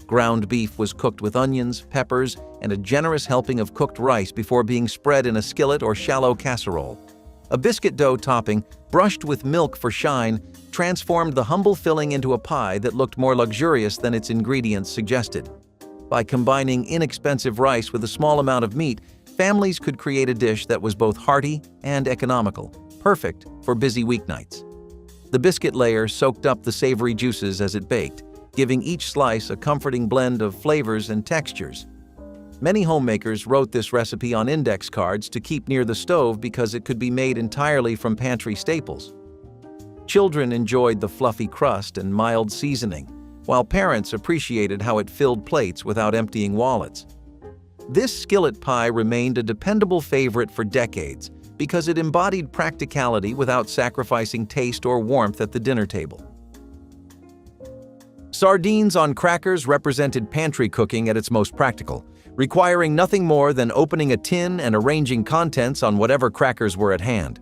Ground beef was cooked with onions, peppers, and a generous helping of cooked rice before being spread in a skillet or shallow casserole. A biscuit dough topping, brushed with milk for shine, transformed the humble filling into a pie that looked more luxurious than its ingredients suggested. By combining inexpensive rice with a small amount of meat, families could create a dish that was both hearty and economical, perfect for busy weeknights. The biscuit layer soaked up the savory juices as it baked, giving each slice a comforting blend of flavors and textures. Many homemakers wrote this recipe on index cards to keep near the stove because it could be made entirely from pantry staples. Children enjoyed the fluffy crust and mild seasoning, while parents appreciated how it filled plates without emptying wallets. This skillet pie remained a dependable favorite for decades because it embodied practicality without sacrificing taste or warmth at the dinner table. Sardines on crackers represented pantry cooking at its most practical, requiring nothing more than opening a tin and arranging contents on whatever crackers were at hand.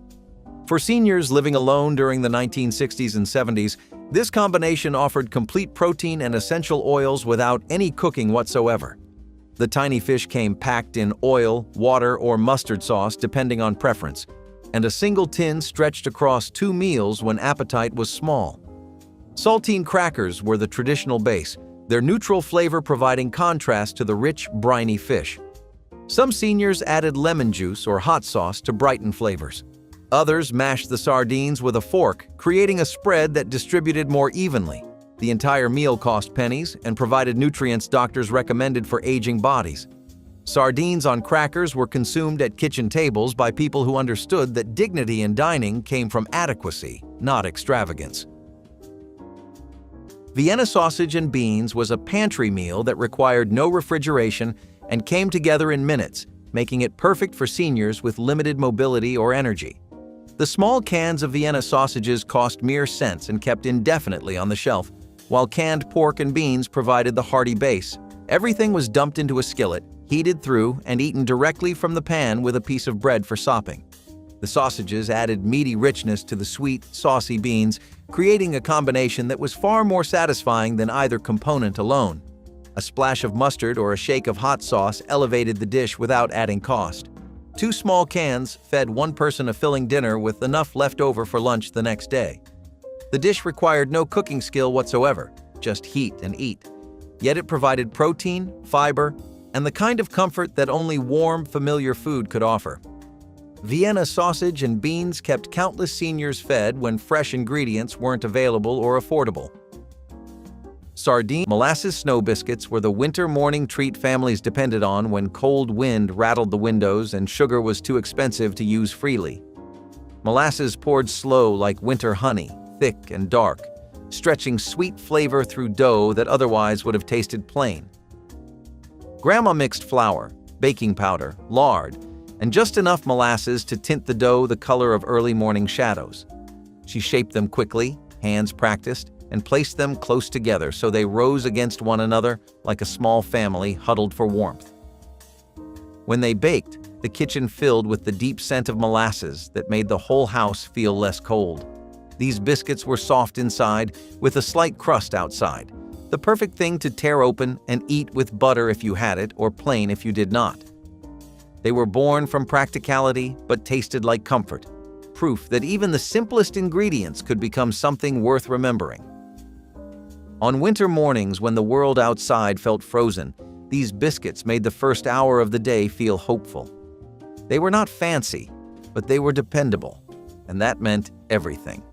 For seniors living alone during the 1960s and 70s, this combination offered complete protein and essential oils without any cooking whatsoever. The tiny fish came packed in oil, water, or mustard sauce depending on preference, and a single tin stretched across 2 meals when appetite was small. Saltine crackers were the traditional base, their neutral flavor providing contrast to the rich, briny fish. Some seniors added lemon juice or hot sauce to brighten flavors. Others mashed the sardines with a fork, creating a spread that distributed more evenly. The entire meal cost pennies and provided nutrients doctors recommended for aging bodies. Sardines on crackers were consumed at kitchen tables by people who understood that dignity in dining came from adequacy, not extravagance. Vienna sausage and beans was a pantry meal that required no refrigeration and came together in minutes, making it perfect for seniors with limited mobility or energy. The small cans of Vienna sausages cost mere cents and kept indefinitely on the shelf, while canned pork and beans provided the hearty base. Everything was dumped into a skillet, heated through, and eaten directly from the pan with a piece of bread for sopping. The sausages added meaty richness to the sweet, saucy beans, creating a combination that was far more satisfying than either component alone. A splash of mustard or a shake of hot sauce elevated the dish without adding cost. 2 small cans fed one person a filling dinner with enough left over for lunch the next day. The dish required no cooking skill whatsoever, just heat and eat. Yet it provided protein, fiber, and the kind of comfort that only warm, familiar food could offer. Vienna sausage and beans kept countless seniors fed when fresh ingredients weren't available or affordable. Sardine molasses snow biscuits were the winter morning treat families depended on when cold wind rattled the windows and sugar was too expensive to use freely. Molasses poured slow like winter honey, thick and dark, stretching sweet flavor through dough that otherwise would have tasted plain. Grandma mixed flour, baking powder, lard, and just enough molasses to tint the dough the color of early morning shadows. She shaped them quickly, hands practiced, and placed them close together so they rose against one another like a small family huddled for warmth. When they baked, the kitchen filled with the deep scent of molasses that made the whole house feel less cold. These biscuits were soft inside, with a slight crust outside, the perfect thing to tear open and eat with butter if you had it or plain if you did not. They were born from practicality but tasted like comfort, proof that even the simplest ingredients could become something worth remembering. On winter mornings when the world outside felt frozen, these biscuits made the first hour of the day feel hopeful. They were not fancy, but they were dependable, and that meant everything.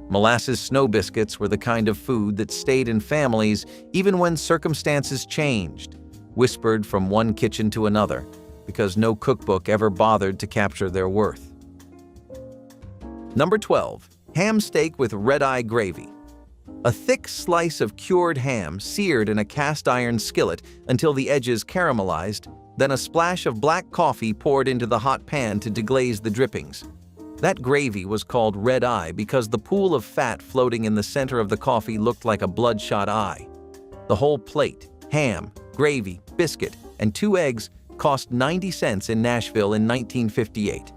Molasses snow biscuits were the kind of food that stayed in families even when circumstances changed, whispered from one kitchen to another, because no cookbook ever bothered to capture their worth. Number 12. Ham steak with red-eye gravy. A thick slice of cured ham seared in a cast-iron skillet until the edges caramelized, then a splash of black coffee poured into the hot pan to deglaze the drippings. That gravy was called red eye because the pool of fat floating in the center of the coffee looked like a bloodshot eye. The whole plate, ham, gravy, biscuit, and 2 eggs cost 90 cents in Nashville in 1958.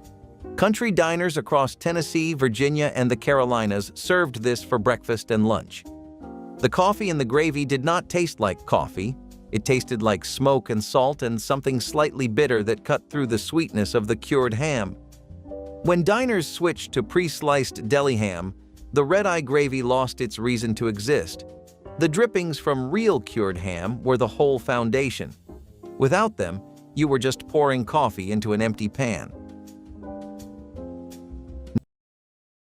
Country diners across Tennessee, Virginia, and the Carolinas served this for breakfast and lunch. The coffee and the gravy did not taste like coffee. It tasted like smoke and salt and something slightly bitter that cut through the sweetness of the cured ham. When diners switched to pre-sliced deli ham, the red-eye gravy lost its reason to exist. The drippings from real cured ham were the whole foundation. Without them, you were just pouring coffee into an empty pan.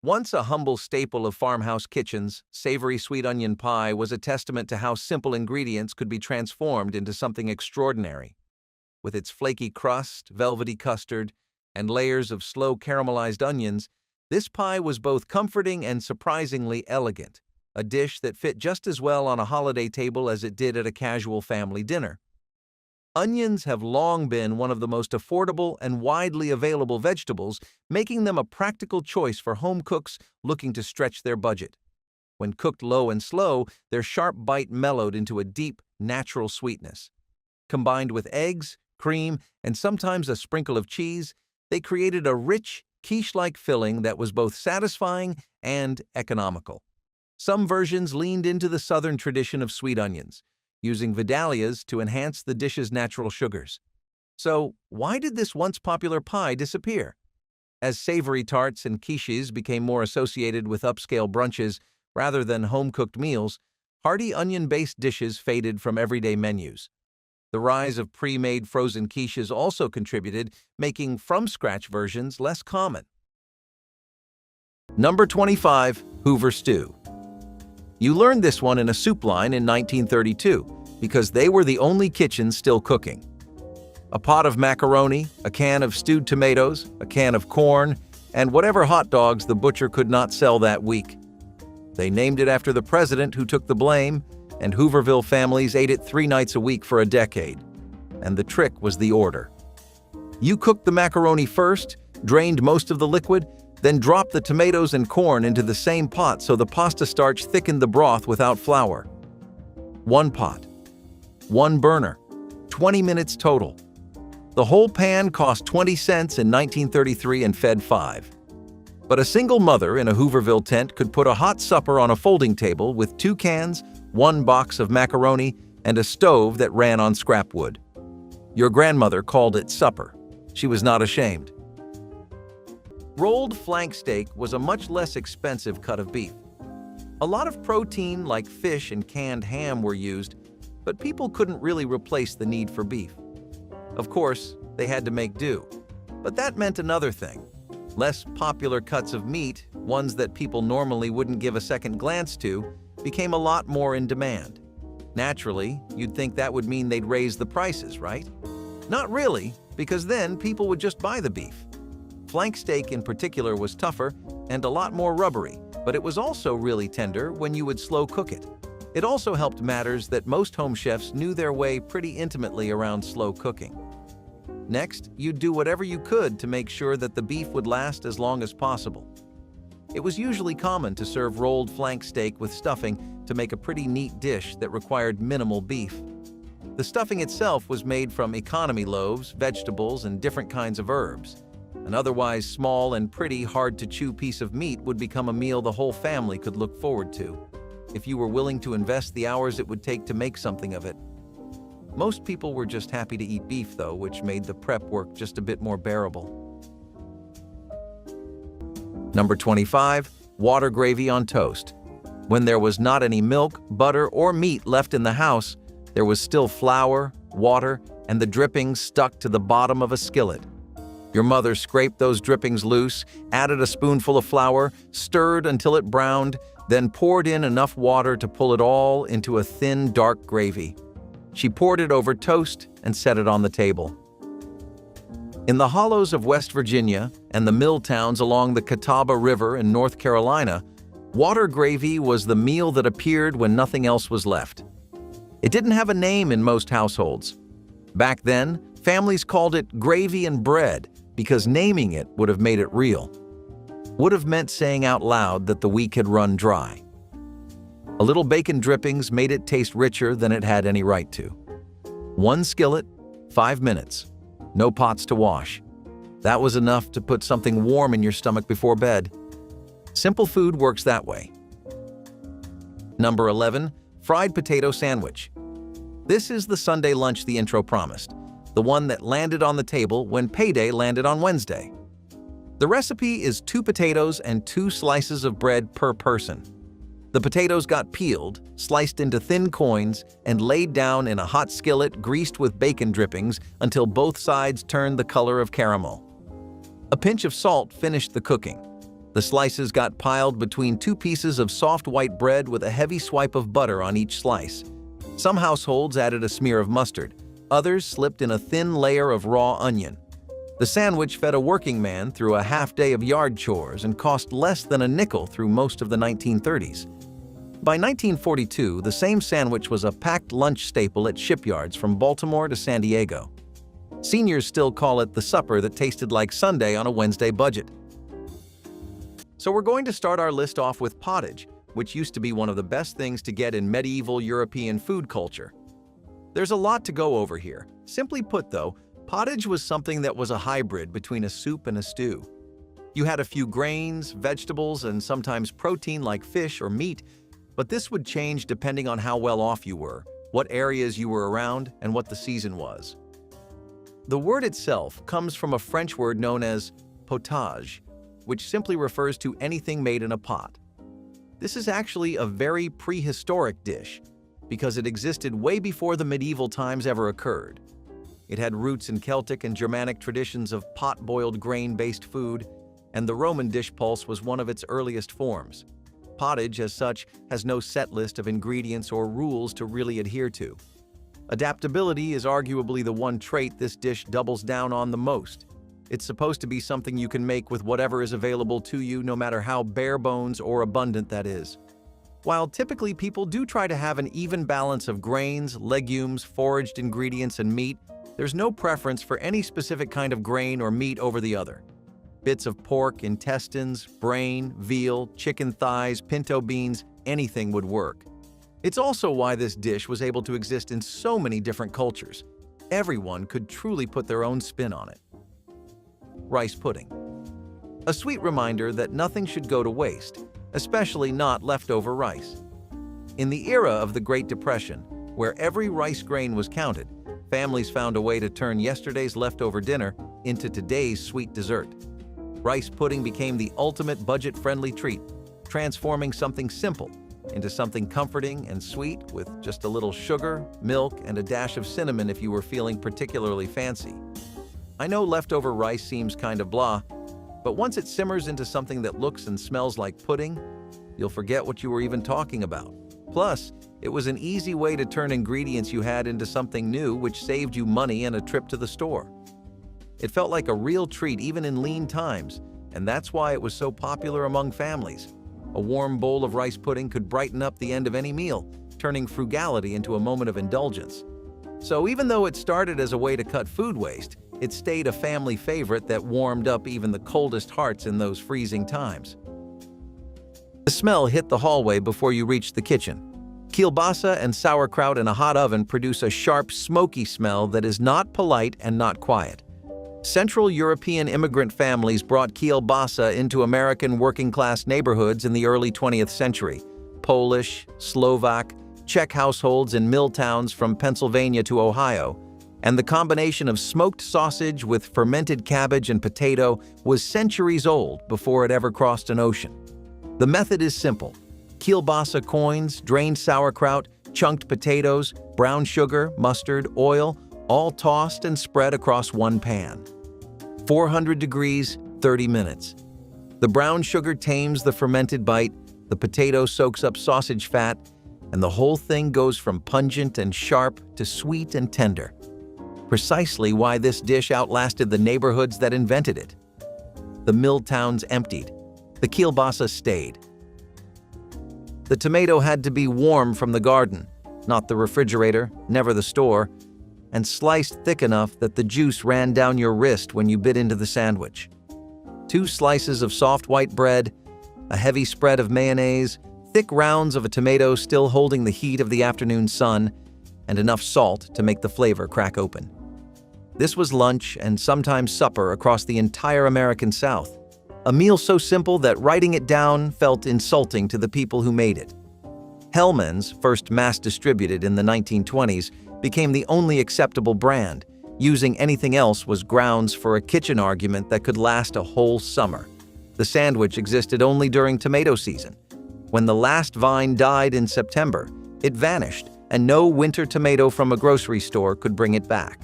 Once a humble staple of farmhouse kitchens, savory sweet onion pie was a testament to how simple ingredients could be transformed into something extraordinary. With its flaky crust, velvety custard, and layers of slow caramelized onions, this pie was both comforting and surprisingly elegant, a dish that fit just as well on a holiday table as it did at a casual family dinner. Onions have long been one of the most affordable and widely available vegetables, making them a practical choice for home cooks looking to stretch their budget. When cooked low and slow, their sharp bite mellowed into a deep, natural sweetness. Combined with eggs, cream, and sometimes a sprinkle of cheese, they created a rich, quiche-like filling that was both satisfying and economical. Some versions leaned into the southern tradition of sweet onions, using vidalias to enhance the dish's natural sugars. So, why did this once popular pie disappear? As savory tarts and quiches became more associated with upscale brunches rather than home-cooked meals, hearty onion-based dishes faded from everyday menus. The rise of pre-made frozen quiches also contributed, making from-scratch versions less common. Number 25. Hoover stew. You learned this one in a soup line in 1932 because they were the only kitchens still cooking. A pot of macaroni, a can of stewed tomatoes, a can of corn, and whatever hot dogs the butcher could not sell that week. They named it after the president who took the blame, and Hooverville families ate it 3 nights a week for a decade. And the trick was the order. You cooked the macaroni first, drained most of the liquid, then dropped the tomatoes and corn into the same pot so the pasta starch thickened the broth without flour. 1 pot, 1 burner, 20 minutes total. The whole pan cost 20 cents in 1933 and fed 5. But a single mother in a Hooverville tent could put a hot supper on a folding table with 2 cans, 1 box of macaroni, and a stove that ran on scrap wood. Your grandmother called it supper. She was not ashamed. Rolled flank steak was a much less expensive cut of beef. A lot of protein like fish and canned ham were used, but people couldn't really replace the need for beef. Of course, they had to make do. But that meant another thing. Less popular cuts of meat, ones that people normally wouldn't give a second glance to, became a lot more in demand. Naturally, you'd think that would mean they'd raise the prices, right? Not really, because then people would just buy the beef. Flank steak in particular was tougher and a lot more rubbery, but it was also really tender when you would slow cook it. It also helped matters that most home chefs knew their way pretty intimately around slow cooking. Next, you'd do whatever you could to make sure that the beef would last as long as possible. It was usually common to serve rolled flank steak with stuffing to make a pretty neat dish that required minimal beef. The stuffing itself was made from economy loaves, vegetables, and different kinds of herbs. An otherwise small and pretty hard-to-chew piece of meat would become a meal the whole family could look forward to, if you were willing to invest the hours it would take to make something of it. Most people were just happy to eat beef, though, which made the prep work just a bit more bearable. Number 25. Water gravy on toast. When there was not any milk, butter, or meat left in the house, there was still flour, water, and the drippings stuck to the bottom of a skillet. Your mother scraped those drippings loose, added a spoonful of flour, stirred until it browned, then poured in enough water to pull it all into a thin, dark gravy. She poured it over toast and set it on the table. In the hollows of West Virginia and the mill towns along the Catawba River in North Carolina, water gravy was the meal that appeared when nothing else was left. It didn't have a name in most households. Back then, families called it gravy and bread because naming it would have made it real. Would have meant saying out loud that the week had run dry. A little bacon drippings made it taste richer than it had any right to. One skillet, 5 minutes. No pots to wash. That was enough to put something warm in your stomach before bed. Simple food works that way. Number 11. Fried potato sandwich. This is the Sunday lunch the intro promised, the one that landed on the table when payday landed on Wednesday. The recipe is 2 potatoes and 2 slices of bread per person. The potatoes got peeled, sliced into thin coins, and laid down in a hot skillet greased with bacon drippings until both sides turned the color of caramel. A pinch of salt finished the cooking. The slices got piled between 2 pieces of soft white bread with a heavy swipe of butter on each slice. Some households added a smear of mustard. Others slipped in a thin layer of raw onion. The sandwich fed a working man through a half day of yard chores and cost less than a nickel through most of the 1930s. By 1942, the same sandwich was a packed lunch staple at shipyards from Baltimore to San Diego. Seniors still call it the supper that tasted like Sunday on a Wednesday budget. So we're going to start our list off with pottage, which used to be one of the best things to get in medieval European food culture. There's a lot to go over here. Simply put, though, pottage was something that was a hybrid between a soup and a stew. You had a few grains, vegetables, and sometimes protein like fish or meat, but this would change depending on how well off you were, what areas you were around, and what the season was. The word itself comes from a French word known as potage, which simply refers to anything made in a pot. This is actually a very prehistoric dish because it existed way before the medieval times ever occurred. It had roots in Celtic and Germanic traditions of pot-boiled grain-based food, and the Roman dish pulse was one of its earliest forms. Pottage, as such, has no set list of ingredients or rules to really adhere to. Adaptability is arguably the one trait this dish doubles down on the most. It's supposed to be something you can make with whatever is available to you, no matter how bare bones or abundant that is. While typically people do try to have an even balance of grains, legumes, foraged ingredients, and meat, there's no preference for any specific kind of grain or meat over the other. Bits of pork, intestines, brain, veal, chicken thighs, pinto beans, anything would work. It's also why this dish was able to exist in so many different cultures. Everyone could truly put their own spin on it. Rice pudding. A sweet reminder that nothing should go to waste, especially not leftover rice. In the era of the Great Depression, where every rice grain was counted, families found a way to turn yesterday's leftover dinner into today's sweet dessert. Rice pudding became the ultimate budget-friendly treat, transforming something simple into something comforting and sweet with just a little sugar, milk, and a dash of cinnamon if you were feeling particularly fancy. I know leftover rice seems kind of blah, but once it simmers into something that looks and smells like pudding, you'll forget what you were even talking about. Plus, it was an easy way to turn ingredients you had into something new, which saved you money and a trip to the store. It felt like a real treat even in lean times, and that's why it was so popular among families. A warm bowl of rice pudding could brighten up the end of any meal, turning frugality into a moment of indulgence. So even though it started as a way to cut food waste, it stayed a family favorite that warmed up even the coldest hearts in those freezing times. The smell hit the hallway before you reached the kitchen. Kielbasa and sauerkraut in a hot oven produce a sharp, smoky smell that is not polite and not quiet. Central European immigrant families brought kielbasa into American working-class neighborhoods in the early 20th century. Polish, Slovak, Czech households in mill towns from Pennsylvania to Ohio, and the combination of smoked sausage with fermented cabbage and potato was centuries old before it ever crossed an ocean. The method is simple. Kielbasa coins, drained sauerkraut, chunked potatoes, brown sugar, mustard, oil, all tossed and spread across one pan. 400 degrees, 30 minutes. The brown sugar tames the fermented bite, the potato soaks up sausage fat, and the whole thing goes from pungent and sharp to sweet and tender. Precisely why this dish outlasted the neighborhoods that invented it. The mill towns emptied. The kielbasa stayed. The tomato had to be warm from the garden, not the refrigerator, never the store, and sliced thick enough that the juice ran down your wrist when you bit into the sandwich. 2 slices of soft white bread, a heavy spread of mayonnaise, thick rounds of a tomato still holding the heat of the afternoon sun, and enough salt to make the flavor crack open. This was lunch and sometimes supper across the entire American South. A meal so simple that writing it down felt insulting to the people who made it. Hellmann's, first mass-distributed in the 1920s, became the only acceptable brand. Using anything else was grounds for a kitchen argument that could last a whole summer. The sandwich existed only during tomato season. When the last vine died in September, it vanished, and no winter tomato from a grocery store could bring it back.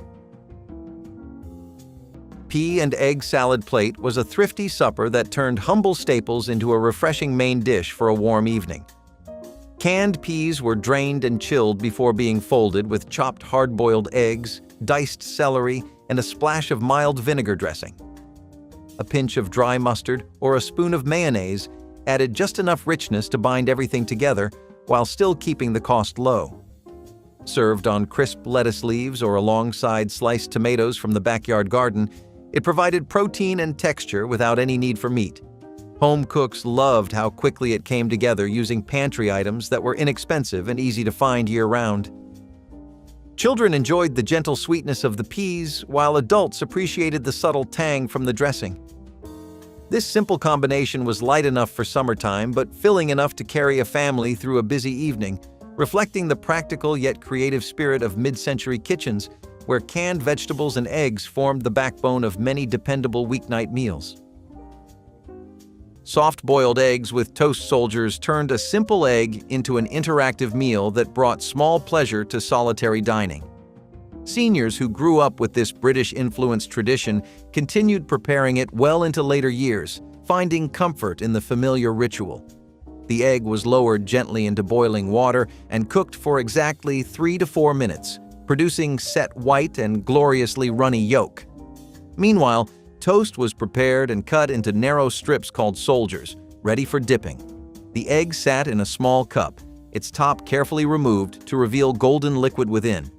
Pea and egg salad plate was a thrifty supper that turned humble staples into a refreshing main dish for a warm evening. Canned peas were drained and chilled before being folded with chopped hard-boiled eggs, diced celery, and a splash of mild vinegar dressing. A pinch of dry mustard or a spoon of mayonnaise added just enough richness to bind everything together while still keeping the cost low. Served on crisp lettuce leaves or alongside sliced tomatoes from the backyard garden, it provided protein and texture without any need for meat. Home cooks loved how quickly it came together using pantry items that were inexpensive and easy to find year-round. Children enjoyed the gentle sweetness of the peas, while adults appreciated the subtle tang from the dressing. This simple combination was light enough for summertime, but filling enough to carry a family through a busy evening, reflecting the practical yet creative spirit of mid-century kitchens, where canned vegetables and eggs formed the backbone of many dependable weeknight meals. Soft-boiled eggs with toast soldiers turned a simple egg into an interactive meal that brought small pleasure to solitary dining. Seniors who grew up with this British-influenced tradition continued preparing it well into later years, finding comfort in the familiar ritual. The egg was lowered gently into boiling water and cooked for exactly 3 to 4 minutes, producing set white and gloriously runny yolk. Meanwhile, toast was prepared and cut into narrow strips called soldiers, ready for dipping. The egg sat in a small cup, its top carefully removed to reveal golden liquid within.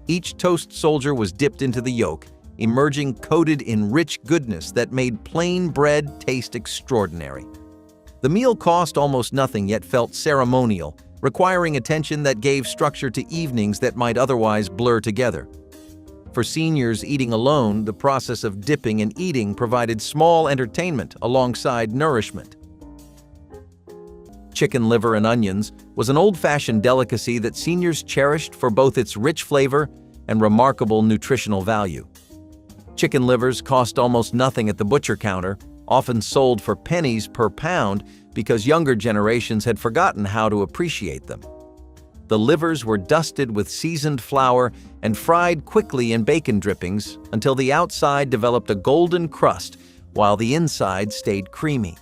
Each toast soldier was dipped into the yolk, emerging coated in rich goodness that made plain bread taste extraordinary. The meal cost almost nothing yet felt ceremonial, requiring attention that gave structure to evenings that might otherwise blur together. For seniors eating alone, the process of dipping and eating provided small entertainment alongside nourishment. Chicken liver and onions was an old-fashioned delicacy that seniors cherished for both its rich flavor and remarkable nutritional value. Chicken livers cost almost nothing at the butcher counter, often sold for pennies per pound because younger generations had forgotten how to appreciate them. The livers were dusted with seasoned flour and fried quickly in bacon drippings until the outside developed a golden crust while the inside stayed creamy.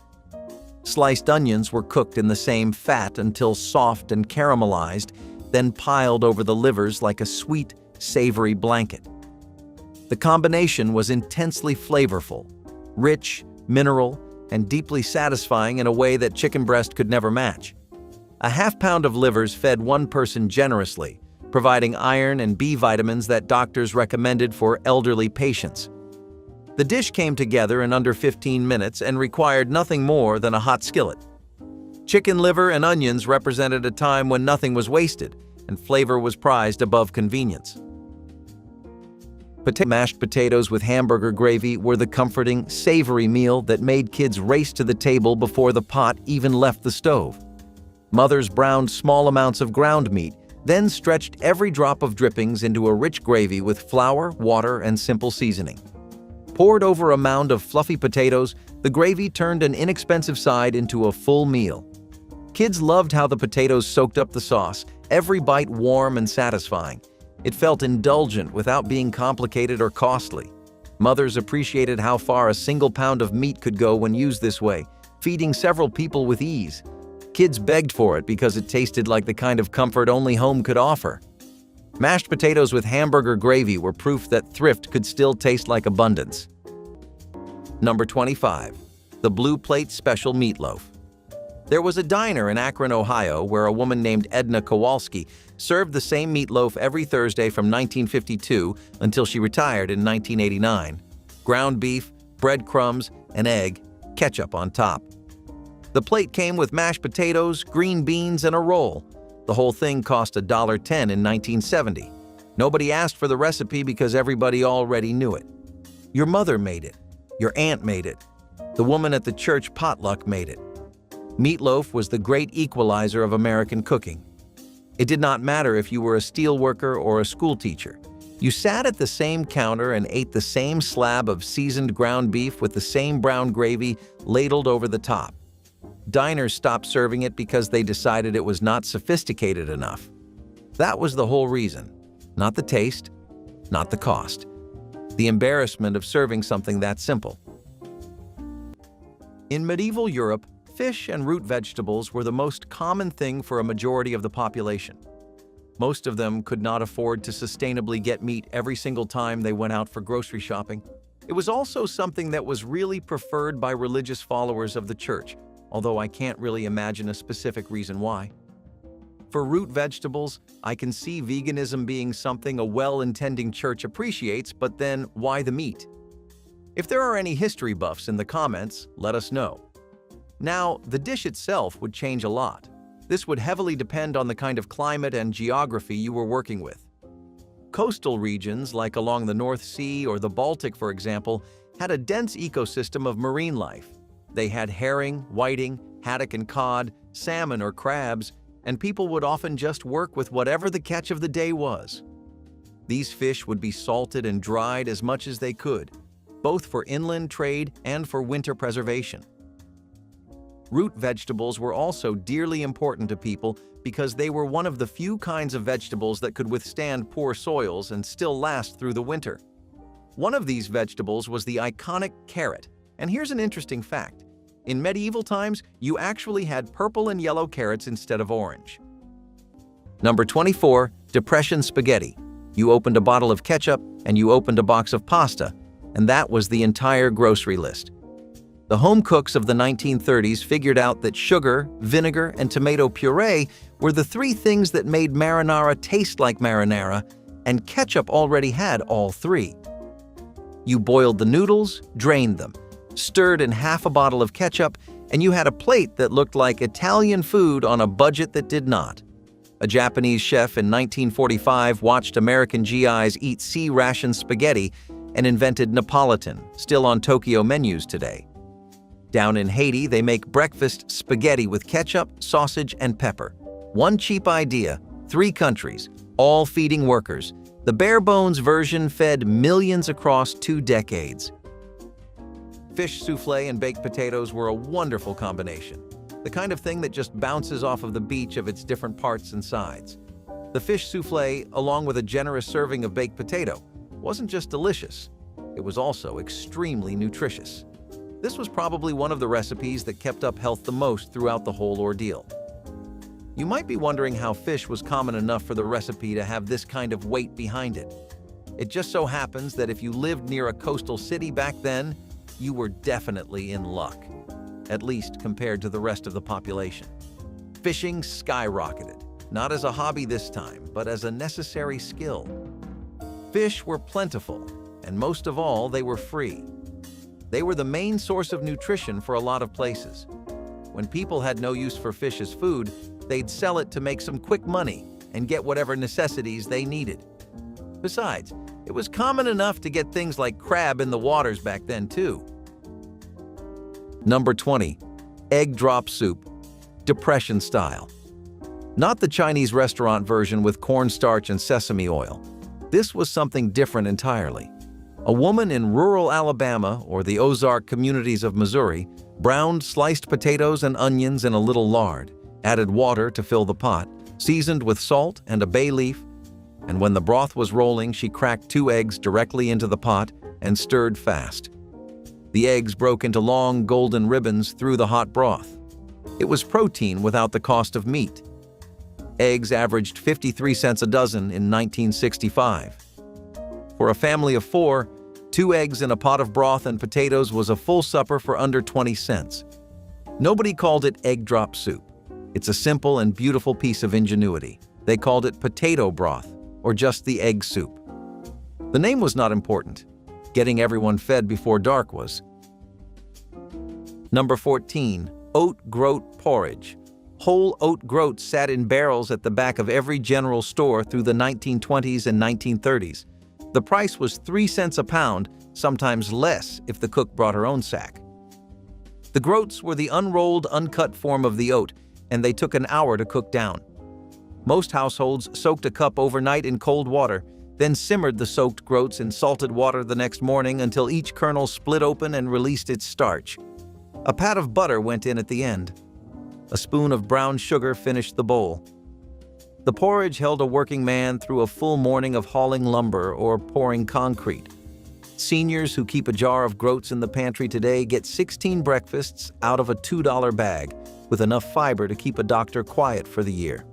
Sliced onions were cooked in the same fat until soft and caramelized, then piled over the livers like a sweet, savory blanket. The combination was intensely flavorful, rich, mineral, and deeply satisfying in a way that chicken breast could never match. A half-pound of livers fed one person generously, providing iron and B vitamins that doctors recommended for elderly patients. The dish came together in under 15 minutes and required nothing more than a hot skillet. Chicken liver and onions represented a time when nothing was wasted and flavor was prized above convenience. Mashed potatoes with hamburger gravy were the comforting, savory meal that made kids race to the table before the pot even left the stove. Mothers browned small amounts of ground meat, then stretched every drop of drippings into a rich gravy with flour, water, and simple seasoning. Poured over a mound of fluffy potatoes, the gravy turned an inexpensive side into a full meal. Kids loved how the potatoes soaked up the sauce, every bite warm and satisfying. It felt indulgent without being complicated or costly. Mothers appreciated how far a single pound of meat could go when used this way, feeding several people with ease. Kids begged for it because it tasted like the kind of comfort only home could offer. Mashed potatoes with hamburger gravy were proof that thrift could still taste like abundance. Number 25. The Blue Plate Special Meatloaf. There was a diner in Akron, Ohio, where a woman named Edna Kowalski served the same meatloaf every Thursday from 1952 until she retired in 1989. Ground beef, breadcrumbs, an egg, ketchup on top. The plate came with mashed potatoes, green beans, and a roll. The whole thing cost $1.10 in 1970. Nobody asked for the recipe because everybody already knew it. Your mother made it. Your aunt made it. The woman at the church potluck made it. Meatloaf was the great equalizer of American cooking. It did not matter if you were a steel worker or a school teacher. You sat at the same counter and ate the same slab of seasoned ground beef with the same brown gravy ladled over the top. Diners stopped serving it because they decided it was not sophisticated enough. That was the whole reason. Not the taste, not the cost. The embarrassment of serving something that simple. In medieval Europe, fish and root vegetables were the most common thing for a majority of the population. Most of them could not afford to sustainably get meat every single time they went out for grocery shopping. It was also something that was really preferred by religious followers of the church, although I can't really imagine a specific reason why. For root vegetables, I can see veganism being something a well-intending church appreciates, but then why the meat? If there are any history buffs in the comments, let us know. Now, the dish itself would change a lot. This would heavily depend on the kind of climate and geography you were working with. Coastal regions, like along the North Sea or the Baltic, for example, had a dense ecosystem of marine life. They had herring, whiting, haddock and cod, salmon or crabs, and people would often just work with whatever the catch of the day was. These fish would be salted and dried as much as they could, both for inland trade and for winter preservation. Root vegetables were also dearly important to people because they were one of the few kinds of vegetables that could withstand poor soils and still last through the winter. One of these vegetables was the iconic carrot. And here's an interesting fact. In medieval times, you actually had purple and yellow carrots instead of orange. Number 24, Depression spaghetti. You opened a bottle of ketchup and you opened a box of pasta, and that was the entire grocery list. The home cooks of the 1930s figured out that sugar, vinegar, and tomato puree were the three things that made marinara taste like marinara, and ketchup already had all three. You boiled the noodles, drained them, stirred in half a bottle of ketchup, and you had a plate that looked like Italian food on a budget that did not. A Japanese chef in 1945 watched American GIs eat sea-ration spaghetti and invented Neapolitan, still on Tokyo menus today. Down in Haiti, they make breakfast spaghetti with ketchup, sausage, and pepper. One cheap idea, 3 countries, all feeding workers. The bare-bones version fed millions across 2 decades. Fish soufflé and baked potatoes were a wonderful combination, the kind of thing that just bounces off of the beach of its different parts and sides. The fish soufflé, along with a generous serving of baked potato, wasn't just delicious, it was also extremely nutritious. This was probably one of the recipes that kept up health the most throughout the whole ordeal. You might be wondering how fish was common enough for the recipe to have this kind of weight behind it. It just so happens that if you lived near a coastal city back then, you were definitely in luck, at least compared to the rest of the population. Fishing skyrocketed, not as a hobby this time, but as a necessary skill. Fish were plentiful, and most of all, they were free. They were the main source of nutrition for a lot of places. When people had no use for fish as food, they'd sell it to make some quick money and get whatever necessities they needed. Besides, it was common enough to get things like crab in the waters back then too. Number 20, egg drop soup, Depression style. Not the Chinese restaurant version with cornstarch and sesame oil. This was something different entirely. A woman in rural Alabama or the Ozark communities of Missouri browned sliced potatoes and onions in a little lard, added water to fill the pot, seasoned with salt and a bay leaf, and when the broth was rolling, she cracked 2 eggs directly into the pot and stirred fast. The eggs broke into long golden ribbons through the hot broth. It was protein without the cost of meat. Eggs averaged 53 cents a dozen in 1965. For a family of 4, 2 eggs in a pot of broth and potatoes was a full supper for under 20 cents. Nobody called it egg drop soup. It's a simple and beautiful piece of ingenuity. They called it potato broth, or just the egg soup. The name was not important. Getting everyone fed before dark was. Number 14. Oat groat porridge. Whole oat groats sat in barrels at the back of every general store through the 1920s and 1930s. The price was 3 cents a pound, sometimes less if the cook brought her own sack. The groats were the unrolled, uncut form of the oat, and they took an hour to cook down. Most households soaked a cup overnight in cold water, then simmered the soaked groats in salted water the next morning until each kernel split open and released its starch. A pat of butter went in at the end. A spoon of brown sugar finished the bowl. The porridge held a working man through a full morning of hauling lumber or pouring concrete. Seniors who keep a jar of groats in the pantry today get 16 breakfasts out of a $2 bag, with enough fiber to keep a doctor quiet for the year.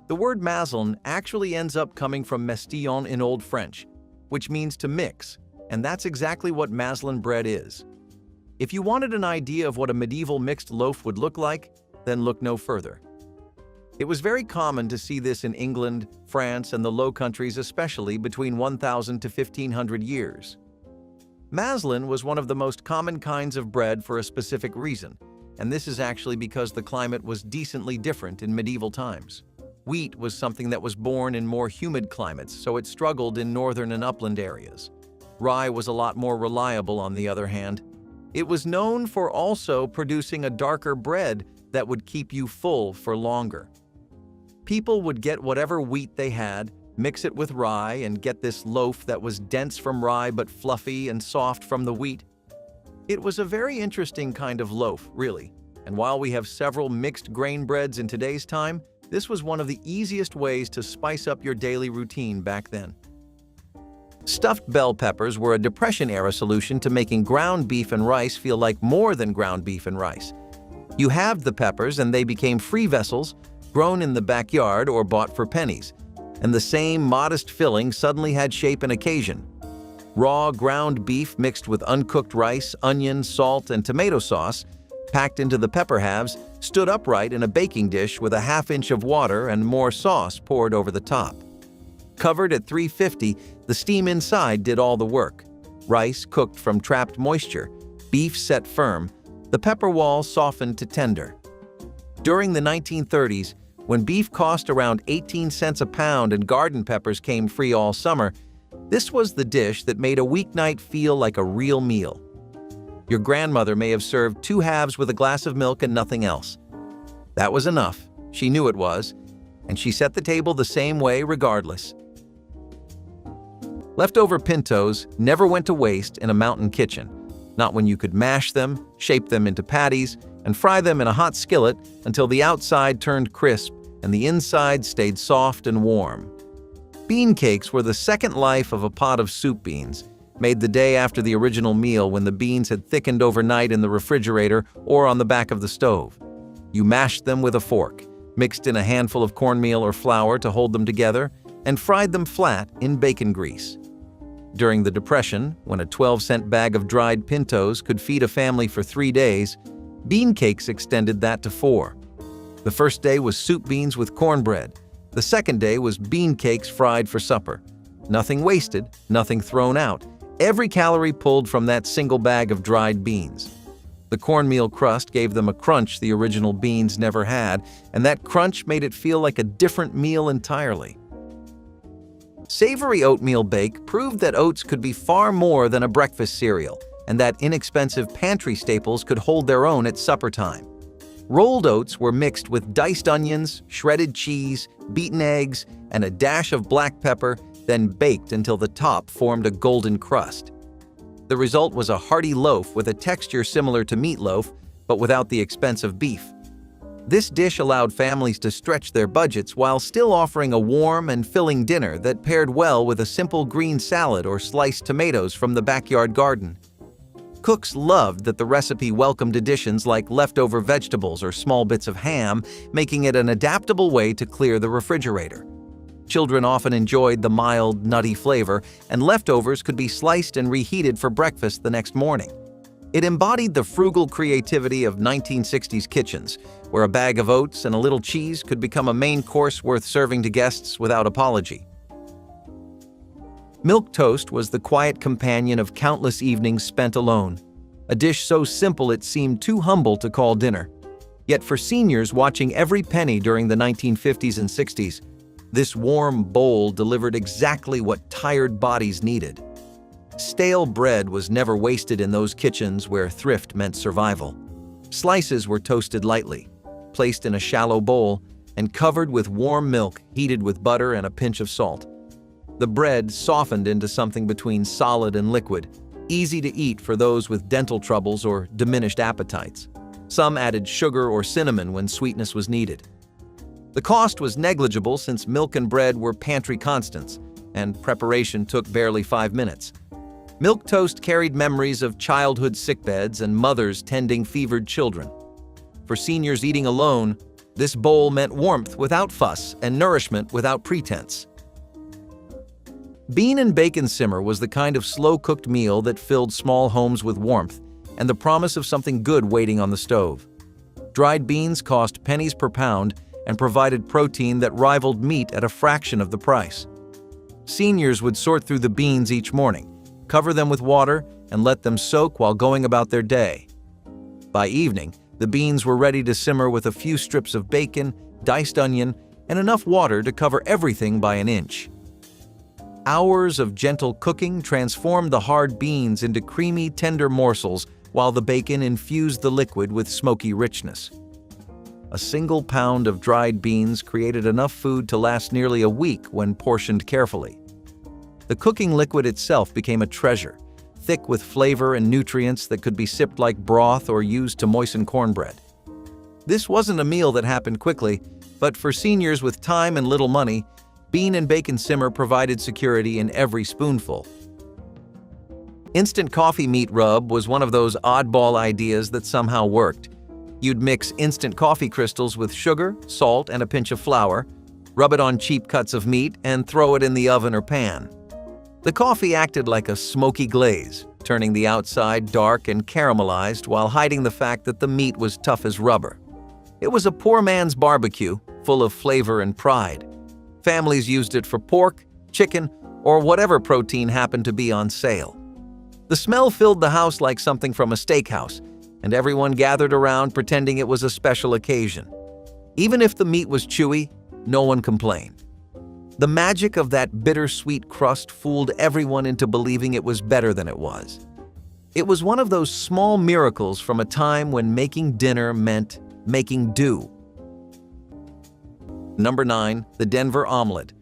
The word mazeln actually ends up coming from mestillon in Old French, which means to mix, and that's exactly what mazelon bread is. If you wanted an idea of what a medieval mixed loaf would look like, then look no further. It was very common to see this in England, France, and the Low Countries, especially between 1000 to 1500 years. Mazelon was one of the most common kinds of bread for a specific reason, and this is actually because the climate was decently different in medieval times. Wheat was something that was born in more humid climates, so it struggled in northern and upland areas. Rye was a lot more reliable, on the other hand. It was known for also producing a darker bread that would keep you full for longer. People would get whatever wheat they had, mix it with rye, and get this loaf that was dense from rye but fluffy and soft from the wheat. It was a very interesting kind of loaf, really, and while we have several mixed grain breads in today's time, this was one of the easiest ways to spice up your daily routine back then. Stuffed bell peppers were a Depression-era solution to making ground beef and rice feel like more than ground beef and rice. You halved the peppers and they became free vessels, grown in the backyard or bought for pennies, and the same modest filling suddenly had shape and occasion. Raw ground beef mixed with uncooked rice, onion, salt, and tomato sauce, packed into the pepper halves, stood upright in a baking dish with a half-inch of water and more sauce poured over the top. Covered at 350, the steam inside did all the work. Rice cooked from trapped moisture, beef set firm, the pepper wall softened to tender. During the 1930s, when beef cost around 18 cents a pound and garden peppers came free all summer, this was the dish that made a weeknight feel like a real meal. Your grandmother may have served 2 halves with a glass of milk and nothing else. That was enough. She knew it was, and she set the table the same way regardless. Leftover pintos never went to waste in a mountain kitchen, not when you could mash them, shape them into patties, and fry them in a hot skillet until the outside turned crisp and the inside stayed soft and warm. Bean cakes were the second life of a pot of soup beans, made the day after the original meal when the beans had thickened overnight in the refrigerator or on the back of the stove. You mashed them with a fork, mixed in a handful of cornmeal or flour to hold them together, and fried them flat in bacon grease. During the Depression, when a 12-cent bag of dried pintos could feed a family for 3 days, bean cakes extended that to 4. The first day was soup beans with cornbread. The second day was bean cakes fried for supper. Nothing wasted, nothing thrown out. Every calorie pulled from that single bag of dried beans. The cornmeal crust gave them a crunch the original beans never had, and that crunch made it feel like a different meal entirely. Savory oatmeal bake proved that oats could be far more than a breakfast cereal, and that inexpensive pantry staples could hold their own at supper time. Rolled oats were mixed with diced onions, shredded cheese, beaten eggs, and a dash of black pepper, then baked until the top formed a golden crust. The result was a hearty loaf with a texture similar to meatloaf, but without the expense of beef. This dish allowed families to stretch their budgets while still offering a warm and filling dinner that paired well with a simple green salad or sliced tomatoes from the backyard garden. Cooks loved that the recipe welcomed additions like leftover vegetables or small bits of ham, making it an adaptable way to clear the refrigerator. Children often enjoyed the mild, nutty flavor, and leftovers could be sliced and reheated for breakfast the next morning. It embodied the frugal creativity of 1960s kitchens, where a bag of oats and a little cheese could become a main course worth serving to guests without apology. Milk toast was the quiet companion of countless evenings spent alone, a dish so simple it seemed too humble to call dinner. Yet for seniors watching every penny during the 1950s and 60s, this warm bowl delivered exactly what tired bodies needed. Stale bread was never wasted in those kitchens where thrift meant survival. Slices were toasted lightly, placed in a shallow bowl, and covered with warm milk heated with butter and a pinch of salt. The bread softened into something between solid and liquid, easy to eat for those with dental troubles or diminished appetites. Some added sugar or cinnamon when sweetness was needed. The cost was negligible since milk and bread were pantry constants, and preparation took barely 5 minutes. Milk toast carried memories of childhood sickbeds and mothers tending fevered children. For seniors eating alone, this bowl meant warmth without fuss and nourishment without pretense. Bean and bacon simmer was the kind of slow-cooked meal that filled small homes with warmth and the promise of something good waiting on the stove. Dried beans cost pennies per pound and provided protein that rivaled meat at a fraction of the price. Seniors would sort through the beans each morning, cover them with water, and let them soak while going about their day. By evening, the beans were ready to simmer with a few strips of bacon, diced onion, and enough water to cover everything by an inch. Hours of gentle cooking transformed the hard beans into creamy, tender morsels, while the bacon infused the liquid with smoky richness. A single pound of dried beans created enough food to last nearly a week when portioned carefully. The cooking liquid itself became a treasure, thick with flavor and nutrients that could be sipped like broth or used to moisten cornbread. This wasn't a meal that happened quickly, but for seniors with time and little money, bean and bacon simmer provided security in every spoonful. Instant coffee meat rub was one of those oddball ideas that somehow worked. You'd mix instant coffee crystals with sugar, salt, and a pinch of flour, rub it on cheap cuts of meat, and throw it in the oven or pan. The coffee acted like a smoky glaze, turning the outside dark and caramelized while hiding the fact that the meat was tough as rubber. It was a poor man's barbecue, full of flavor and pride. Families used it for pork, chicken, or whatever protein happened to be on sale. The smell filled the house like something from a steakhouse, and everyone gathered around pretending it was a special occasion. Even if the meat was chewy, no one complained. The magic of that bittersweet crust fooled everyone into believing it was better than it was. It was one of those small miracles from a time when making dinner meant making do. Number 9, the Denver omelet.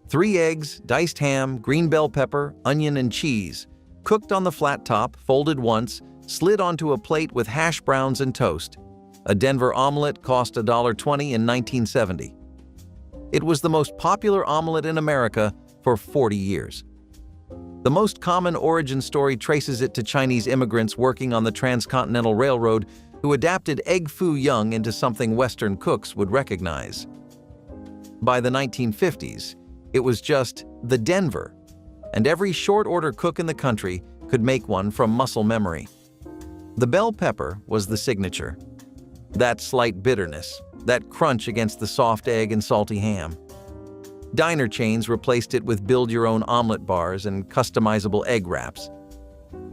3 eggs, diced ham, green bell pepper, onion, and cheese, cooked on the flat top, folded once, slid onto a plate with hash browns and toast. A Denver omelet cost $1.20 in 1970. It was the most popular omelet in America for 40 years. The most common origin story traces it to Chinese immigrants working on the Transcontinental Railroad who adapted egg foo young into something Western cooks would recognize. By the 1950s, it was just the Denver, and every short-order cook in the country could make one from muscle memory. The bell pepper was the signature. That slight bitterness, that crunch against the soft egg and salty ham. Diner chains replaced it with build-your-own omelet bars and customizable egg wraps.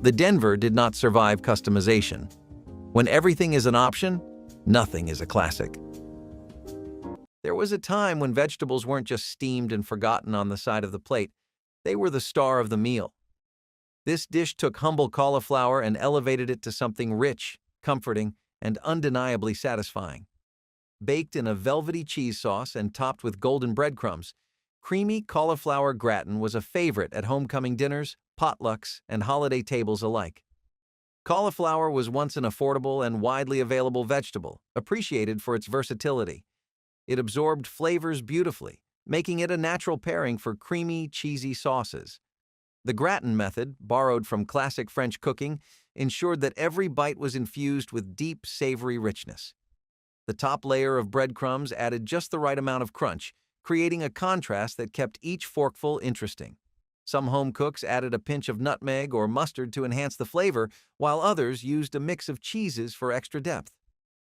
The Denver did not survive customization. When everything is an option, nothing is a classic. There was a time when vegetables weren't just steamed and forgotten on the side of the plate. They were the star of the meal. This dish took humble cauliflower and elevated it to something rich, comforting, and undeniably satisfying. Baked in a velvety cheese sauce and topped with golden breadcrumbs, creamy cauliflower gratin was a favorite at homecoming dinners, potlucks, and holiday tables alike. Cauliflower was once an affordable and widely available vegetable, appreciated for its versatility. It absorbed flavors beautifully, making it a natural pairing for creamy, cheesy sauces. The gratin method, borrowed from classic French cooking, ensured that every bite was infused with deep, savory richness. The top layer of breadcrumbs added just the right amount of crunch, creating a contrast that kept each forkful interesting. Some home cooks added a pinch of nutmeg or mustard to enhance the flavor, while others used a mix of cheeses for extra depth.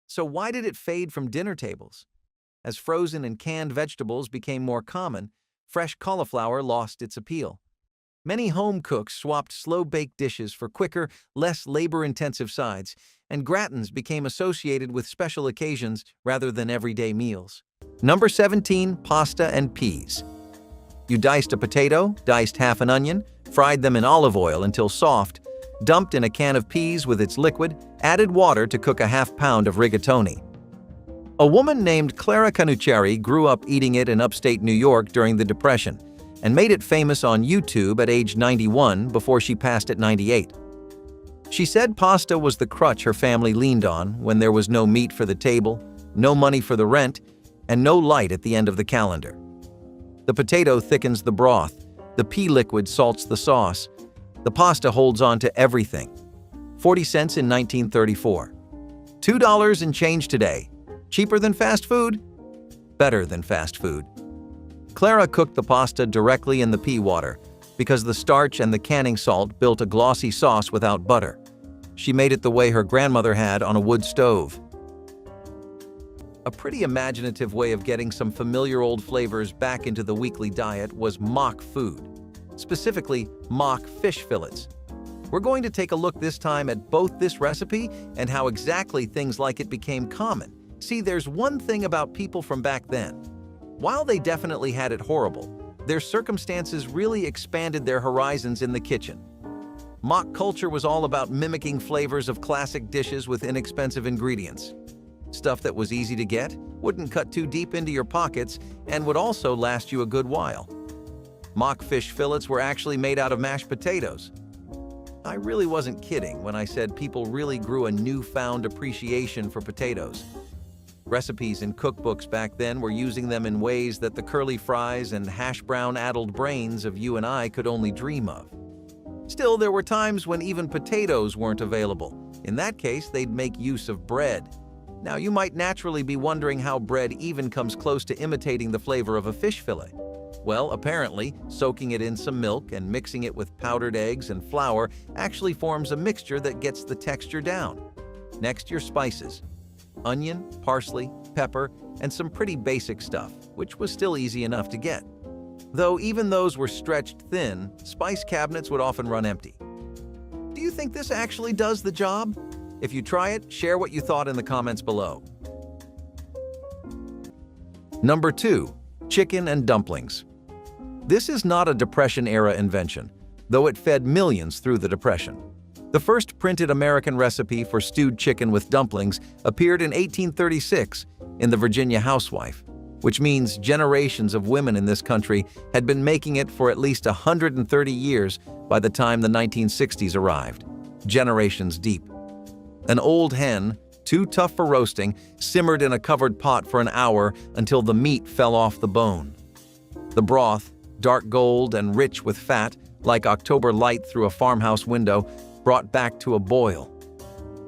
So why did it fade from dinner tables? As frozen and canned vegetables became more common, fresh cauliflower lost its appeal. Many home cooks swapped slow-baked dishes for quicker, less labor-intensive sides, and gratins became associated with special occasions rather than everyday meals. Number 17, pasta and peas. You diced a potato, diced half an onion, fried them in olive oil until soft, dumped in a can of peas with its liquid, added water to cook a half-pound of rigatoni. A woman named Clara Canucciari grew up eating it in upstate New York during the Depression and made it famous on YouTube at age 91 before she passed at 98. She said pasta was the crutch her family leaned on when there was no meat for the table, no money for the rent, and no light at the end of the calendar. The potato thickens the broth, the pea liquid salts the sauce, the pasta holds on to everything. 40 cents in 1934. $2 and change today. Cheaper than fast food? Better than fast food. Clara cooked the pasta directly in the pea water because the starch and the canning salt built a glossy sauce without butter. She made it the way her grandmother had on a wood stove. A pretty imaginative way of getting some familiar old flavors back into the weekly diet was mock food, specifically mock fish fillets. We're going to take a look this time at both this recipe and how exactly things like it became common. See, there's one thing about people from back then. While they definitely had it horrible, their circumstances really expanded their horizons in the kitchen. Mock culture was all about mimicking flavors of classic dishes with inexpensive ingredients. Stuff that was easy to get, wouldn't cut too deep into your pockets, and would also last you a good while. Mock fish fillets were actually made out of mashed potatoes. I really wasn't kidding when I said people really grew a newfound appreciation for potatoes. Recipes in cookbooks back then were using them in ways that the curly fries and hash brown-addled brains of you and I could only dream of. Still, there were times when even potatoes weren't available. In that case, they'd make use of bread. Now, you might naturally be wondering how bread even comes close to imitating the flavor of a fish fillet. Well, apparently, soaking it in some milk and mixing it with powdered eggs and flour actually forms a mixture that gets the texture down. Next, your spices. Onion, parsley, pepper, and some pretty basic stuff, which was still easy enough to get. Though even those were stretched thin, spice cabinets would often run empty. Do you think this actually does the job? If you try it, share what you thought in the comments below. Number 2. Chicken and dumplings. This is not a Depression-era invention, though it fed millions through the Depression. The first printed American recipe for stewed chicken with dumplings appeared in 1836 in the Virginia Housewife, which means generations of women in this country had been making it for at least 130 years by the time the 1960s arrived. Generations deep. An old hen, too tough for roasting, simmered in a covered pot for an hour until the meat fell off the bone. The broth, dark gold and rich with fat, like October light through a farmhouse window, brought back to a boil.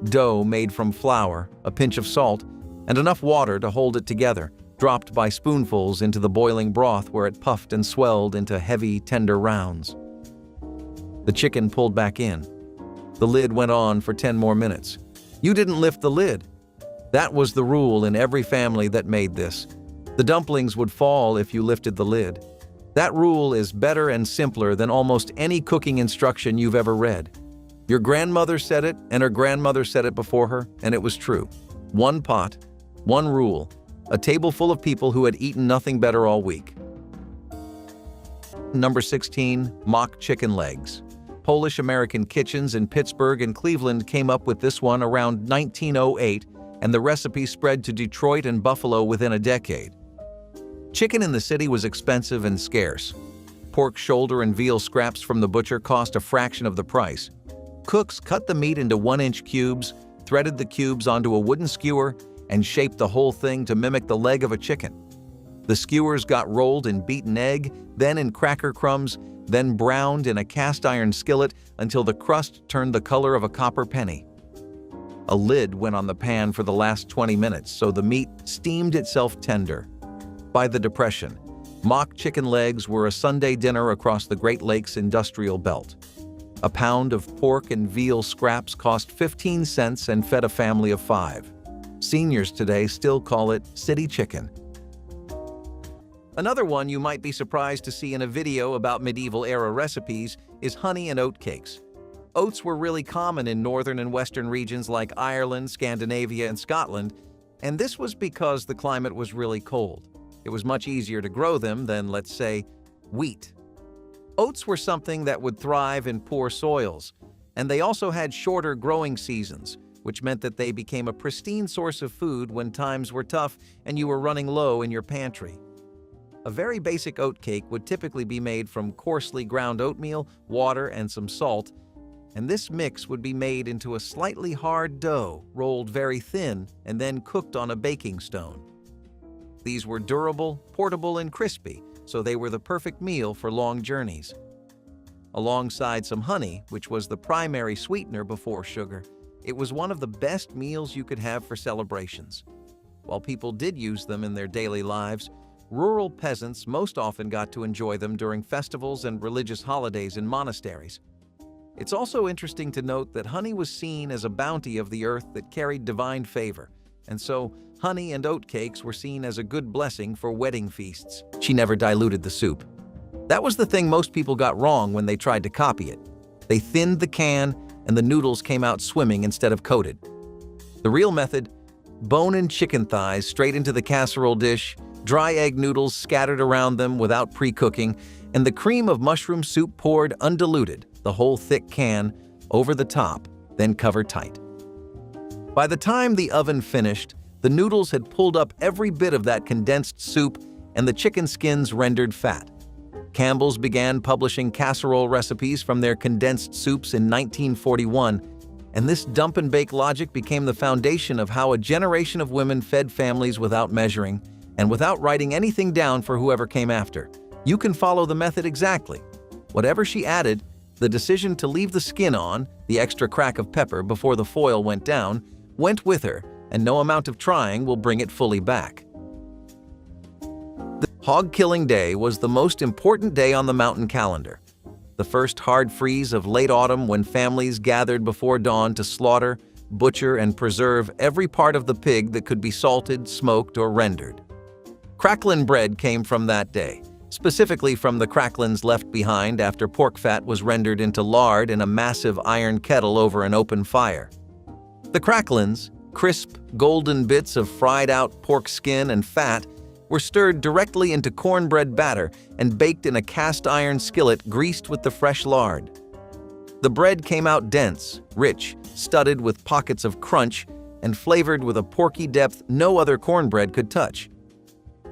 Dough made from flour, a pinch of salt, and enough water to hold it together, dropped by spoonfuls into the boiling broth where it puffed and swelled into heavy, tender rounds. The chicken pulled back in. The lid went on for 10 more minutes. You didn't lift the lid. That was the rule in every family that made this. The dumplings would fall if you lifted the lid. That rule is better and simpler than almost any cooking instruction you've ever read. Your grandmother said it, and her grandmother said it before her, and it was true. One pot, one rule, a table full of people who had eaten nothing better all week. Number 16. Mock chicken legs. Polish-American kitchens in Pittsburgh and Cleveland came up with this one around 1908 and the recipe spread to Detroit and Buffalo within a decade. Chicken in the city was expensive and scarce. Pork shoulder and veal scraps from the butcher cost a fraction of the price. Cooks cut the meat into 1-inch cubes, threaded the cubes onto a wooden skewer, and shaped the whole thing to mimic the leg of a chicken. The skewers got rolled in beaten egg, then in cracker crumbs, then browned in a cast-iron skillet until the crust turned the color of a copper penny. A lid went on the pan for the last 20 minutes so the meat steamed itself tender. By the Depression, mock chicken legs were a Sunday dinner across the Great Lakes industrial belt. A pound of pork and veal scraps cost 15 cents and fed a family of 5. Seniors today still call it city chicken. Another one you might be surprised to see in a video about medieval-era recipes is honey and oat cakes. Oats were really common in northern and western regions like Ireland, Scandinavia, and Scotland, and this was because the climate was really cold. It was much easier to grow them than, let's say, wheat. Oats were something that would thrive in poor soils, and they also had shorter growing seasons, which meant that they became a pristine source of food when times were tough and you were running low in your pantry. A very basic oat cake would typically be made from coarsely ground oatmeal, water, and some salt, and this mix would be made into a slightly hard dough, rolled very thin, and then cooked on a baking stone. These were durable, portable, and crispy, so they were the perfect meal for long journeys. Alongside some honey, which was the primary sweetener before sugar, it was one of the best meals you could have for celebrations. While people did use them in their daily lives, rural peasants most often got to enjoy them during festivals and religious holidays in monasteries. It's also interesting to note that honey was seen as a bounty of the earth that carried divine favor, and so honey and oat cakes were seen as a good blessing for wedding feasts. She never diluted the soup. That was the thing most people got wrong when they tried to copy it. They thinned the can, and the noodles came out swimming instead of coated. The real method: bone-in chicken thighs straight into the casserole dish, dry egg noodles scattered around them without pre-cooking, and the cream of mushroom soup poured undiluted, the whole thick can, over the top, then covered tight. By the time the oven finished, the noodles had pulled up every bit of that condensed soup and the chicken skins rendered fat. Campbell's began publishing casserole recipes from their condensed soups in 1941, and this dump-and-bake logic became the foundation of how a generation of women fed families without measuring and without writing anything down for whoever came after. You can follow the method exactly. Whatever she added, the decision to leave the skin on, the extra crack of pepper before the foil went down, went with her, and no amount of trying will bring it fully back. The hog-killing day was the most important day on the mountain calendar. The first hard freeze of late autumn when families gathered before dawn to slaughter, butcher, and preserve every part of the pig that could be salted, smoked, or rendered. Cracklin bread came from that day, specifically from the cracklins left behind after pork fat was rendered into lard in a massive iron kettle over an open fire. The cracklins, crisp, golden bits of fried-out pork skin and fat, were stirred directly into cornbread batter and baked in a cast-iron skillet greased with the fresh lard. The bread came out dense, rich, studded with pockets of crunch, and flavored with a porky depth no other cornbread could touch.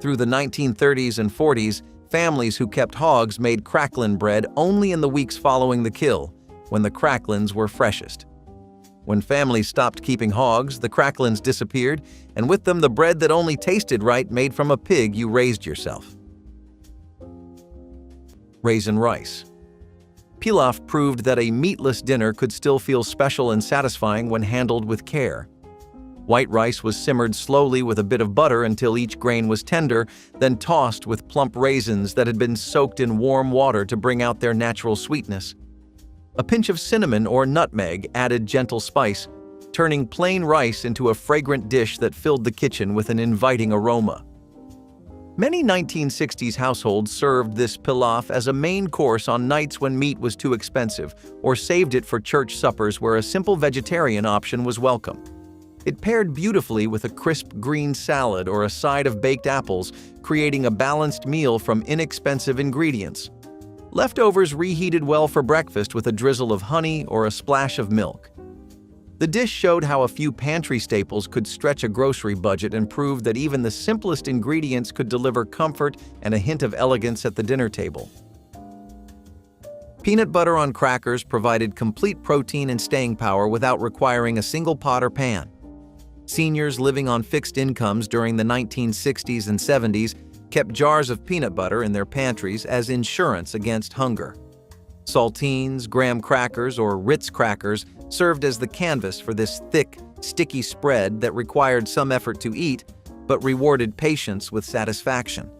Through the 1930s and 40s, families who kept hogs made cracklin bread only in the weeks following the kill, when the cracklins were freshest. When families stopped keeping hogs, the cracklins disappeared, and with them the bread that only tasted right made from a pig you raised yourself. Raisin rice. Pilaf proved that a meatless dinner could still feel special and satisfying when handled with care. White rice was simmered slowly with a bit of butter until each grain was tender, then tossed with plump raisins that had been soaked in warm water to bring out their natural sweetness. A pinch of cinnamon or nutmeg added gentle spice, turning plain rice into a fragrant dish that filled the kitchen with an inviting aroma. Many 1960s households served this pilaf as a main course on nights when meat was too expensive, or saved it for church suppers where a simple vegetarian option was welcome. It paired beautifully with a crisp green salad or a side of baked apples, creating a balanced meal from inexpensive ingredients. Leftovers reheated well for breakfast with a drizzle of honey or a splash of milk. The dish showed how a few pantry staples could stretch a grocery budget and proved that even the simplest ingredients could deliver comfort and a hint of elegance at the dinner table. Peanut butter on crackers provided complete protein and staying power without requiring a single pot or pan. Seniors living on fixed incomes during the 1960s and 70s kept jars of peanut butter in their pantries as insurance against hunger. Saltines, graham crackers, or Ritz crackers served as the canvas for this thick, sticky spread that required some effort to eat, but rewarded patience with satisfaction.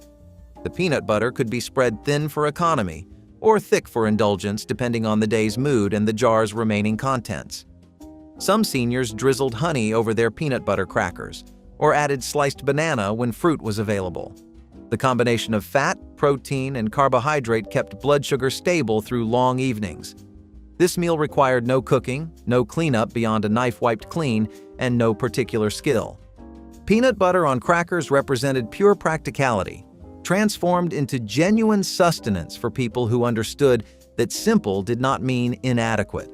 The peanut butter could be spread thin for economy, or thick for indulgence depending on the day's mood and the jar's remaining contents. Some seniors drizzled honey over their peanut butter crackers, or added sliced banana when fruit was available. The combination of fat, protein, and carbohydrate kept blood sugar stable through long evenings. This meal required no cooking, no cleanup beyond a knife wiped clean, and no particular skill. Peanut butter on crackers represented pure practicality, transformed into genuine sustenance for people who understood that simple did not mean inadequate.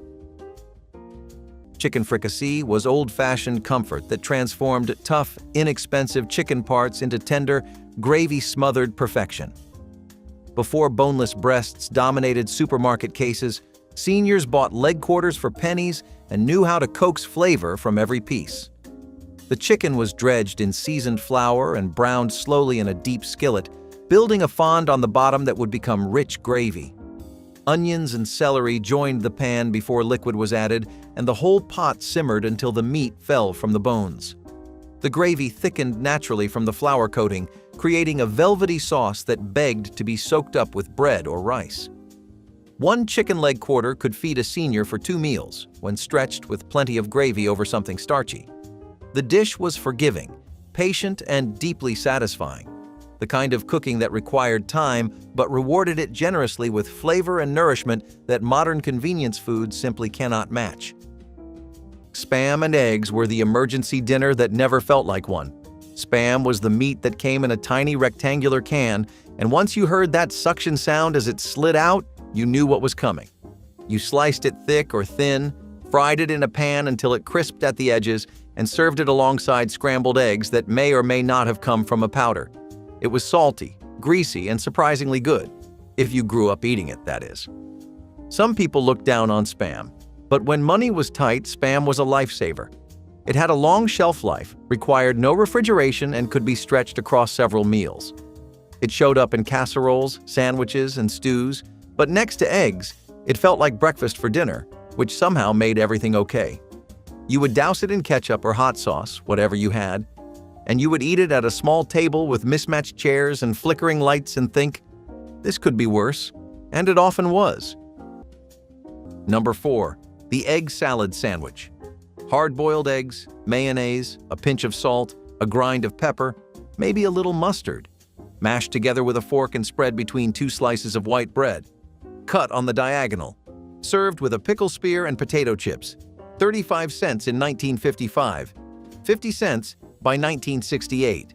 Chicken fricassee was old-fashioned comfort that transformed tough, inexpensive chicken parts into tender, gravy-smothered perfection. Before boneless breasts dominated supermarket cases, seniors bought leg quarters for pennies and knew how to coax flavor from every piece. The chicken was dredged in seasoned flour and browned slowly in a deep skillet, building a fond on the bottom that would become rich gravy. Onions and celery joined the pan before liquid was added, and the whole pot simmered until the meat fell from the bones. The gravy thickened naturally from the flour coating, creating a velvety sauce that begged to be soaked up with bread or rice. One chicken leg quarter could feed a senior for 2 meals, when stretched with plenty of gravy over something starchy. The dish was forgiving, patient, and deeply satisfying. The kind of cooking that required time but rewarded it generously with flavor and nourishment that modern convenience foods simply cannot match. Spam and eggs were the emergency dinner that never felt like one. Spam was the meat that came in a tiny rectangular can, and once you heard that suction sound as it slid out, you knew what was coming. You sliced it thick or thin, fried it in a pan until it crisped at the edges, and served it alongside scrambled eggs that may or may not have come from a powder. It was salty, greasy, and surprisingly good, if you grew up eating it, that is. Some people looked down on Spam, but when money was tight, Spam was a lifesaver. It had a long shelf life, required no refrigeration, and could be stretched across several meals. It showed up in casseroles, sandwiches, and stews, but next to eggs, it felt like breakfast for dinner, which somehow made everything okay. You would douse it in ketchup or hot sauce, whatever you had, and you would eat it at a small table with mismatched chairs and flickering lights and think, this could be worse, and it often was. Number 4, the egg salad sandwich. Hard-boiled eggs, mayonnaise, a pinch of salt, a grind of pepper, maybe a little mustard. Mashed together with a fork and spread between 2 slices of white bread. Cut on the diagonal. Served with a pickle spear and potato chips. 35 cents in 1955. 50 cents by 1968.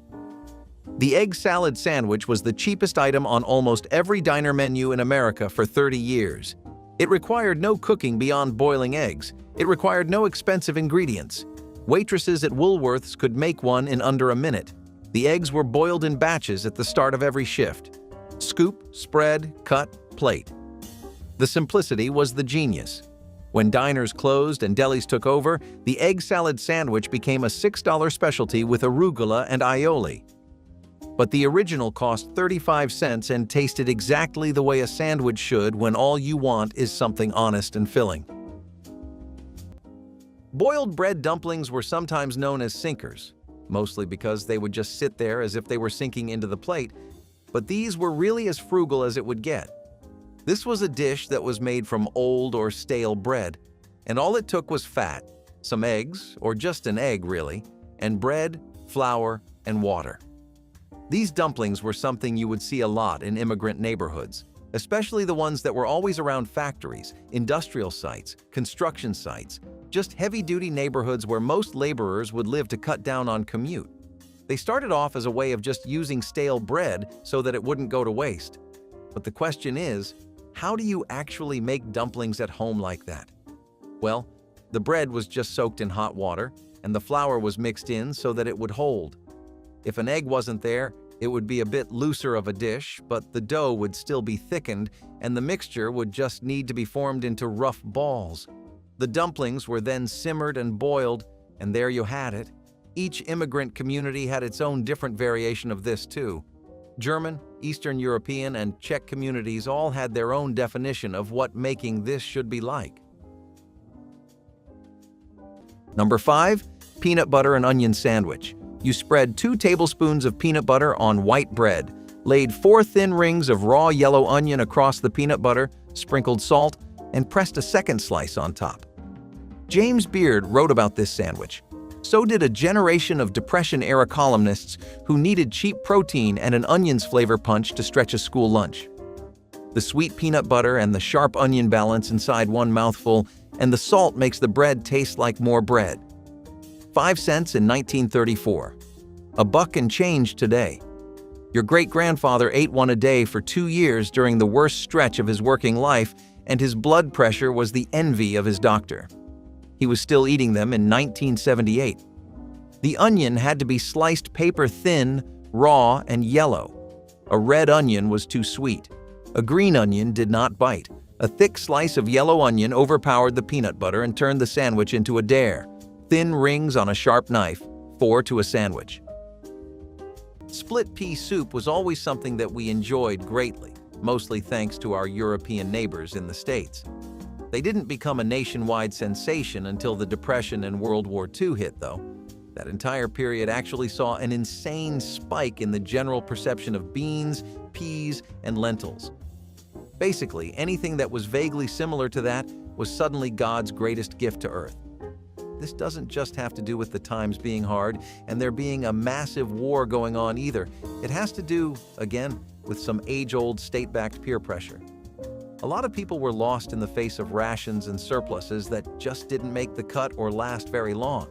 The egg salad sandwich was the cheapest item on almost every diner menu in America for 30 years. It required no cooking beyond boiling eggs. It required no expensive ingredients. Waitresses at Woolworths could make one in under a minute. The eggs were boiled in batches at the start of every shift. Scoop, spread, cut, plate. The simplicity was the genius. When diners closed and delis took over, the egg salad sandwich became a $6 specialty with arugula and aioli. But the original cost 35 cents and tasted exactly the way a sandwich should when all you want is something honest and filling. Boiled bread dumplings were sometimes known as sinkers, mostly because they would just sit there as if they were sinking into the plate, but these were really as frugal as it would get. This was a dish that was made from old or stale bread, and all it took was fat, some eggs, or just an egg really, and bread, flour, and water. These dumplings were something you would see a lot in immigrant neighborhoods, especially the ones that were always around factories, industrial sites, construction sites, just heavy-duty neighborhoods where most laborers would live to cut down on commute. They started off as a way of just using stale bread so that it wouldn't go to waste. But the question is, how do you actually make dumplings at home like that? Well, The bread was just soaked in hot water, and the flour was mixed in so that it would hold. If an egg wasn't there, it would be a bit looser of a dish, but the dough would still be thickened, and the mixture would just need to be formed into rough balls. The dumplings were then simmered and boiled, and there you had it. Each immigrant community had its own different variation of this too. German, Eastern European, and Czech communities all had their own definition of what making this should be like. Number 5, peanut butter and onion sandwich. You spread 2 tablespoons of peanut butter on white bread, laid 4 thin rings of raw yellow onion across the peanut butter, sprinkled salt, and pressed a second slice on top. James Beard wrote about this sandwich. So did a generation of Depression-era columnists who needed cheap protein and an onion's flavor punch to stretch a school lunch. The sweet peanut butter and the sharp onion balance inside one mouthful, and the salt makes the bread taste like more bread. 5 cents in 1934. A buck and change today. Your great-grandfather ate one a day for 2 years during the worst stretch of his working life, and his blood pressure was the envy of his doctor. He was still eating them in 1978. The onion had to be sliced paper thin, raw, and yellow. A red onion was too sweet. A green onion did not bite. A thick slice of yellow onion overpowered the peanut butter and turned the sandwich into a dare. Thin rings on a sharp knife, 4 to a sandwich. Split pea soup was always something that we enjoyed greatly, mostly thanks to our European neighbors in the States. They didn't become a nationwide sensation until the Depression and World War II hit, though. That entire period actually saw an insane spike in the general perception of beans, peas, and lentils. Basically, anything that was vaguely similar to that was suddenly God's greatest gift to Earth. This doesn't just have to do with the times being hard and there being a massive war going on either. It has to do, again, with some age-old state-backed peer pressure. A lot of people were lost in the face of rations and surpluses that just didn't make the cut or last very long.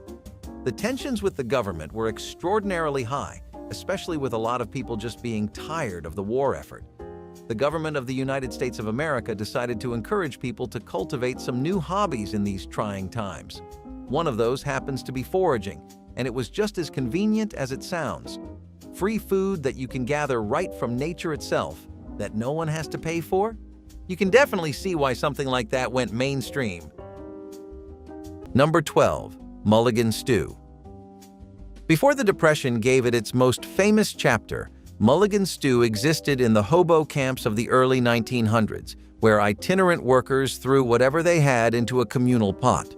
The tensions with the government were extraordinarily high, especially with a lot of people just being tired of the war effort. The government of the United States of America decided to encourage people to cultivate some new hobbies in these trying times. One of those happens to be foraging, and it was just as convenient as it sounds. Free food that you can gather right from nature itself, that no one has to pay for? You can definitely see why something like that went mainstream. Number 12, mulligan stew. Before the Depression gave it its most famous chapter, mulligan stew existed in the hobo camps of the early 1900s, where itinerant workers threw whatever they had into a communal pot.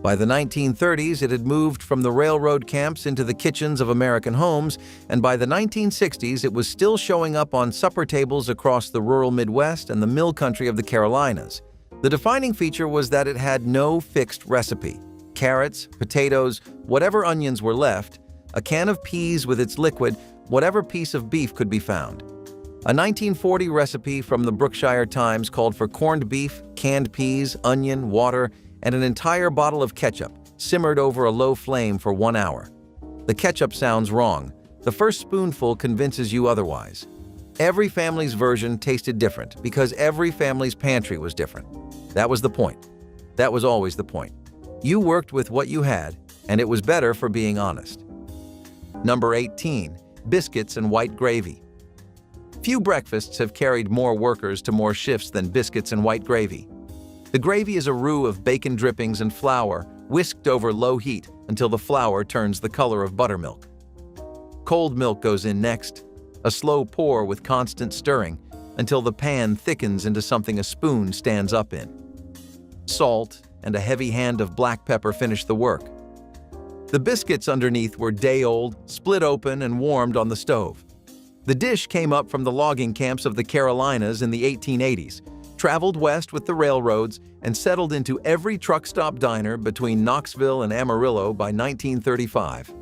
By the 1930s, it had moved from the railroad camps into the kitchens of American homes, and by the 1960s, it was still showing up on supper tables across the rural Midwest and the mill country of the Carolinas. The defining feature was that it had no fixed recipe. Carrots, potatoes, whatever onions were left, a can of peas with its liquid, whatever piece of beef could be found. A 1940 recipe from the Brookshire Times called for corned beef, canned peas, onion, water, and an entire bottle of ketchup, simmered over a low flame for 1 hour. The ketchup sounds wrong. The first spoonful convinces you otherwise. Every family's version tasted different because every family's pantry was different. That was the point. That was always the point. You worked with what you had, and it was better for being honest. Number 18, biscuits and white gravy. Few breakfasts have carried more workers to more shifts than biscuits and white gravy. The gravy is a roux of bacon drippings and flour, whisked over low heat until the flour turns the color of buttermilk. Cold milk goes in next, a slow pour with constant stirring until the pan thickens into something a spoon stands up in. Salt and a heavy hand of black pepper finish the work. The biscuits underneath were day-old, split open and warmed on the stove. The dish came up from the logging camps of the Carolinas in the 1880s, traveled west with the railroads, and settled into every truck stop diner between Knoxville and Amarillo by 1935.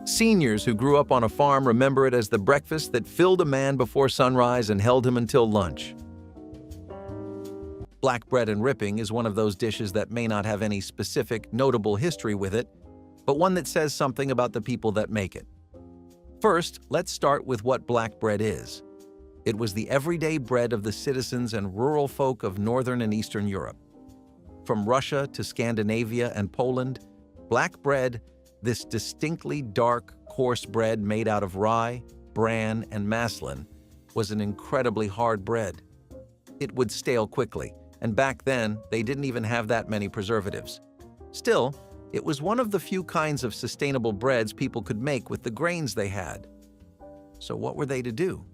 Seniors who grew up on a farm remember it as the breakfast that filled a man before sunrise and held him until lunch. Black bread and ripping is one of those dishes that may not have any specific, notable history with it, but one that says something about the people that make it. First, let's start with what black bread is. It was the everyday bread of the citizens and rural folk of Northern and Eastern Europe. From Russia to Scandinavia and Poland, black bread, this distinctly dark, coarse bread made out of rye, bran, and maslin, was an incredibly hard bread. It would stale quickly, and back then, they didn't even have that many preservatives. Still, it was one of the few kinds of sustainable breads people could make with the grains they had. So what were they to do?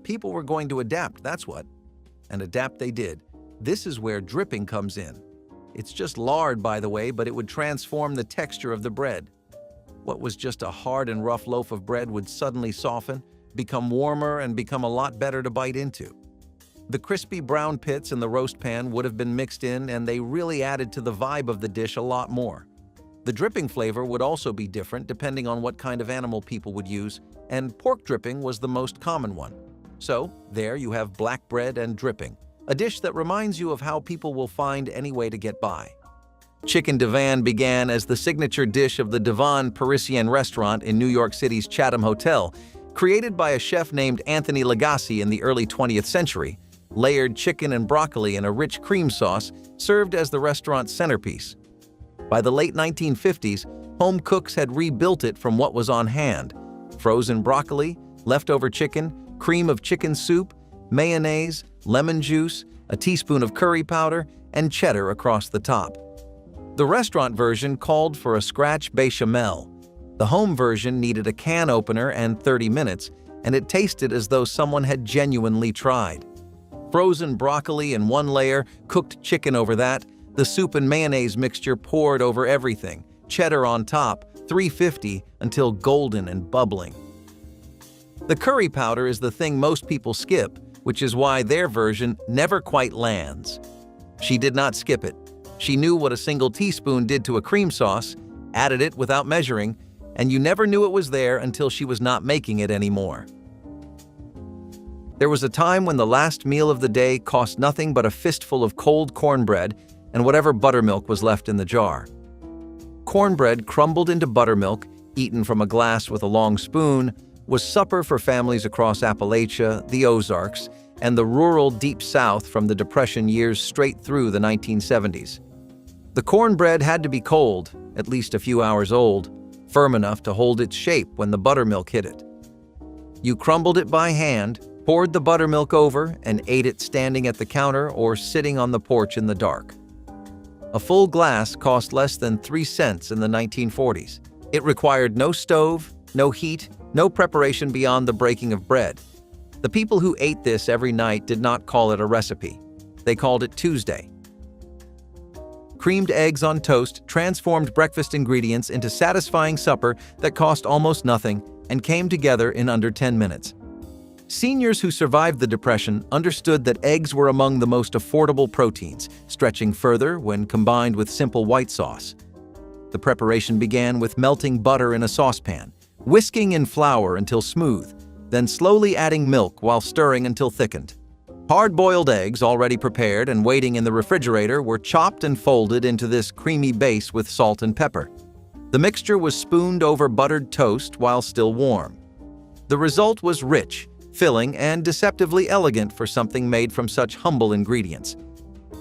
People were going to adapt, that's what. And adapt they did. This is where dripping comes in. It's just lard, by the way, but it would transform the texture of the bread. What was just a hard and rough loaf of bread would suddenly soften, become warmer, and become a lot better to bite into. The crispy brown pits in the roast pan would have been mixed in, and they really added to the vibe of the dish a lot more. The dripping flavor would also be different depending on what kind of animal people would use, and pork dripping was the most common one. So, there you have black bread and dripping, a dish that reminds you of how people will find any way to get by. Chicken divan began as the signature dish of the Divan Parisienne restaurant in New York City's Chatham Hotel, created by a chef named Anthony Lagasse in the early 20th century. Layered chicken and broccoli in a rich cream sauce served as the restaurant's centerpiece. By the late 1950s, home cooks had rebuilt it from what was on hand: frozen broccoli, leftover chicken, cream of chicken soup, mayonnaise, lemon juice, a teaspoon of curry powder, and cheddar across the top. The restaurant version called for a scratch bechamel. The home version needed a can opener and 30 minutes, and it tasted as though someone had genuinely tried. Frozen broccoli in one layer, cooked chicken over that, the soup and mayonnaise mixture poured over everything, cheddar on top, 350 until golden and bubbling. The curry powder is the thing most people skip, which is why their version never quite lands. She did not skip it. She knew what a single teaspoon did to a cream sauce, added it without measuring, and you never knew it was there until she was not making it anymore. There was a time when the last meal of the day cost nothing but a fistful of cold cornbread and whatever buttermilk was left in the jar. Cornbread crumbled into buttermilk, eaten from a glass with a long spoon, was supper for families across Appalachia, the Ozarks, and the rural Deep South from the Depression years straight through the 1970s. The cornbread had to be cold, at least a few hours old, firm enough to hold its shape when the buttermilk hit it. You crumbled it by hand, poured the buttermilk over, and ate it standing at the counter or sitting on the porch in the dark. A full glass cost less than 3 cents in the 1940s. It required no stove, no heat, no preparation beyond the breaking of bread. The people who ate this every night did not call it a recipe. They called it Tuesday. Creamed eggs on toast transformed breakfast ingredients into satisfying supper that cost almost nothing and came together in under 10 minutes. Seniors who survived the Depression understood that eggs were among the most affordable proteins, stretching further when combined with simple white sauce. The preparation began with melting butter in a saucepan, whisking in flour until smooth, then slowly adding milk while stirring until thickened. Hard-boiled eggs, already prepared and waiting in the refrigerator, were chopped and folded into this creamy base with salt and pepper. The mixture was spooned over buttered toast while still warm. The result was rich, filling, and deceptively elegant for something made from such humble ingredients.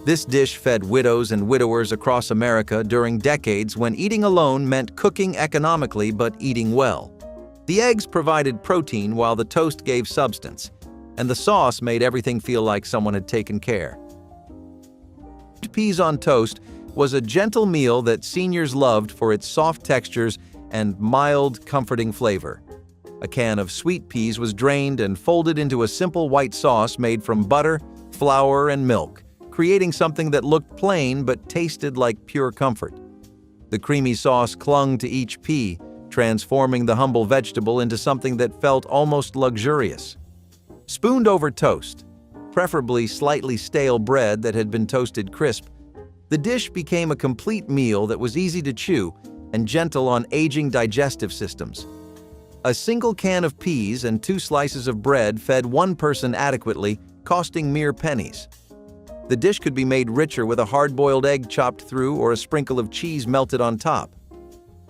This dish fed widows and widowers across America during decades when eating alone meant cooking economically but eating well. The eggs provided protein while the toast gave substance, and the sauce made everything feel like someone had taken care. Peas on toast was a gentle meal that seniors loved for its soft textures and mild, comforting flavor. A can of sweet peas was drained and folded into a simple white sauce made from butter, flour, and milk, creating something that looked plain but tasted like pure comfort. The creamy sauce clung to each pea, transforming the humble vegetable into something that felt almost luxurious. Spooned over toast, preferably slightly stale bread that had been toasted crisp, the dish became a complete meal that was easy to chew and gentle on aging digestive systems. A single can of peas and 2 slices of bread fed one person adequately, costing mere pennies. The dish could be made richer with a hard-boiled egg chopped through or a sprinkle of cheese melted on top.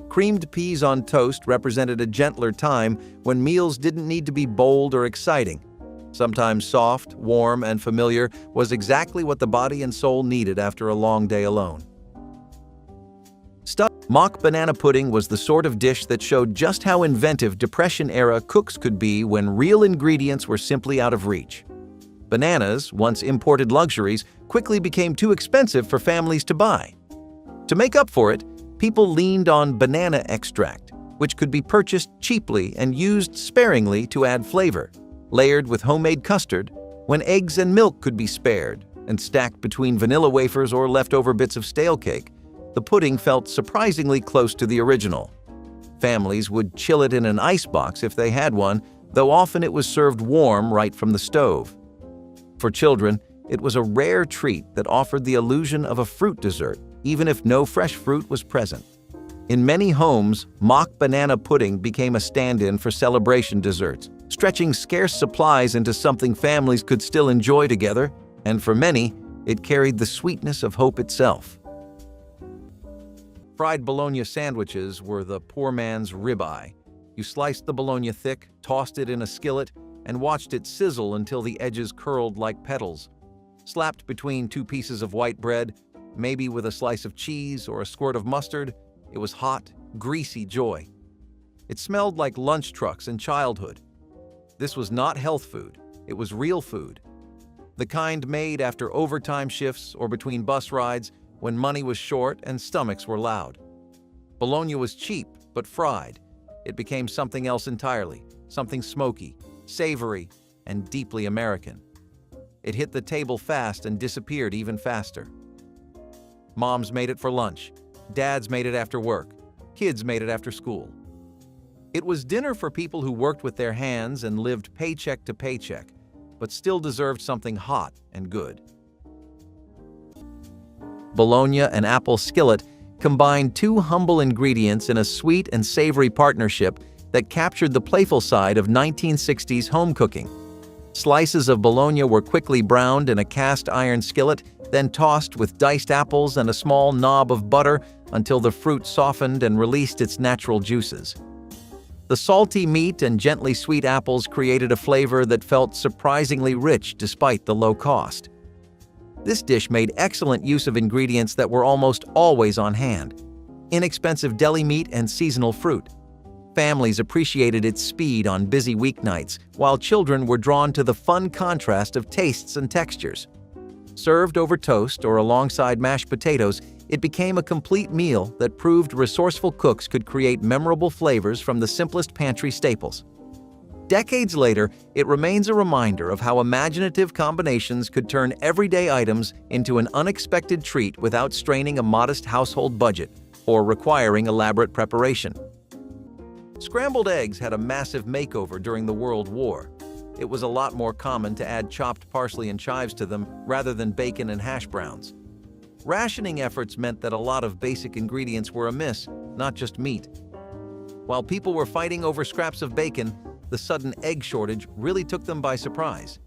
Creamed peas on toast represented a gentler time when meals didn't need to be bold or exciting. Sometimes soft, warm, and familiar was exactly what the body and soul needed after a long day alone. Mock banana pudding was the sort of dish that showed just how inventive Depression-era cooks could be when real ingredients were simply out of reach. Bananas, once imported luxuries, quickly became too expensive for families to buy. To make up for it, people leaned on banana extract, which could be purchased cheaply and used sparingly to add flavor, layered with homemade custard, when eggs and milk could be spared, and stacked between vanilla wafers or leftover bits of stale cake. The pudding felt surprisingly close to the original. Families would chill it in an icebox if they had one, though often it was served warm right from the stove. For children, it was a rare treat that offered the illusion of a fruit dessert, even if no fresh fruit was present. In many homes, mock banana pudding became a stand-in for celebration desserts, stretching scarce supplies into something families could still enjoy together, and for many, it carried the sweetness of hope itself. Fried bologna sandwiches were the poor man's ribeye. You sliced the bologna thick, tossed it in a skillet, and watched it sizzle until the edges curled like petals. Slapped between two pieces of white bread, maybe with a slice of cheese or a squirt of mustard, it was hot, greasy joy. It smelled like lunch trucks and childhood. This was not health food, it was real food. The kind made after overtime shifts or between bus rides when money was short and stomachs were loud. Bologna was cheap, but fried. It became something else entirely, something smoky, savory, and deeply American. It hit the table fast and disappeared even faster. Moms made it for lunch. Dads made it after work. Kids made it after school. It was dinner for people who worked with their hands and lived paycheck to paycheck, but still deserved something hot and good. Bologna and apple skillet combined two humble ingredients in a sweet and savory partnership that captured the playful side of 1960s home cooking. Slices of bologna were quickly browned in a cast iron skillet, then tossed with diced apples and a small knob of butter until the fruit softened and released its natural juices. The salty meat and gently sweet apples created a flavor that felt surprisingly rich despite the low cost. This dish made excellent use of ingredients that were almost always on hand: inexpensive deli meat and seasonal fruit. Families appreciated its speed on busy weeknights, while children were drawn to the fun contrast of tastes and textures. Served over toast or alongside mashed potatoes, it became a complete meal that proved resourceful cooks could create memorable flavors from the simplest pantry staples. Decades later, it remains a reminder of how imaginative combinations could turn everyday items into an unexpected treat without straining a modest household budget or requiring elaborate preparation. Scrambled eggs had a massive makeover during the World War. It was a lot more common to add chopped parsley and chives to them rather than bacon and hash browns. Rationing efforts meant that a lot of basic ingredients were amiss, not just meat. While people were fighting over scraps of bacon, the sudden egg shortage really took them by surprise.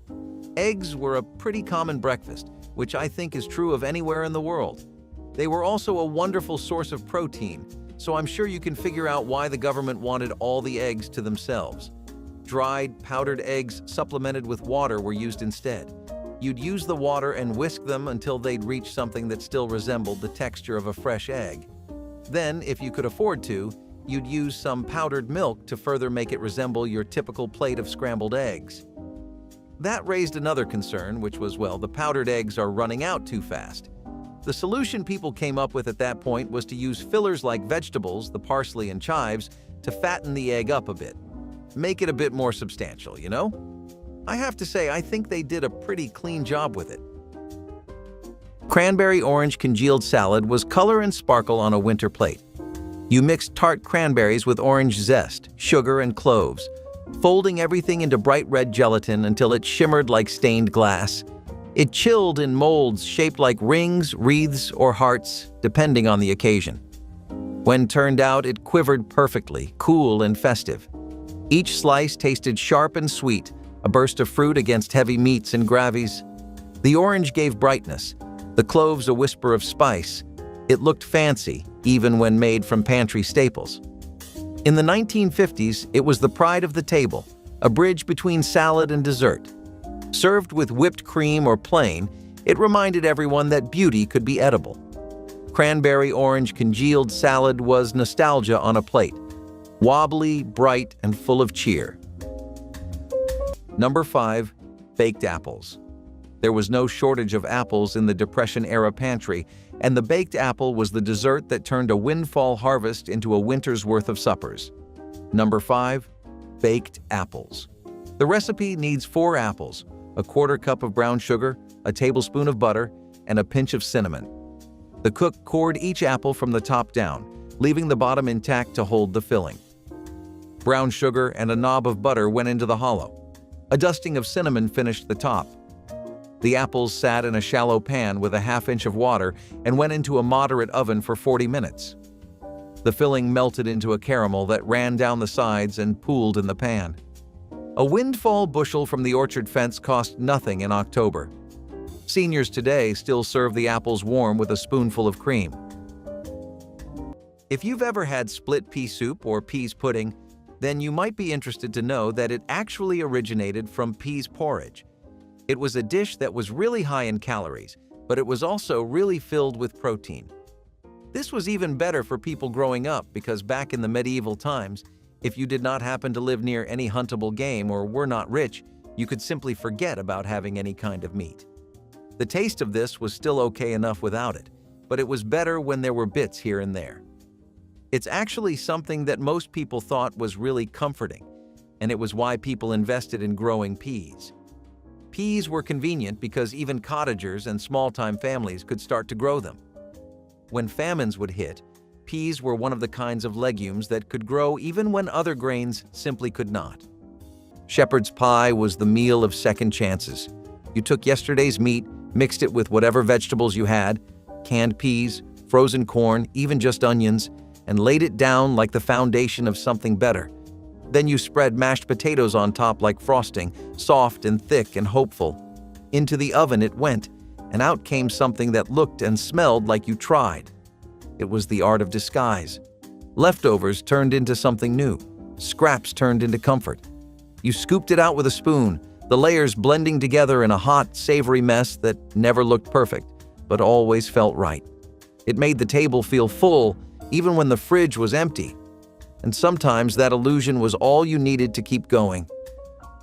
Eggs were a pretty common breakfast, which I think is true of anywhere in the world. They were also a wonderful source of protein, so I'm sure you can figure out why the government wanted all the eggs to themselves. Dried, powdered eggs supplemented with water were used instead. You'd use the water and whisk them until they'd reach something that still resembled the texture of a fresh egg. Then, if you could afford to, you'd use some powdered milk to further make it resemble your typical plate of scrambled eggs. That raised another concern, which was, well, the powdered eggs are running out too fast. The solution people came up with at that point was to use fillers like vegetables, the parsley and chives, to fatten the egg up a bit. Make it a bit more substantial, you know? I have to say, I think they did a pretty clean job with it. Cranberry-orange congealed salad was color and sparkle on a winter plate. You mixed tart cranberries with orange zest, sugar, and cloves, folding everything into bright red gelatin until it shimmered like stained glass. It chilled in molds shaped like rings, wreaths, or hearts, depending on the occasion. When turned out, it quivered perfectly, cool and festive. Each slice tasted sharp and sweet, a burst of fruit against heavy meats and gravies. The orange gave brightness, the cloves a whisper of spice. It looked fancy, even when made from pantry staples. In the 1950s, it was the pride of the table, a bridge between salad and dessert. Served with whipped cream or plain, it reminded everyone that beauty could be edible. Cranberry orange congealed salad was nostalgia on a plate, wobbly, bright, and full of cheer. Number 5. Baked apples. There was no shortage of apples in the Depression-era pantry, and the baked apple was the dessert that turned a windfall harvest into a winter's worth of suppers. Number 5. Baked apples. The recipe needs 4 apples, a quarter cup of brown sugar, a tablespoon of butter, and a pinch of cinnamon. The cook cored each apple from the top down, leaving the bottom intact to hold the filling. Brown sugar and a knob of butter went into the hollow. A dusting of cinnamon finished the top. The apples sat in a shallow pan with a half-inch of water and went into a moderate oven for 40 minutes. The filling melted into a caramel that ran down the sides and pooled in the pan. A windfall bushel from the orchard fence cost nothing in October. Seniors today still serve the apples warm with a spoonful of cream. If you've ever had split pea soup or peas pudding, then you might be interested to know that it actually originated from peas porridge. It was a dish that was really high in calories, but it was also really filled with protein. This was even better for people growing up because back in the medieval times, if you did not happen to live near any huntable game or were not rich, you could simply forget about having any kind of meat. The taste of this was still okay enough without it, but it was better when there were bits here and there. It's actually something that most people thought was really comforting, and it was why people invested in growing peas. Peas were convenient because even cottagers and small-time families could start to grow them. When famines would hit, peas were one of the kinds of legumes that could grow even when other grains simply could not. Shepherd's pie was the meal of second chances. You took yesterday's meat, mixed it with whatever vegetables you had, canned peas, frozen corn, even just onions, and laid it down like the foundation of something better. Then you spread mashed potatoes on top like frosting, soft and thick and hopeful. Into the oven it went, and out came something that looked and smelled like you tried. It was the art of disguise. Leftovers turned into something new. Scraps turned into comfort. You scooped it out with a spoon, the layers blending together in a hot, savory mess that never looked perfect, but always felt right. It made the table feel full, even when the fridge was empty. And sometimes that illusion was all you needed to keep going.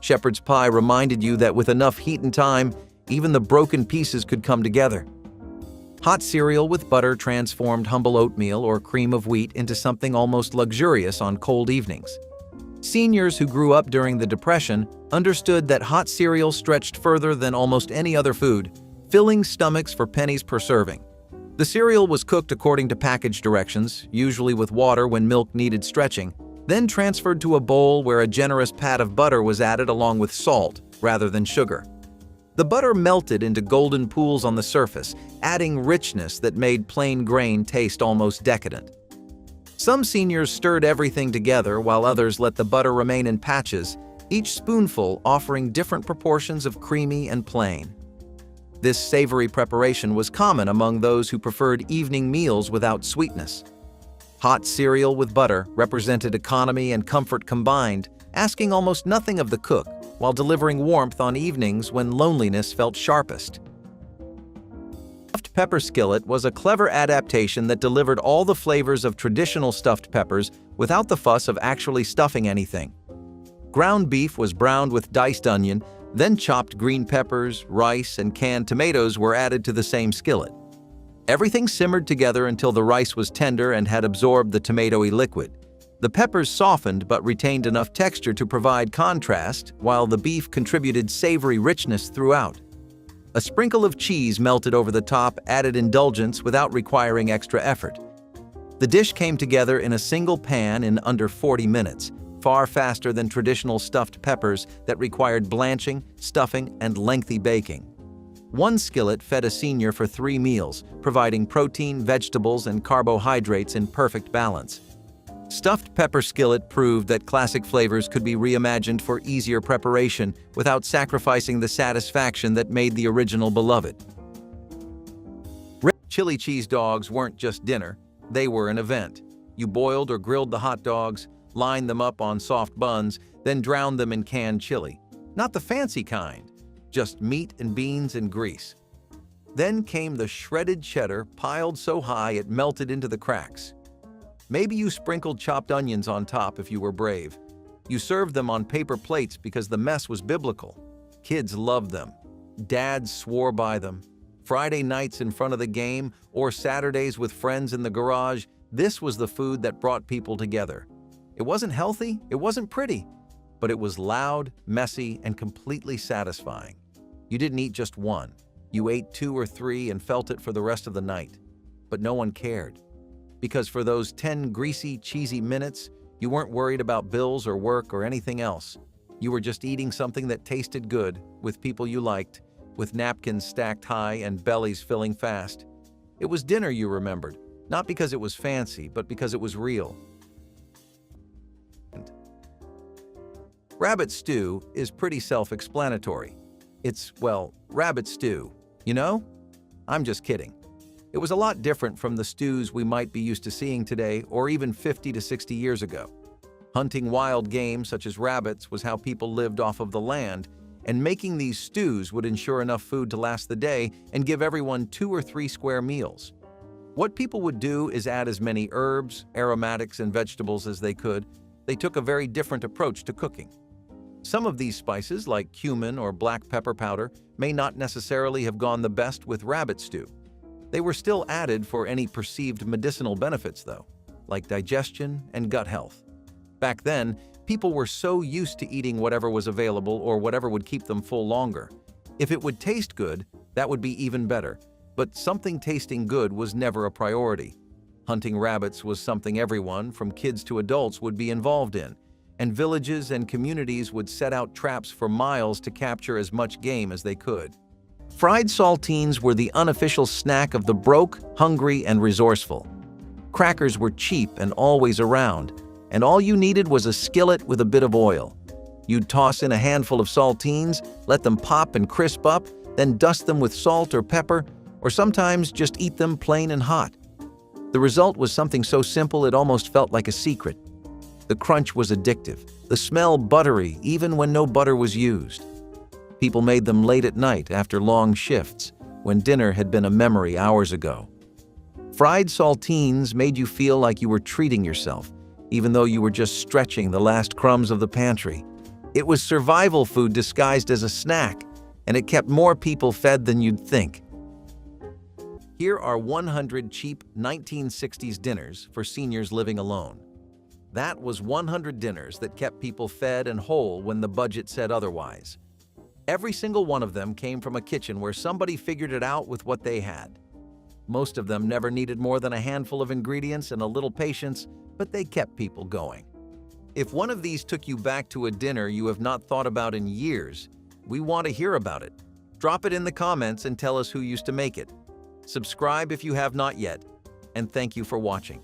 Shepherd's pie reminded you that with enough heat and time, even the broken pieces could come together. Hot cereal with butter transformed humble oatmeal or cream of wheat into something almost luxurious on cold evenings. Seniors who grew up during the Depression understood that hot cereal stretched further than almost any other food, filling stomachs for pennies per serving. The cereal was cooked according to package directions, usually with water when milk needed stretching, then transferred to a bowl where a generous pat of butter was added along with salt rather than sugar. The butter melted into golden pools on the surface, adding richness that made plain grain taste almost decadent. Some seniors stirred everything together while others let the butter remain in patches, each spoonful offering different proportions of creamy and plain. This savory preparation was common among those who preferred evening meals without sweetness. Hot cereal with butter represented economy and comfort combined, asking almost nothing of the cook while delivering warmth on evenings when loneliness felt sharpest. Stuffed pepper skillet was a clever adaptation that delivered all the flavors of traditional stuffed peppers without the fuss of actually stuffing anything. Ground beef was browned with diced onion, then chopped green peppers, rice, and canned tomatoes were added to the same skillet. Everything simmered together until the rice was tender and had absorbed the tomatoey liquid. The peppers softened but retained enough texture to provide contrast, while the beef contributed savory richness throughout. A sprinkle of cheese melted over the top added indulgence without requiring extra effort. The dish came together in a single pan in under 40 minutes, far faster than traditional stuffed peppers that required blanching, stuffing, and lengthy baking. One skillet fed a senior for 3 meals, providing protein, vegetables, and carbohydrates in perfect balance. Stuffed pepper skillet proved that classic flavors could be reimagined for easier preparation without sacrificing the satisfaction that made the original beloved. Chili cheese dogs weren't just dinner, they were an event. You boiled or grilled the hot dogs, lined them up on soft buns, then drowned them in canned chili. Not the fancy kind. just meat and beans and grease. Then came the shredded cheddar piled so high it melted into the cracks. Maybe you sprinkled chopped onions on top if you were brave. You served them on paper plates because the mess was biblical. Kids loved them. Dads swore by them. Friday nights in front of the game or Saturdays with friends in the garage, this was the food that brought people together. It wasn't healthy, it wasn't pretty, but it was loud, messy, and completely satisfying. You didn't eat just one. You ate 2 or 3 and felt it for the rest of the night. But no one cared. Because for those 10 greasy, cheesy minutes, you weren't worried about bills or work or anything else. You were just eating something that tasted good, with people you liked, with napkins stacked high and bellies filling fast. It was dinner you remembered, not because it was fancy, but because it was real. Rabbit stew is pretty self-explanatory. It's, well, rabbit stew, you know? I'm just kidding. It was a lot different from the stews we might be used to seeing today or even 50 to 60 years ago. Hunting wild game such as rabbits was how people lived off of the land, and making these stews would ensure enough food to last the day and give everyone 2 or 3 square meals. What people would do is add as many herbs, aromatics, and vegetables as they could. They took a very different approach to cooking. Some of these spices, like cumin or black pepper powder, may not necessarily have gone the best with rabbit stew. They were still added for any perceived medicinal benefits, though, like digestion and gut health. Back then, people were so used to eating whatever was available or whatever would keep them full longer. If it would taste good, that would be even better, but something tasting good was never a priority. Hunting rabbits was something everyone, from kids to adults, would be involved in, and villages and communities would set out traps for miles to capture as much game as they could. Fried saltines were the unofficial snack of the broke, hungry, and resourceful. Crackers were cheap and always around, and all you needed was a skillet with a bit of oil. You'd toss in a handful of saltines, let them pop and crisp up, then dust them with salt or pepper, or sometimes just eat them plain and hot. The result was something so simple it almost felt like a secret. The crunch was addictive, the smell buttery even when no butter was used. People made them late at night after long shifts, when dinner had been a memory hours ago. Fried saltines made you feel like you were treating yourself, even though you were just stretching the last crumbs of the pantry. It was survival food disguised as a snack, and it kept more people fed than you'd think. Here are 100 cheap 1960s dinners for seniors living alone. That was 100 dinners that kept people fed and whole when the budget said otherwise. Every single one of them came from a kitchen where somebody figured it out with what they had. Most of them never needed more than a handful of ingredients and a little patience, but they kept people going. If one of these took you back to a dinner you have not thought about in years, we want to hear about it. Drop it in the comments and tell us who used to make it. Subscribe if you have not yet, and thank you for watching.